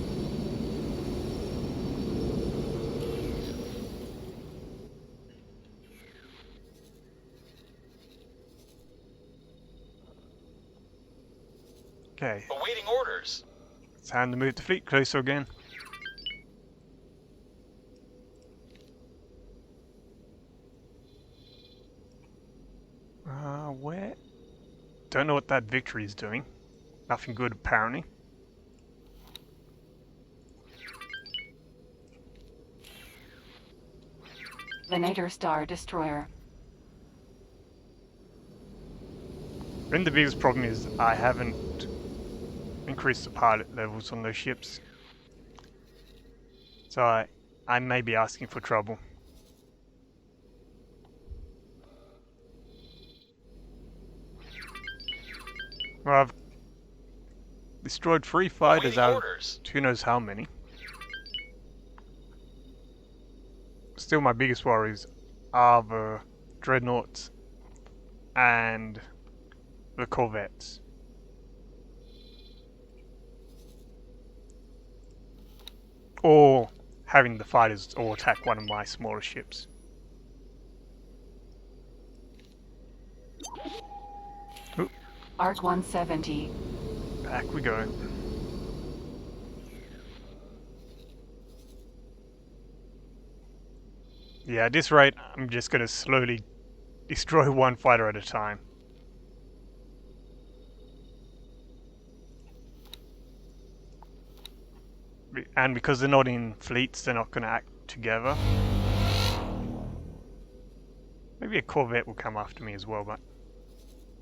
Okay, Awaiting orders. it's time to move the fleet closer again. Where? Don't know what that victory is doing. Nothing good, apparently. Venator Star Destroyer. Then the biggest problem is I haven't increased the pilot levels on those ships. So I may be asking for trouble. Well, I've destroyed 3 fighters Awaiting out of orders. who knows how many. Still, my biggest worries are the dreadnoughts and the corvettes. Or having the fighters all attack one of my smaller ships. Oop, Arc 170. back we go. Yeah, at this rate, I'm just going to slowly destroy one fighter at a time. And because they're not in fleets, they're not going to act together. Maybe a corvette will come after me as well, but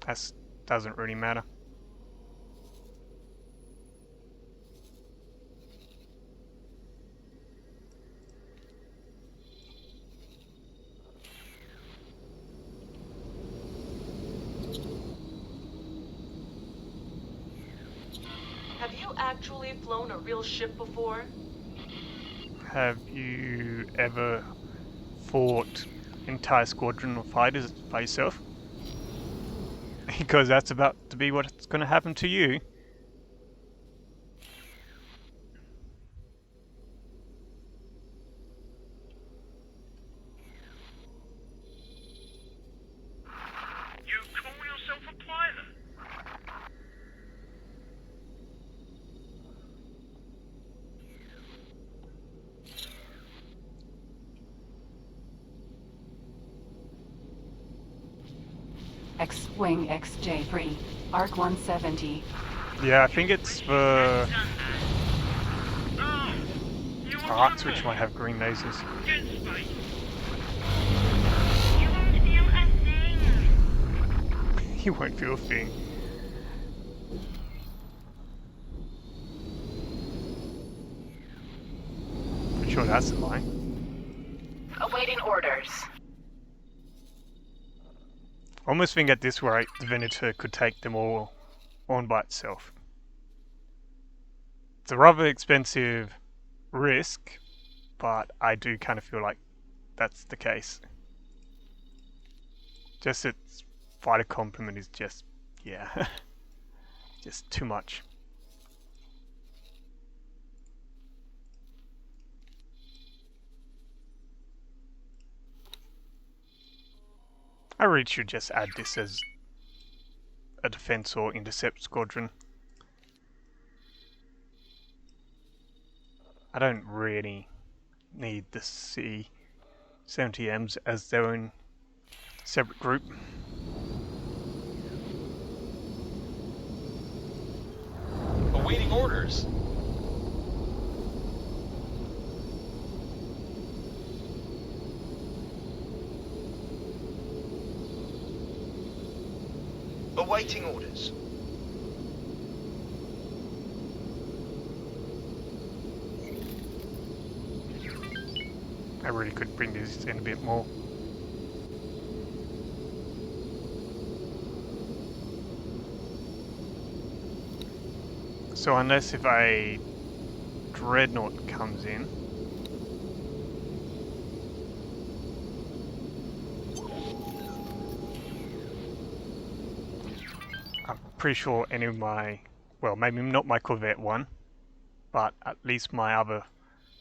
that doesn't really matter. Have you actually flown a real ship before? Have you ever fought entire squadron of fighters by yourself? Because that's about to be what's going to happen to you. You call yourself a pilot? X-Wing XJ3, Arc 170. Yeah, I think it's the Oh, you want arcs some which more? might have green lasers. Get space. You won't feel a thing. You won't feel a thing. Pretty sure that's the line. Awaiting orders. Almost think at this rate, the Venator could take them all on by itself. It's a rather expensive risk, but I do kind of feel like that's the case. Just its fighter complement is just, yeah, just too much. I really should just add this as a defense or intercept squadron. I don't really need the C-70Ms as their own separate group. Awaiting orders. Awaiting orders. I really could bring this in a bit more. So unless if a dreadnought comes in, I'm pretty sure any of my, well, maybe not my Corvette one, but at least my other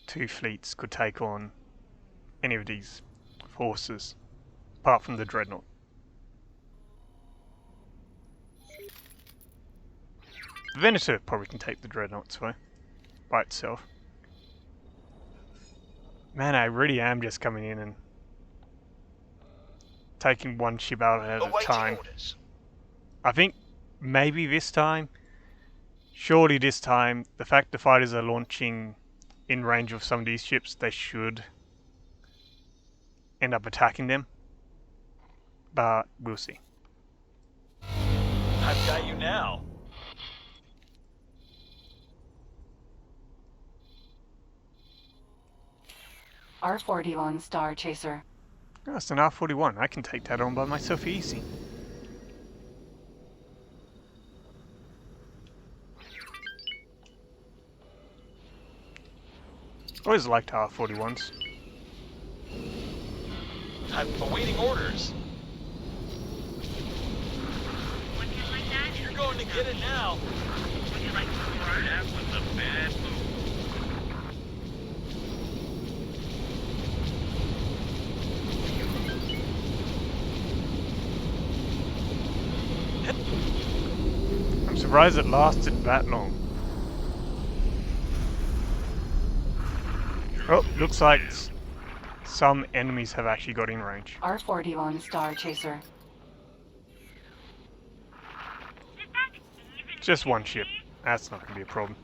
two fleets could take on any of these forces, apart from the dreadnought. The Venator probably can take the dreadnoughts though, by itself. Man, I really am just coming in and taking one ship out at a Awaiting time. orders. I think maybe this time, surely this time, the fact the fighters are launching in range of some of these ships, they should end up attacking them. But we'll see. I've got you now. R41 Star Chaser. Oh, it's an R41. I can take that on by myself easy. Always liked R41s. I'm awaiting orders. When you like that, You're going to get it now. when you like that was a bad move. I'm surprised it lasted that long. Oh, looks like some enemies have actually got in range. R41 Star Chaser. Just one ship. That's not going to be a problem.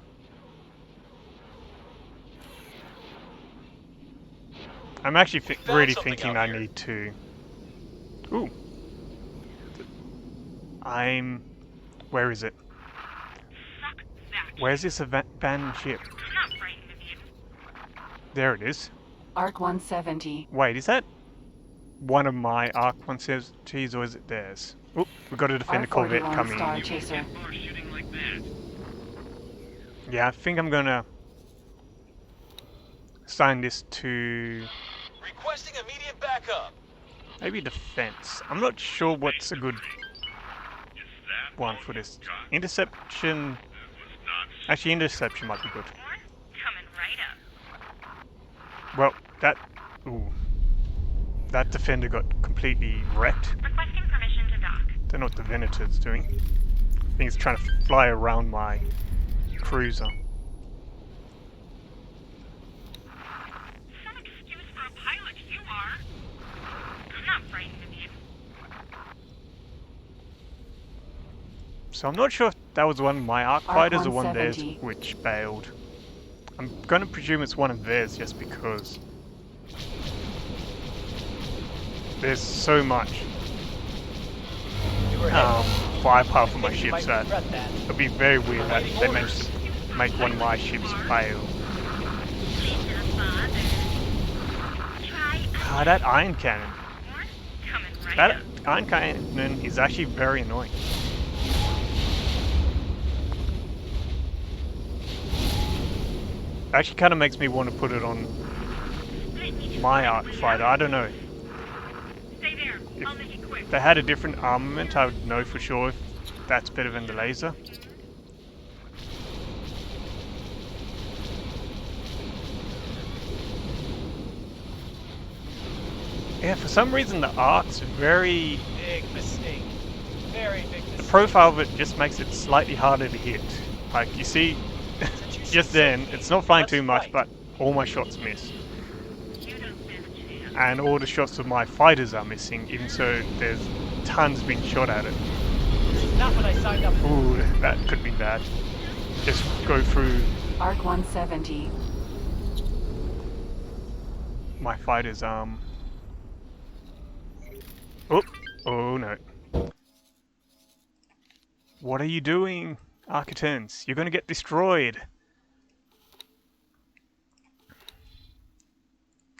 I'm actually We found really something thinking out I here. need to... Ooh. I'm... Where is it? Fuck that. Where's this abandoned ship? I'm not frightened of you. There it is. Arc 170. Wait, is that one of my Arc 170s or is it theirs? Oop, we got a defender corvette R41 coming. Star Chaser. Get far shooting like that. Yeah, I think I'm gonna assign this to Requesting immediate backup. maybe defense. I'm not sure what's a good one for this. Interception. Actually, interception might be good. Coming right up. Well, that. Ooh. That defender got completely wrecked. Requesting permission to dock. Don't know what the Venator's doing. I think it's trying to fly around my cruiser. Some excuse for a pilot, you are. I'm not frightened of you. So I'm not sure if that was one of my Arc fighters or one of theirs 170. which bailed. I'm gonna presume it's one of theirs just because there's so much firepower for my ships that it'd be very weird that they managed to make one of my ships fail. Ah, that iron cannon. Coming right That up. iron cannon is actually very annoying. Actually kind of makes me want to put it on my Arc fighter, I don't know. Stay there. I'll make it quick. If they had a different armament, I would know for sure if that's better than the laser. Yeah, for some reason the Arc's very... Big mistake. Very big The mistake. profile of it just makes it slightly harder to hit. Like, you see, just then, it's not flying too much, but all my shots miss. You don't stand a chance. And all the shots of my fighters are missing, even so there's tons being shot at it. Not what I signed up for. Ooh, that could be bad. Just go through Arc 170. my fighter's arm. Oh, oh no. What are you doing, Architans? You're gonna get destroyed.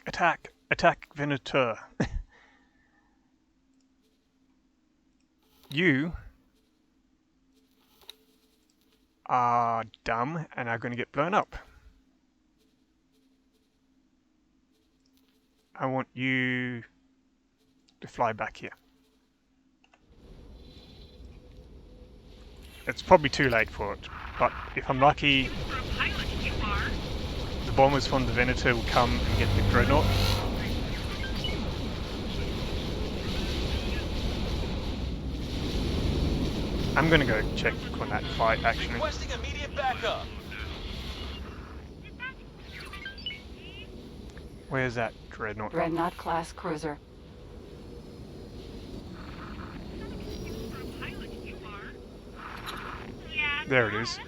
Attack! Attack, Venator! You are dumb and are gonna get blown up. I want you to fly back here. It's probably too late for it, but if I'm lucky, For a pilot, you are. the bombers from the Venator will come and get the dreadnought. I'm gonna go check on that fight actually. Requesting immediate backup. Where's that dreadnought? Dreadnought class cruiser. For a pilot, you are. Yeah. There it is.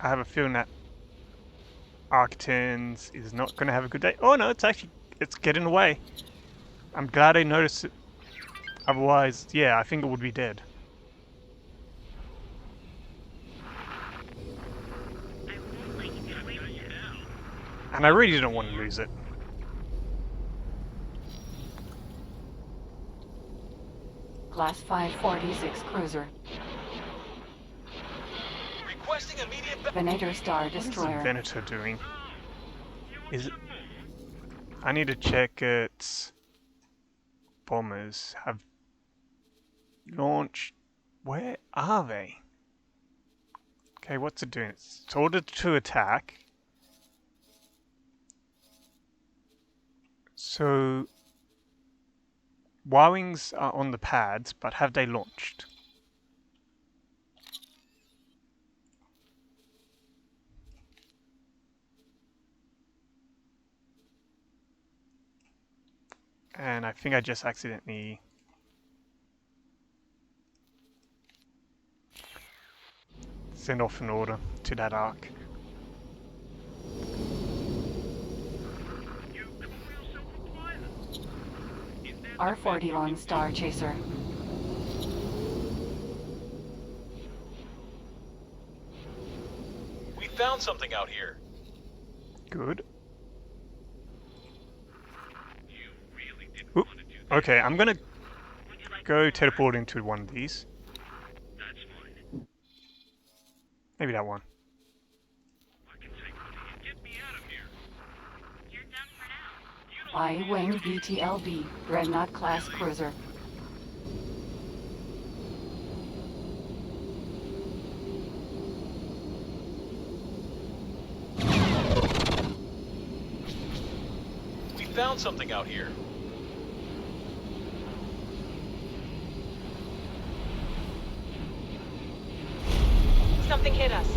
I have a feeling that Arctans is not gonna have a good day. Oh no, it's getting away. I'm glad I noticed it. Otherwise, yeah, I think it would be dead. I won't let you get away with this. And I really didn't want to lose it. Class 546 cruiser. Requesting immediate backup. Venator Star What is the Destroyer. Venator doing? Is it... I need to check its bombers have launched... Where are they? Okay, what's it doing? It's ordered to attack. So... Y-wings are on the pads, but have they launched? And I think I just accidentally sent off an order to that arc. R41 Star Chaser. We found something out here. Good. You really didn't Oop. want to do that. Okay, I'm gonna Would you like go more? teleport into one of these. That's fine. Maybe that one. I can take money and get me out of here. You're done for now. You don't I-Wing VTLB, Dreadnought class cruiser. We found something out here. Something hit us.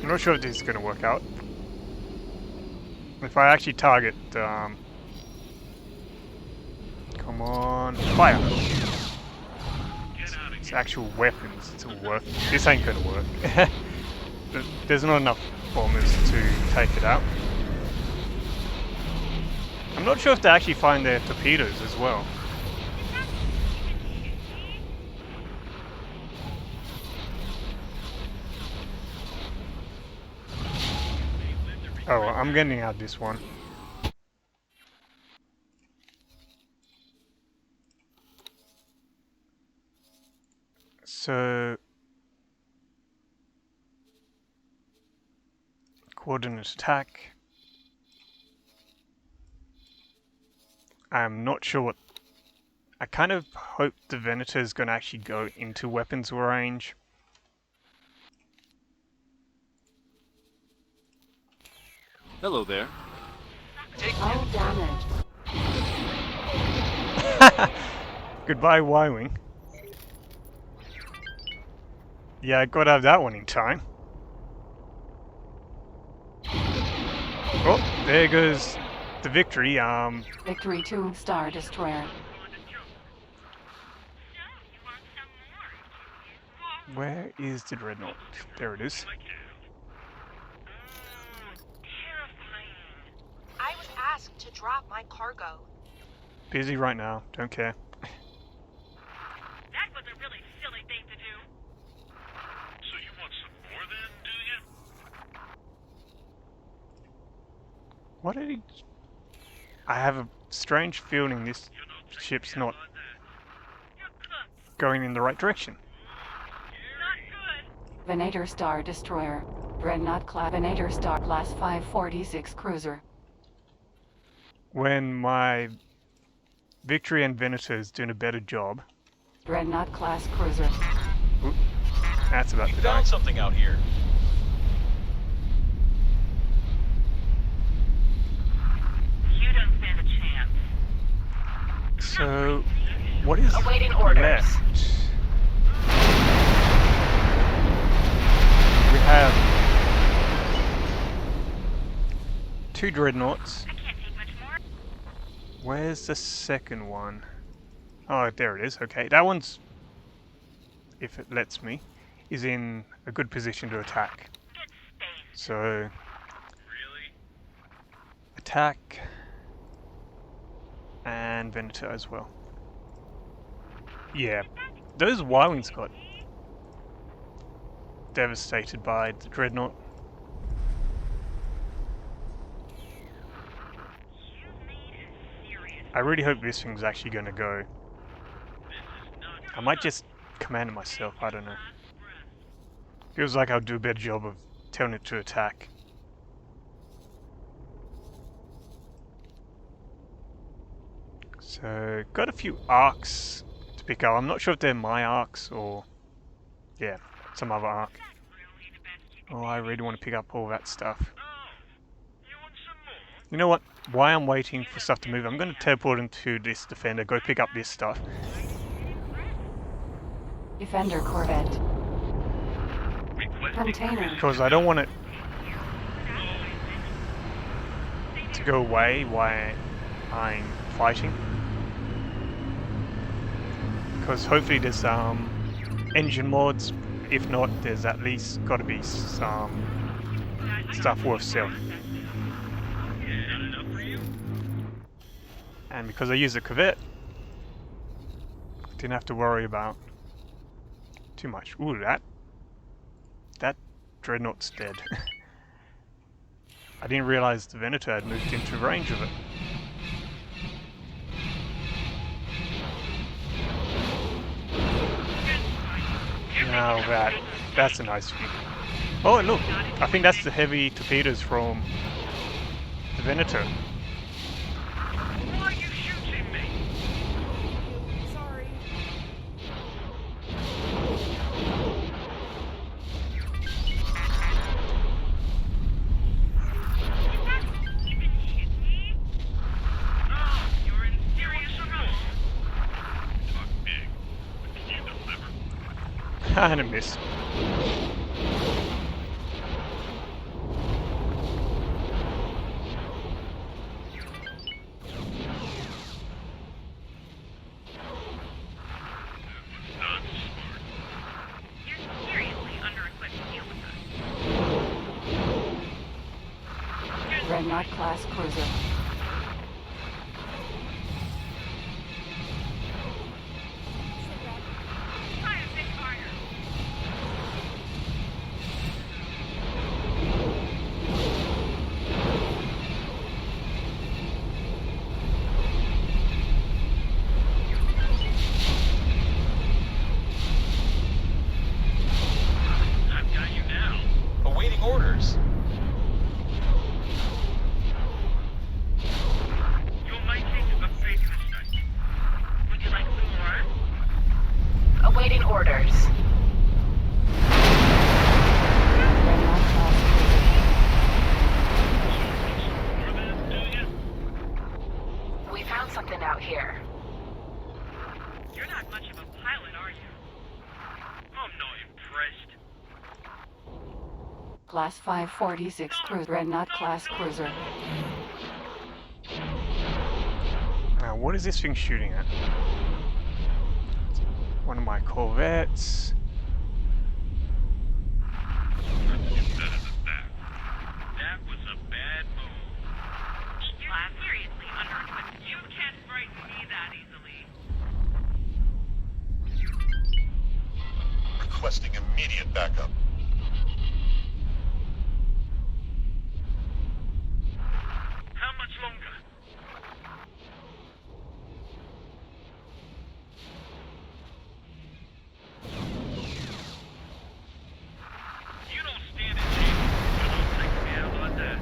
I'm not sure if this is gonna work out. If I actually target, come on, fire! It's actual weapons to work. This ain't gonna work. There's not enough bombers to take it out. I'm not sure if they actually find their torpedoes as well. Oh, well, I'm getting out this one. So, coordinate attack. I'm not sure what. I kind of hope the Venator is going to actually go into weapons range. Hello there. Oh, damage. Goodbye, Y-Wing. Yeah, I got out of that one in time. Oh, there goes the victory. Victory 2 Star Destroyer. Where is the dreadnought? There it is. I was asked to drop my cargo. Busy right now. Don't care. That was a really silly thing to do. So you want some more then, do you? What did he... I have a strange feeling this ship's not You're cooked. going in the right direction. Not good. Venator Star Destroyer. Dreadnought class. Venator Star class 546 cruiser. When my Victory and Venator is doing a better job. Dreadnought class cruiser. Oop, that's about We to die. found something out here. You don't stand a chance. So, what is Awaiting orders. left? We have 2 dreadnoughts. I can't take much more. Where's the second one? Oh, there it is. Okay, that one's, if it lets me, is in a good position to attack. Good space. So, Really? attack and Venator as well. Yeah, those Y-Wings got devastated by the dreadnought. You've made a serious. I really hope this thing's actually going to go. I might just command it myself, I don't know. Feels like I'll do a better job of telling it to attack. So, got a few arcs to pick up. I'm not sure if they're my arcs or, yeah, some other arc. Really the best you Oh, I really want to pick up all that stuff. Oh, you want some more? You know what? While I'm waiting for stuff to move, I'm going to teleport into this Defender, go pick up this stuff. Defender Corvette. Container. Because I don't want it to go away while I'm fighting. because hopefully there's engine mods. If not, there's at least got to be some stuff worth selling. Yeah, not enough for you? And because I use a Corvette, didn't have to worry about too much. Ooh, that dreadnought's dead. I didn't realize the Venator had moved into range of it. Now that's a nice view. Oh look, I think that's the heavy torpedoes from the Venator. Why are you shooting me? Sorry. You been hit me? Oh, you're in serious trouble. Talk big, but can you deliver? And a miss. Not smart. You're seriously under-equipped to deal with us. Dreadnought class cruiser. Try a bit harder. I've got you now. Awaiting orders. You might take a big mistake. Would you like some more? Awaiting orders. Dreadnought class More than do you? We found something out here. You're not much of a pilot, are you? I'm not impressed. cruiser. Class 546 cruiser. Dreadnought class cruiser. Now what is this thing shooting at? One of my Corvettes. Better than that. That was a bad move. You're seriously under-equipped. You can't frighten me that easily. Requesting immediate backup. How much longer? You don't stand a chance. You don't take me out like that.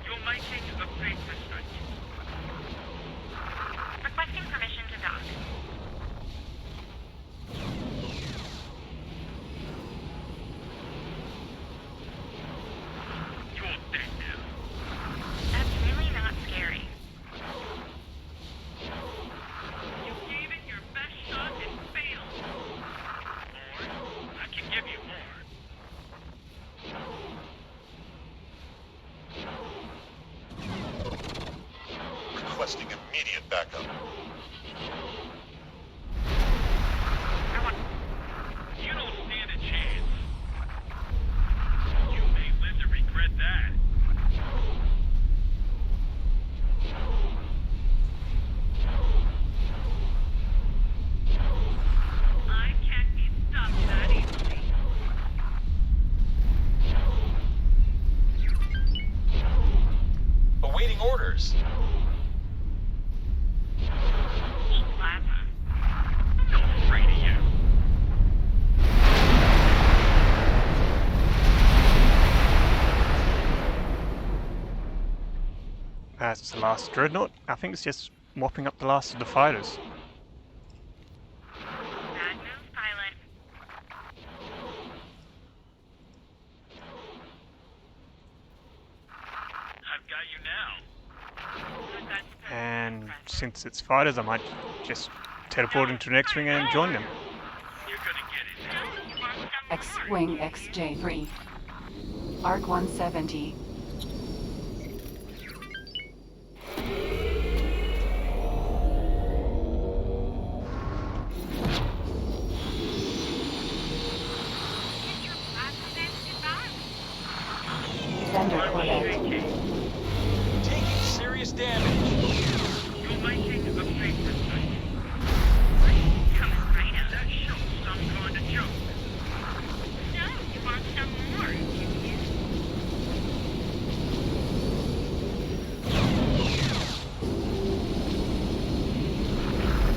You're making a big mistake. Requesting permission to dock. You're dead now. That's really not scary. You gave it your best shot and failed. Or, I can give you more. Requesting immediate backup. You don't stand a chance. You may live to regret that. I can't be stopped that easily. Awaiting orders. Lava. I'm not afraid of you. That's the last dreadnought. I think it's just mopping up the last of the fighters. Bad news, pilot. I've got you now. And since it's fighters, I might just teleport into the X-Wing and join them. You're gonna get it now. X-Wing XJ3. Arc 170. Defender Corvette. Taking serious damage. You're making a big mistake. Coming right out. That shows some kind of joke. So, you want some more, do you?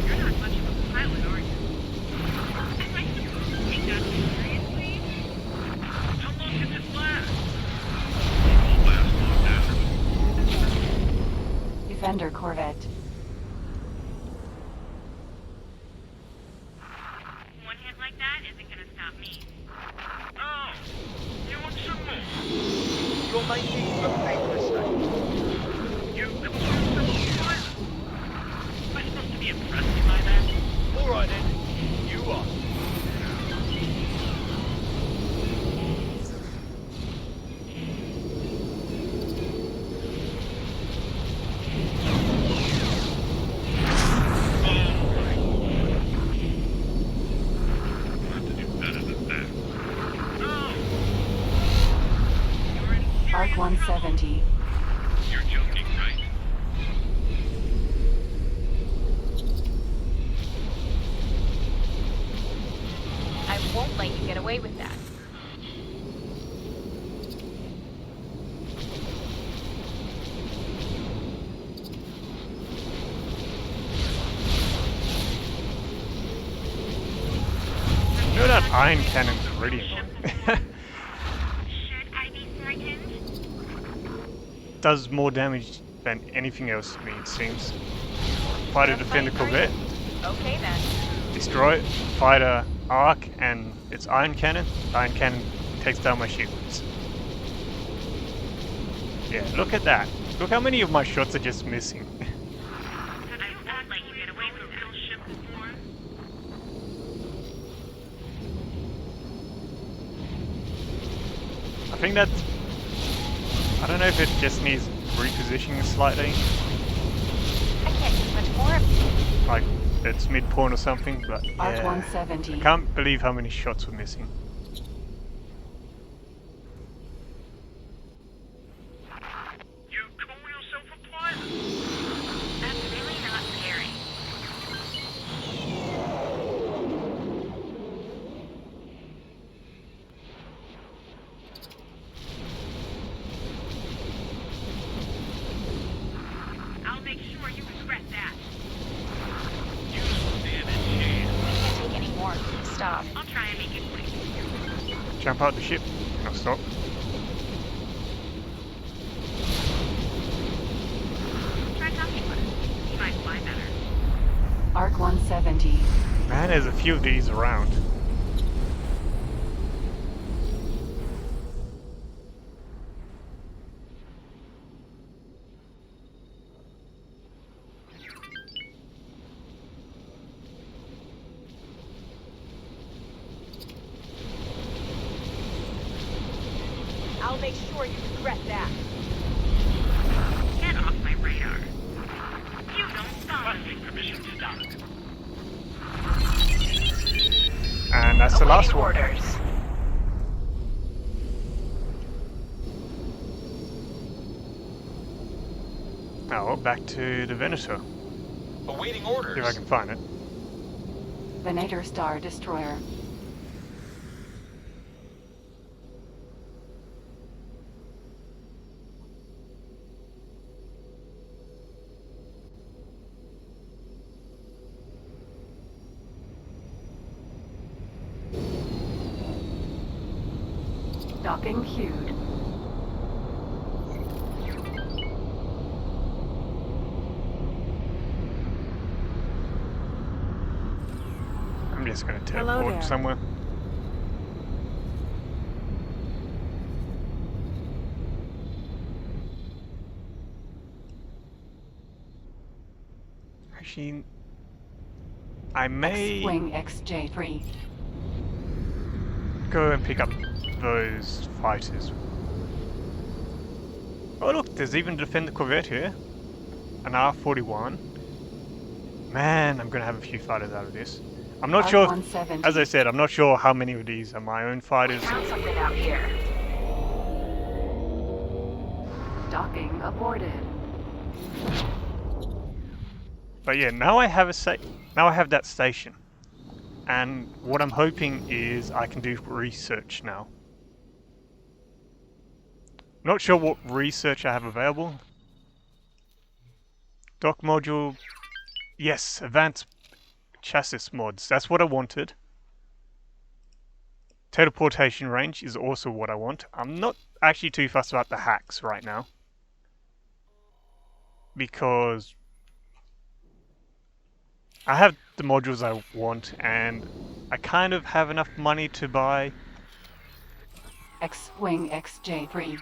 You're not much of a pilot, are you? Am I supposed to take that seriously? How long can this last? It won't last long, naturally. Defender Corvette. One hit like that isn't gonna stop me. Oh, you want some more? You're making a big mistake. You come on, some pilot. Am I supposed to be impressed by that? Alright then, you are. Have to do better than that. No! Arc 170. You're joking, right? I won't let you get away with that. You know that iron cannon's really annoying. Should I be frightened? Does more damage than anything else to me, it seems. Fighter Defender Corvette, Okay then. destroy it. Fighter Arc and its iron cannon. Iron cannon takes down my shields. Yeah, look at that. Look how many of my shots are just missing. I won't let you get away with that. Ship before? I think that's... I don't know if it just needs repositioning slightly. I can't do much more of you. Like, it's midpoint or something, but Arc yeah. 170. I can't believe how many shots were missing. You call yourself a pilot? That's really not scary. I'll make sure you regret that. You stand a I chance. can't take any more. Stop. I'll try and make it quick. Jump out the ship. No, stop. Try talking with him. He might fly better. Arc 170. Man, there's a few of these around. I'll make sure you regret that. Get off my radar. You don't bother me. Requesting permission to dock. And that's the last one. Orders. Now, back to the Venator. Awaiting See if I orders. can find it. Venator Star Destroyer. Docking queued. I'm just gonna Hello teleport there. somewhere. Actually, I may X-Wing XJ3. go and pick up those fighters Oh look, there's even a Defender Corvette here. An R41. Man, I'm gonna have a few fighters out of this. I'm not sure, R170. as I said, I'm not sure how many of these are my own fighters. Found something out here. Docking aborted. But yeah, now I have that station. And what I'm hoping is I can do research now. Not sure what research I have available. Dock module. Yes, advanced chassis mods. That's what I wanted. Teleportation range is also what I want. I'm not actually too fussed about the hacks right now. Because I have the modules I want and I kind of have enough money to buy. X-Wing XJ3.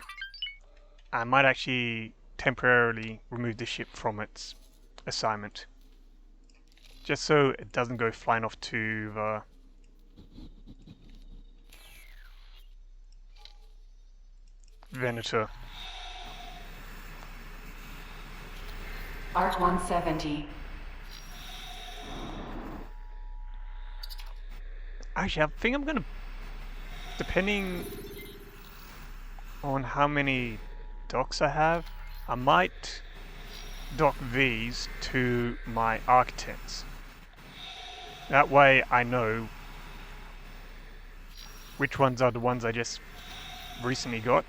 I might actually temporarily remove the ship from its assignment. Just so it doesn't go flying off to the Venator. Arc 170. Actually, I think I'm gonna, depending on how many docks I have, I might dock these to my architects. That way I know which ones are the ones I just recently got.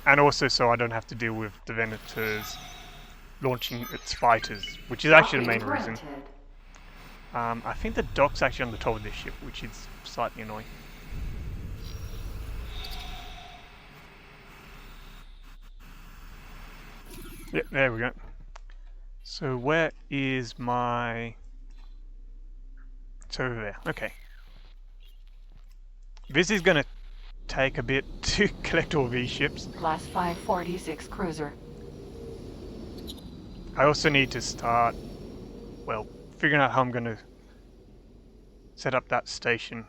And also so I don't have to deal with the Venators launching its fighters, which is actually the main reason. I think the dock's actually on the top of this ship, which is slightly annoying. Yep, there we go. So where is my... It's over there, okay. This is gonna take a bit to collect all these ships. Class 546 cruiser. I also need to start, well, figuring out how I'm gonna set up that station.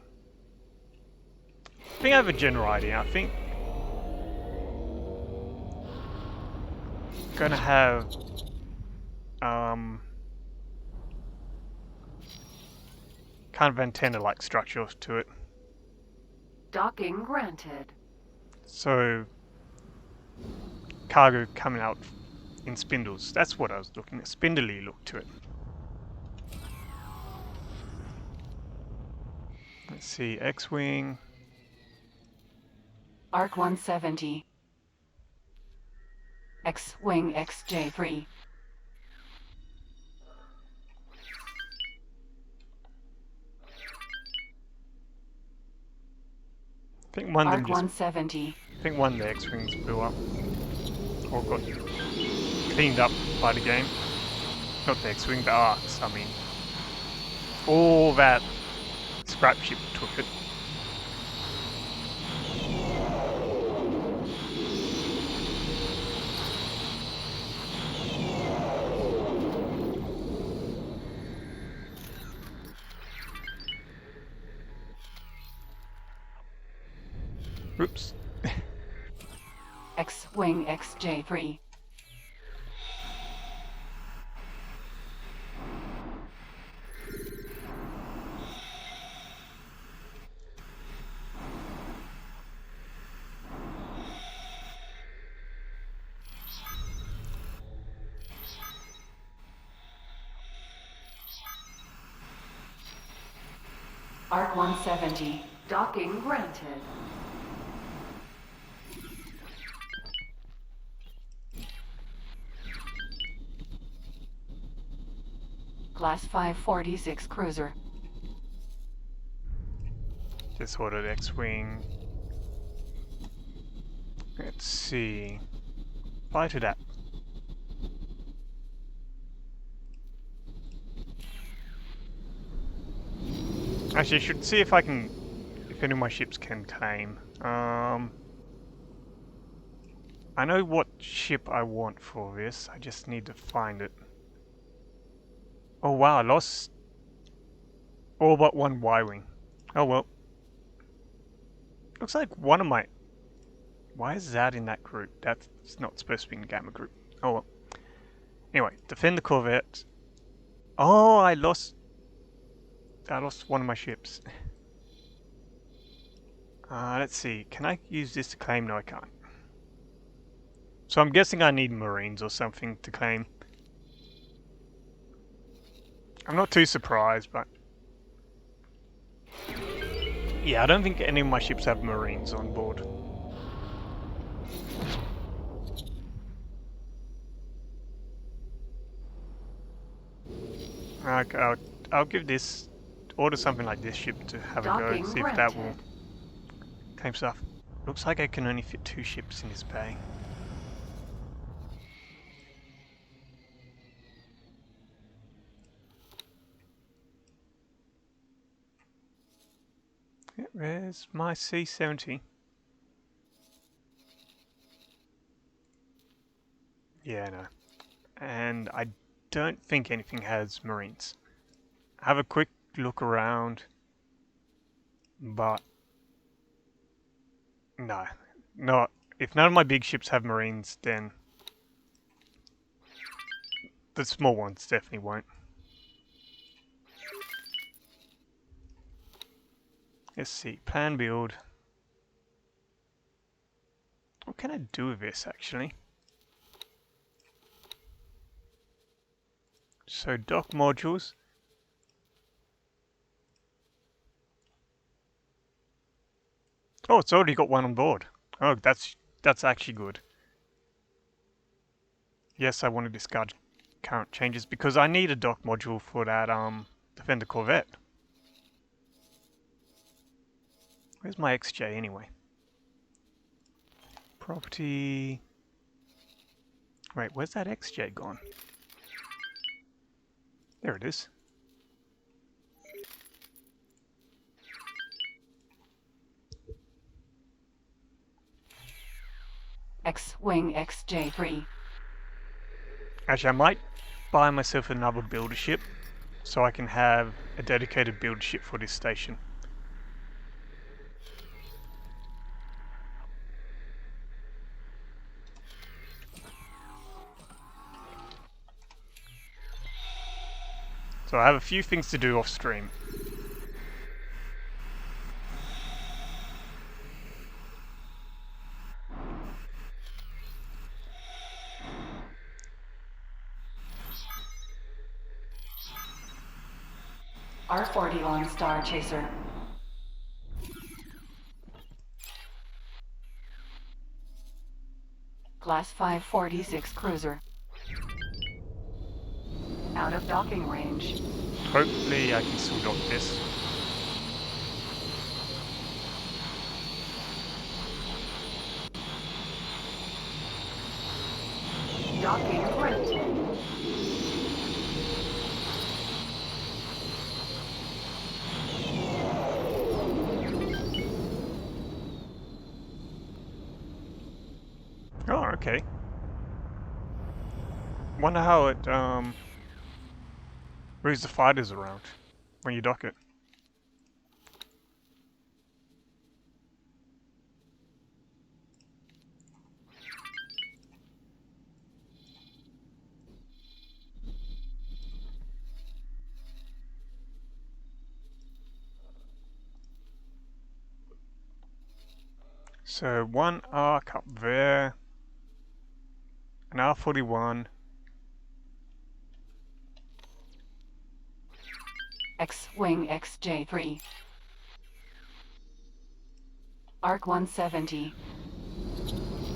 I think I have a general idea. I think I'm gonna have kind of antenna-like structure to it. Docking granted. So cargo coming out in spindles. That's what I was looking at. Spindly look to it. Let's see, X-Wing. Arc 170. X-Wing XJ3. I think one of them Arc just... 170. I think one of the X-Wings blew up. Or got cleaned up by the game. Not the X-Wing, the Arcs, I mean. All that scrap ship took it. Oops. X-Wing XJ3. Arc 170. Docking granted. Class 546 cruiser. Just ordered X-Wing. Let's see. Fly to that. Actually, I should see if I can, if any of my ships can claim. I know what ship I want for this. I just need to find it. Oh wow, I lost all but one Y-wing. Oh well. Looks like one of my Why is that in that group? That's not supposed to be in the Gamma group. Oh well. Anyway, defend the Corvette. Oh, I lost one of my ships. Let's see. Can I use this to claim? No, I can't. So I'm guessing I need Marines or something to claim. I'm not too surprised, but... yeah, I don't think any of my ships have Marines on board. Okay, I'll give this... order something like this ship to have a go, Docking see if that will granted. claim stuff. Looks like I can only fit 2 ships in this bay. Yeah, where's my C-70? Yeah, no. And I don't think anything has Marines. Have a quick look around, but no. No, if none of my big ships have Marines, then the small ones definitely won't. Let's see, plan build. What can I do with this actually? So dock modules. Oh, it's already got one on board. Oh, that's actually good. Yes, I want to discard current changes because I need a dock module for that Defender Corvette. Where's my XJ anyway? Property. Wait, where's that XJ gone? There it is. X-Wing XJ3. Actually, I might buy myself another builder ship so I can have a dedicated builder ship for this station. So I have a few things to do off stream. R41 Star Chaser. Class 546 cruiser. Out of docking range. Hopefully I can still dock this. Docking granted. Oh, okay. Wonder how it moves the fighters around when you dock it. So one arc up there, an R41. X-Wing XJ3. Arc 170.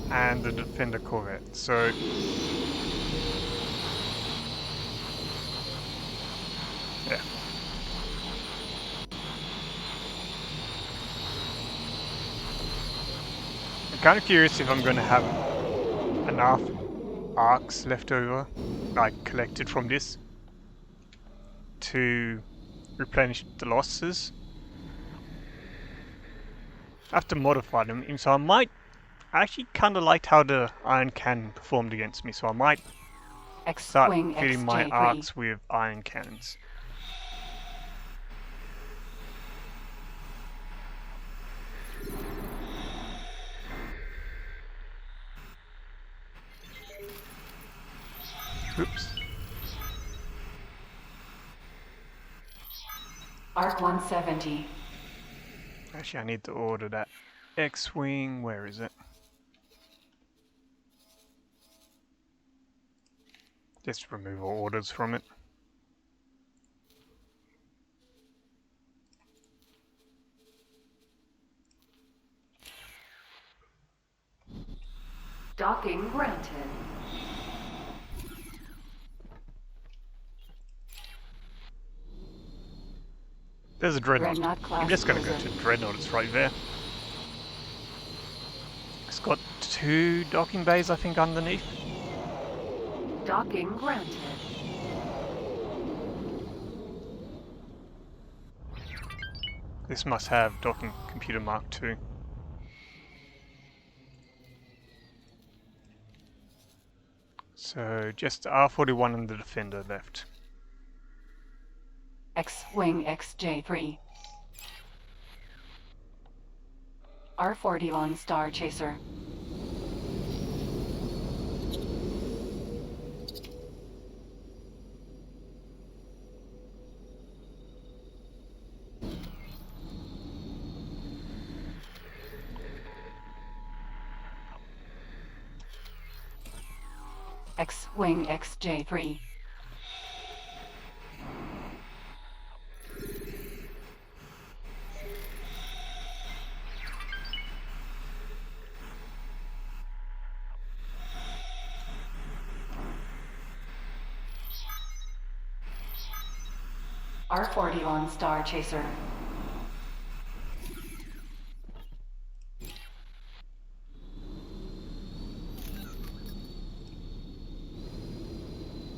And the Defender Corvette. So yeah. I'm kind of curious if I'm going to have enough arcs left over, like collected from this, to replenish the losses. I have to modify them, and so I actually kind of liked how the iron cannon performed against me, so I might start X-Wing fitting my XJ3. arcs with iron cannons. Oops. Arc 170. Actually, I need to order that X-Wing. Where is it? Just remove all orders from it. Docking granted. There's a Dreadnought. Dreadnought class I'm just gonna go cruiser. to Dreadnought, it's right there. It's got 2 docking bays, I think, underneath. Docking granted. This must have docking computer Mark II. So just R41 and the Defender left. X-Wing XJ3. R41 Star Chaser. X-Wing XJ3. R41 Star Chaser.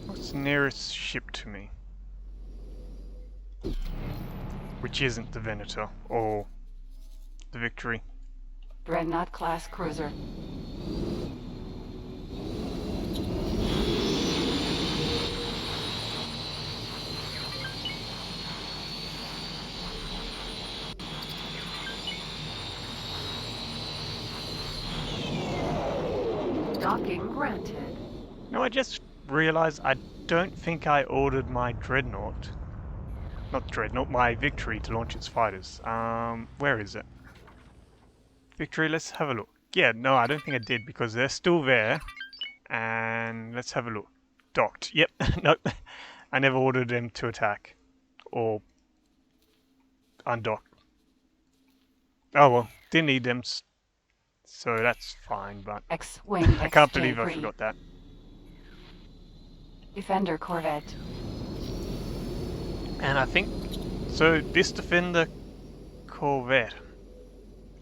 What's the nearest ship to me? Which isn't the Venator or the Victory. Dreadnought class cruiser. Docking granted. No, I just realized I don't think I ordered my Dreadnought. Not Dreadnought, my Victory to launch its fighters. Where is it? Victory, let's have a look. Yeah, no, I don't think I did because they're still there. And let's have a look. Docked. Yep, nope. I never ordered them to attack. Or undock. Oh well, didn't need them, so that's fine, but X-Wing I can't believe I XJ3. forgot that. Defender Corvette. And I think, so this Defender Corvette,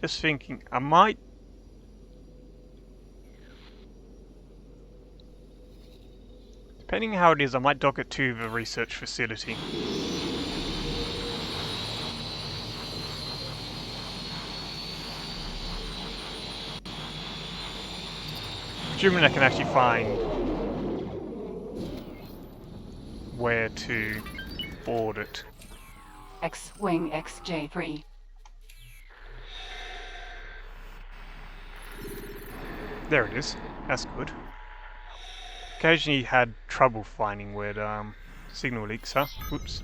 just thinking, I might, depending how it is, I might dock it to the research facility. Assuming I can actually find where to board it. X-Wing XJ3. There it is. That's good. Occasionally had trouble finding where the signal leaks are. Oops.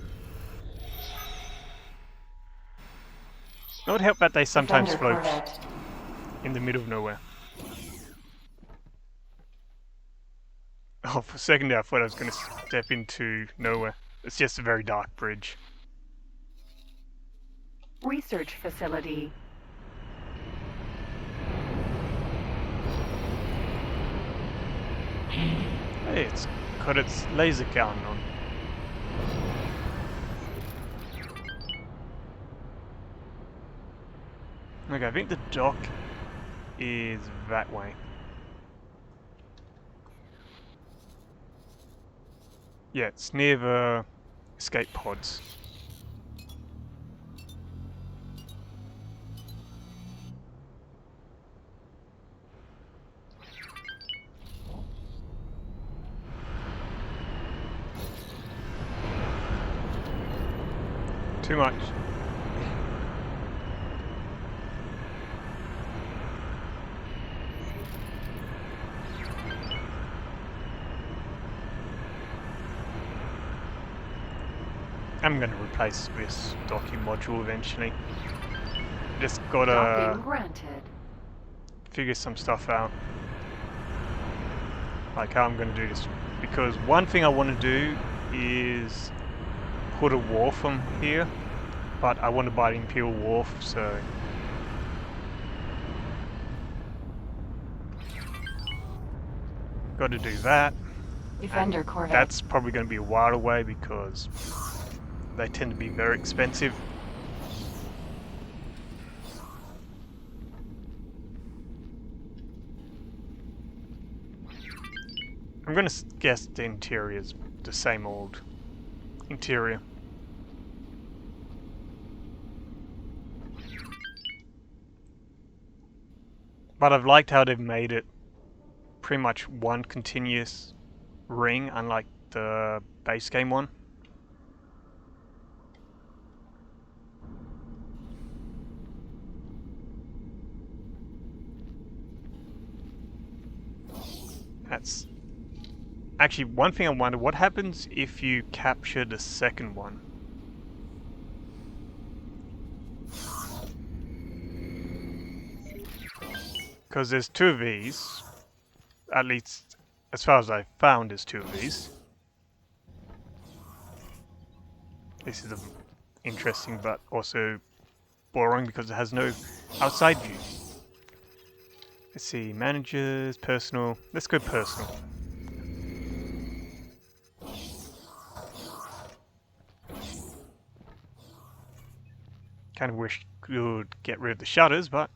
It would help that they sometimes Defender float Corvette. in the middle of nowhere. Oh, for a second there I thought I was going to step into nowhere. It's just a very dark bridge. Research facility. Hey, it's got its laser gun on. Okay, I think the dock is that way. Yeah, it's near the escape pods. Too much. I'm going to replace this docking module eventually. Just Docking gotta granted. figure some stuff out. Like how I'm going to do this. Because one thing I want to do is put a wharf from here. But I want to buy the Imperial Wharf, so... Got to do that. Defender And Corvette. that's probably going to be a while away because they tend to be very expensive. I'm going to guess the interior is the same old interior. But I've liked how they've made it pretty much one continuous ring, unlike the base game one. That's actually one thing I wonder, what happens if you capture the second one? Because there's two of these, at least as far as I found there's two of these. This is interesting but also boring because it has no outside view. Let's see, managers, personal. Let's go personal. Kind of wish could get rid of the shutters, but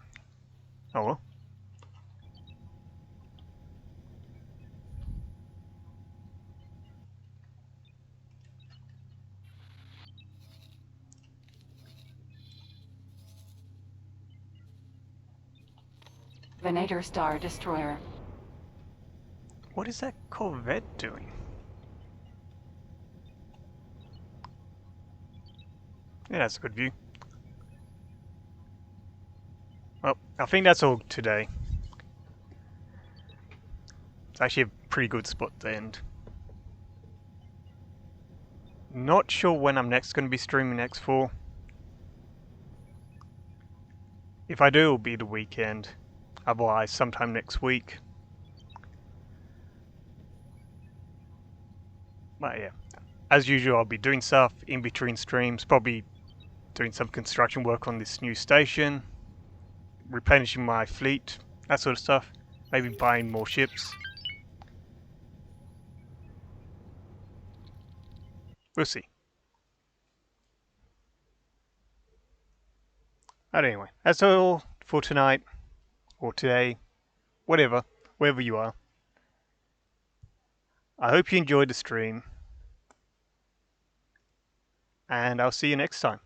oh well. Venator Star Destroyer. What is that Corvette doing? Yeah, that's a good view. Well, I think that's all today. It's actually a pretty good spot to end. Not sure when I'm next going to be streaming X4. If I do, it'll be the weekend. Otherwise, sometime next week. But yeah, as usual, I'll be doing stuff in between streams. Probably doing some construction work on this new station. Replenishing my fleet. That sort of stuff. Maybe buying more ships. We'll see. But anyway, that's all for tonight. Or today. Whatever. Wherever you are. I hope you enjoyed the stream. And I'll see you next time.